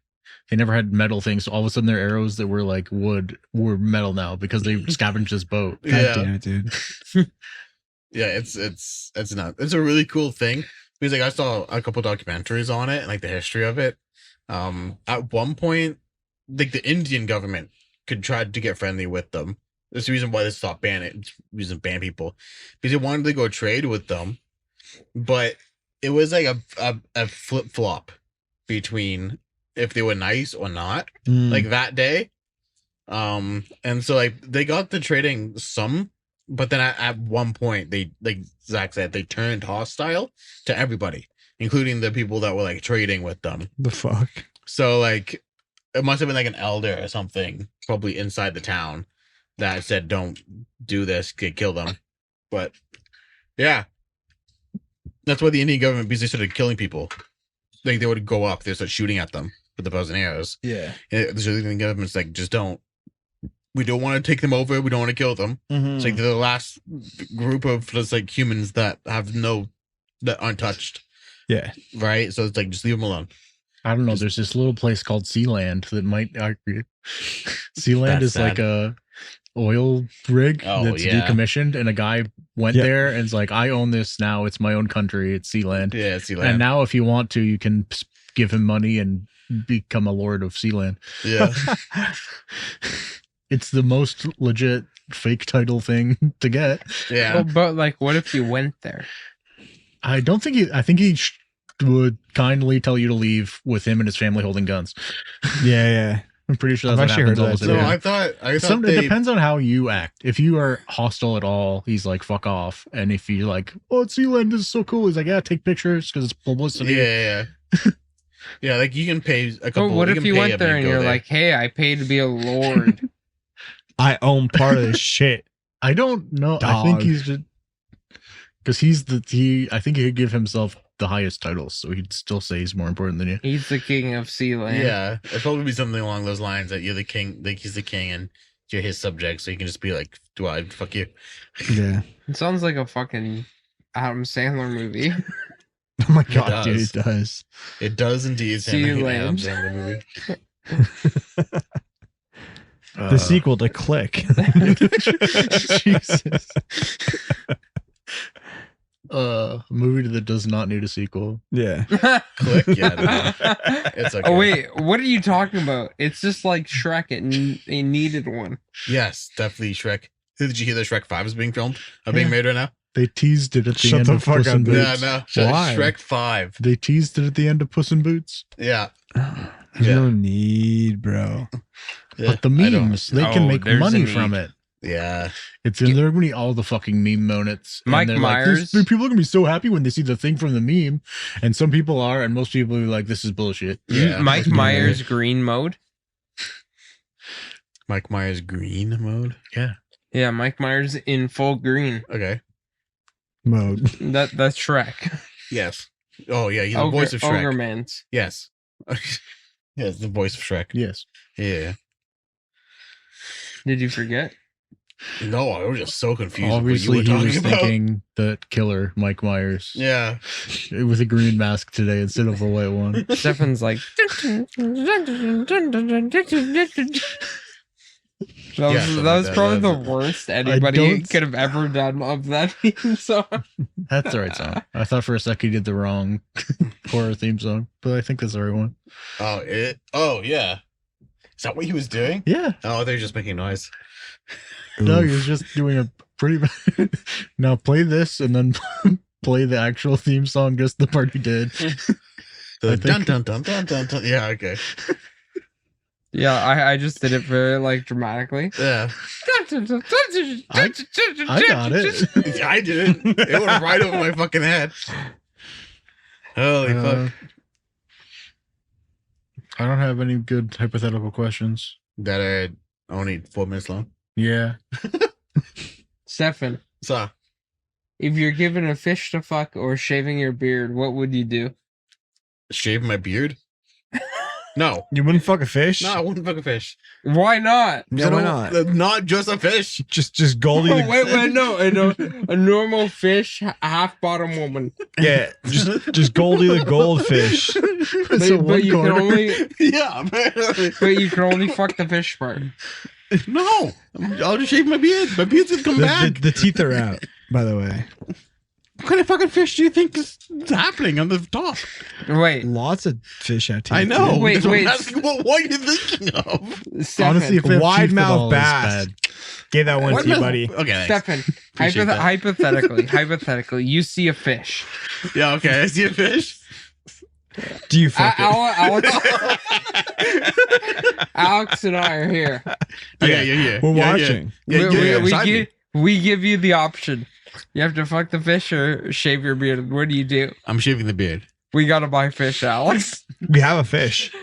[SPEAKER 5] They never had metal things. So all of a sudden their arrows that were like wood were metal now because they scavenged this boat.
[SPEAKER 3] God damn it, dude.
[SPEAKER 6] Yeah, it's not. It's a really cool thing because like I saw a couple documentaries on it and like the history of it. At one point, like the Indian government could try to get friendly with them. That's the reason why they stopped ban people because they wanted to go trade with them, but it was like a flip flop between if they were nice or not. Like that day, And so like they got to trading some, but then at one point they, like Zach said, they turned hostile to everybody, including the people that were like trading with them.
[SPEAKER 3] The fuck?
[SPEAKER 6] So like it must have been like an elder or something, probably inside the town, that said, "Don't do this, kill them." But yeah, that's why the Indian government basically started killing people. Like they would go up, they start shooting at them with the bows and arrows.
[SPEAKER 3] Yeah.
[SPEAKER 6] So the Indian government's like, just don't. We don't want to take them over. We don't want to kill them.
[SPEAKER 3] Mm-hmm.
[SPEAKER 6] It's like they're the last group of just like humans that have that aren't touched.
[SPEAKER 3] Yeah.
[SPEAKER 6] Right. So it's like, just leave them alone.
[SPEAKER 5] I don't know. There's this little place called Sealand that might argue. Sealand
[SPEAKER 6] That's
[SPEAKER 5] is
[SPEAKER 6] sad.
[SPEAKER 5] like a oil rig that's decommissioned, and a guy went there and is like, I own this now. It's my own country. It's Sealand.
[SPEAKER 6] Yeah, Sealand.
[SPEAKER 5] And now, if you want to, you can give him money and become a lord of Sealand.
[SPEAKER 6] Yeah.
[SPEAKER 5] It's the most legit fake title thing to get.
[SPEAKER 6] Yeah.
[SPEAKER 2] Well, but like, what if you went there?
[SPEAKER 5] I don't think I think he would kindly tell you to leave with him and his family holding guns.
[SPEAKER 3] Yeah.
[SPEAKER 5] I'm pretty sure
[SPEAKER 3] I've
[SPEAKER 5] that's what
[SPEAKER 3] actually
[SPEAKER 5] happens
[SPEAKER 3] heard
[SPEAKER 5] almost
[SPEAKER 3] that,
[SPEAKER 5] every
[SPEAKER 6] No,
[SPEAKER 5] time.
[SPEAKER 6] I thought
[SPEAKER 5] It depends on how you act. If you are hostile at all, he's like, fuck off. And if you're like, oh, Sealand, this is so cool, he's like, yeah, take pictures because it's publicity.
[SPEAKER 6] Yeah. Yeah, like you can pay a couple.
[SPEAKER 2] But what if
[SPEAKER 6] can
[SPEAKER 2] you
[SPEAKER 6] pay
[SPEAKER 2] went
[SPEAKER 6] him
[SPEAKER 2] there
[SPEAKER 6] to
[SPEAKER 2] and
[SPEAKER 6] go
[SPEAKER 2] you're
[SPEAKER 6] there.
[SPEAKER 2] like, hey, I paid to be a lord?
[SPEAKER 3] I own part of this shit.
[SPEAKER 5] I don't know. I think he's just because I think he could give himself the highest titles, so he'd still say he's more important than you.
[SPEAKER 2] He's the king of Sealand.
[SPEAKER 6] Yeah, it'd probably be something along those lines that you're the king, like he's the king and you're his subject, so you can just be like, "Do I fuck you?"
[SPEAKER 3] Yeah.
[SPEAKER 2] It sounds like a fucking Adam Sandler movie.
[SPEAKER 3] Oh my god, dude,
[SPEAKER 6] does.
[SPEAKER 3] it does.
[SPEAKER 6] It does indeed.
[SPEAKER 2] See you
[SPEAKER 6] Adam
[SPEAKER 2] later.
[SPEAKER 6] Sandler movie.
[SPEAKER 3] The sequel to Click. Jesus.
[SPEAKER 5] A movie that does not need a sequel.
[SPEAKER 3] Yeah.
[SPEAKER 6] Click, yeah. No. It's okay.
[SPEAKER 2] Oh wait, what are you talking about? It's just like Shrek. It needed one.
[SPEAKER 6] Yes, definitely Shrek. Did you hear that Shrek 5 is being filmed? Being made right now?
[SPEAKER 5] They teased it at the
[SPEAKER 3] Shut
[SPEAKER 5] end
[SPEAKER 3] the
[SPEAKER 5] of
[SPEAKER 3] fuck
[SPEAKER 5] Puss
[SPEAKER 3] up,
[SPEAKER 5] in
[SPEAKER 3] dude.
[SPEAKER 5] Boots.
[SPEAKER 6] Yeah, no.
[SPEAKER 3] Why?
[SPEAKER 6] Shrek 5.
[SPEAKER 5] They teased it at the end of Puss in Boots.
[SPEAKER 6] Yeah.
[SPEAKER 3] There's
[SPEAKER 6] Yeah.
[SPEAKER 3] no need, bro.
[SPEAKER 6] Yeah.
[SPEAKER 5] But the
[SPEAKER 6] I don't-
[SPEAKER 5] memes, they can make
[SPEAKER 2] there's a
[SPEAKER 5] money
[SPEAKER 2] need.
[SPEAKER 5] from it.
[SPEAKER 6] Yeah.
[SPEAKER 5] It's in there going to be all the fucking meme moments. And
[SPEAKER 2] Mike
[SPEAKER 5] they're like,
[SPEAKER 2] Myers.
[SPEAKER 5] people are going to be so happy when they see the thing from the meme. And some people are, and most people are like, this is bullshit.
[SPEAKER 6] Yeah.
[SPEAKER 2] Mike Myers green mode.
[SPEAKER 6] Mike Myers green mode.
[SPEAKER 2] Yeah, Mike Myers in full green.
[SPEAKER 6] Okay.
[SPEAKER 3] Mode.
[SPEAKER 2] That's Shrek.
[SPEAKER 6] Yes. Oh yeah, he's the voice of
[SPEAKER 2] Ogre
[SPEAKER 6] Shrek.
[SPEAKER 2] Mans.
[SPEAKER 6] Yes. Yes, the voice of Shrek.
[SPEAKER 5] Yes.
[SPEAKER 6] Yeah.
[SPEAKER 2] Did you forget?
[SPEAKER 6] No, I was just so confused.
[SPEAKER 5] Obviously,
[SPEAKER 6] with
[SPEAKER 5] he
[SPEAKER 6] what you
[SPEAKER 5] was
[SPEAKER 6] were talking about.
[SPEAKER 5] thinking that killer, Mike Myers,
[SPEAKER 6] Yeah.
[SPEAKER 5] with a green mask today instead of a white one.
[SPEAKER 2] Stefan's like. That was,
[SPEAKER 6] something
[SPEAKER 2] that was
[SPEAKER 6] like that.
[SPEAKER 2] probably the
[SPEAKER 6] That's-
[SPEAKER 2] worst anybody
[SPEAKER 5] don't-
[SPEAKER 2] could have ever done of that theme song.
[SPEAKER 5] That's the right song. I thought for a second he did the wrong horror theme song, but I think that's the right one.
[SPEAKER 6] Oh yeah. Is that what he was doing?
[SPEAKER 5] Yeah.
[SPEAKER 6] Oh, they're just making noise.
[SPEAKER 5] No, he was just doing a pretty. Now play this and then play the actual theme song, just the part he did.
[SPEAKER 6] The
[SPEAKER 5] I
[SPEAKER 6] dun
[SPEAKER 5] think-
[SPEAKER 6] dun dun dun dun dun. Yeah. Okay.
[SPEAKER 2] Yeah, I just did it very like dramatically.
[SPEAKER 6] Yeah.
[SPEAKER 5] I got it.
[SPEAKER 6] Yeah, I did it. It went right over my fucking head. Holy fuck.
[SPEAKER 5] I don't have any good hypothetical questions.
[SPEAKER 6] That are only 4 minutes long.
[SPEAKER 5] Yeah.
[SPEAKER 2] Stefan,
[SPEAKER 6] So
[SPEAKER 2] if you're given a fish to fuck or shaving your beard, what would you do?
[SPEAKER 6] shave my beard? No.
[SPEAKER 3] You wouldn't fuck a fish?
[SPEAKER 6] No, I wouldn't fuck a fish.
[SPEAKER 2] Why not?
[SPEAKER 3] Yeah, why not?
[SPEAKER 6] Not just a fish.
[SPEAKER 3] Just Goldie.
[SPEAKER 2] Oh, wait, no, a normal fish, half bottom woman.
[SPEAKER 3] Yeah, just Goldie the goldfish.
[SPEAKER 2] But you can only,
[SPEAKER 6] Yeah, man.
[SPEAKER 2] but you can only fuck the fish part.
[SPEAKER 6] No. I'll just shave my beard. My beard's gonna come back.
[SPEAKER 3] The teeth are out, by the way.
[SPEAKER 6] What kind of fucking fish do you think is happening on the top?
[SPEAKER 2] Wait,
[SPEAKER 3] Lots of fish have teeth.
[SPEAKER 6] I know.
[SPEAKER 2] Wait,
[SPEAKER 6] That's what I'm
[SPEAKER 2] wait.
[SPEAKER 6] asking, what are you thinking of?
[SPEAKER 2] Stefan,
[SPEAKER 5] Honestly, if they have
[SPEAKER 3] Wide
[SPEAKER 5] teeth at
[SPEAKER 3] mouth
[SPEAKER 5] all, it's
[SPEAKER 3] bass.
[SPEAKER 5] bad.
[SPEAKER 3] Gave that one
[SPEAKER 6] What
[SPEAKER 3] to you,
[SPEAKER 6] mouth-
[SPEAKER 3] buddy.
[SPEAKER 6] Okay, thanks.
[SPEAKER 2] Stefan,
[SPEAKER 6] Appreciate that.
[SPEAKER 2] hypothetically, you see a fish.
[SPEAKER 6] Yeah, okay. I see a fish.
[SPEAKER 3] Do you fuck it?
[SPEAKER 2] Alex and I are here.
[SPEAKER 6] Yeah.
[SPEAKER 3] We're watching.
[SPEAKER 2] We give you the option. You have to fuck the fish or shave your beard. What do you do?
[SPEAKER 6] I'm shaving the beard.
[SPEAKER 2] We gotta buy fish, Alex.
[SPEAKER 3] We have a fish.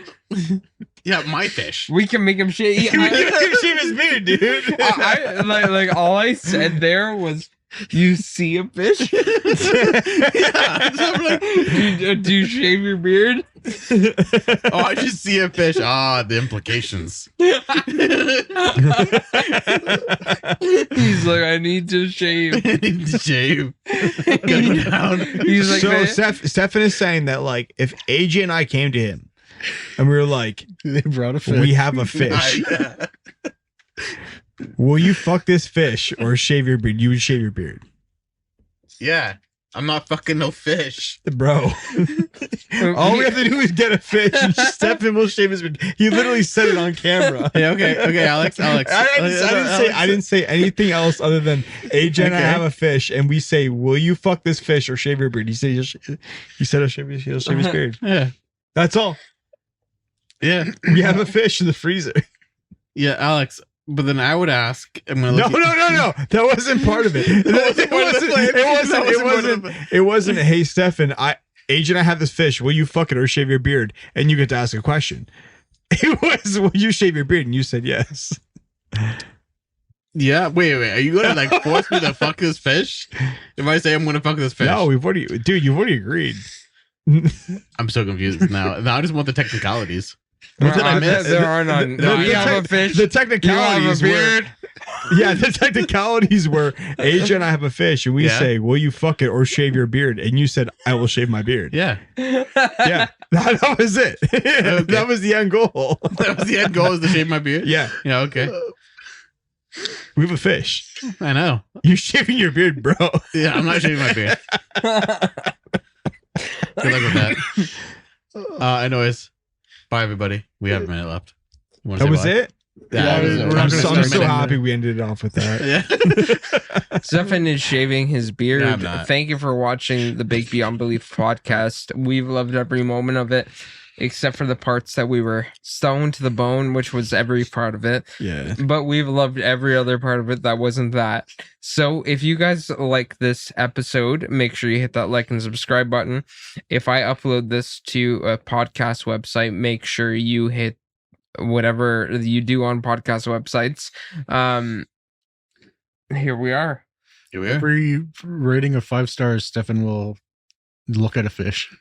[SPEAKER 6] Yeah, my fish.
[SPEAKER 2] We can make him shave.
[SPEAKER 3] You can shave his beard, dude.
[SPEAKER 2] I like all I said there was, you see a fish?
[SPEAKER 6] Yeah. So I'm like,
[SPEAKER 2] do you shave your beard?
[SPEAKER 6] oh, I just see a fish. Ah, the implications.
[SPEAKER 2] He's like, I need to shave.
[SPEAKER 6] I need to shave. Go down.
[SPEAKER 2] He's like,
[SPEAKER 3] So Stefan is saying that like if AJ and I came to him and we were like,
[SPEAKER 4] They brought a fish.
[SPEAKER 3] we have a fish. Will you fuck this fish or shave your beard? You would shave your beard.
[SPEAKER 6] Yeah. I'm not fucking no fish.
[SPEAKER 3] Bro. All we have to do is get a fish and Stefan will shave his beard. He literally said it on camera.
[SPEAKER 6] Yeah, okay, Alex.
[SPEAKER 3] I didn't say anything else other than AJ and I have a fish, and we say, "Will you fuck this fish or shave your beard?" He said, "He'll shave his beard."
[SPEAKER 6] Yeah.
[SPEAKER 3] That's all.
[SPEAKER 6] Yeah.
[SPEAKER 3] We have a fish in the freezer.
[SPEAKER 6] Yeah, Alex. But then I would ask, I'm gonna
[SPEAKER 3] No.
[SPEAKER 6] look
[SPEAKER 3] That wasn't part of it. It wasn't. Hey, Stefan, AJ and I have this fish. Will you fuck it or shave your beard? And you get to ask a question. It was, will you shave your beard? And you said yes.
[SPEAKER 6] Yeah, wait. Are you gonna like force me to fuck this fish? If I say I'm gonna fuck this fish?
[SPEAKER 3] No, you've already agreed.
[SPEAKER 6] I'm so confused now. Now I just want the technicalities. What did I miss?
[SPEAKER 2] There are none. We have a fish.
[SPEAKER 3] The technicalities
[SPEAKER 2] You have a beard.
[SPEAKER 3] Yeah, the technicalities were AJ and I have a fish, and we say, "Will you fuck it or shave your beard?" And you said, "I will shave my beard."
[SPEAKER 6] Yeah,
[SPEAKER 3] yeah, that was it. Okay. That was the end goal.
[SPEAKER 6] That was the end goal, is to shave my beard.
[SPEAKER 3] Yeah,
[SPEAKER 6] okay.
[SPEAKER 3] We have a fish.
[SPEAKER 6] I know.
[SPEAKER 3] You're shaving your beard, bro.
[SPEAKER 6] Yeah, I'm not shaving my beard. Good luck with that. Anyways, bye everybody. We have a minute left.
[SPEAKER 3] That was it.
[SPEAKER 6] Yeah,
[SPEAKER 3] I'm so happy we ended it off with that.
[SPEAKER 6] Yeah.
[SPEAKER 2] Stefan is shaving his beard.
[SPEAKER 6] No, I'm not.
[SPEAKER 2] Thank you for watching the Big Beyond Belief podcast. We've loved every moment of it, except for the parts that we were stoned to the bone, which was every part of it.
[SPEAKER 3] Yeah.
[SPEAKER 2] But we've loved every other part of it that wasn't that. So if you guys like this episode, make sure you hit that like and subscribe button. If I upload this to a podcast website, make sure you hit whatever you do on podcast websites. Here we are.
[SPEAKER 5] Every rating of 5 stars, Stefan will look at a fish.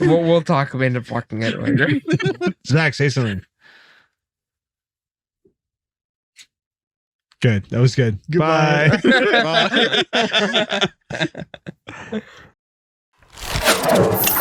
[SPEAKER 2] we'll talk about fucking it later.
[SPEAKER 3] Zack, say something. Good. That was good.
[SPEAKER 5] Goodbye.
[SPEAKER 3] Bye. Bye.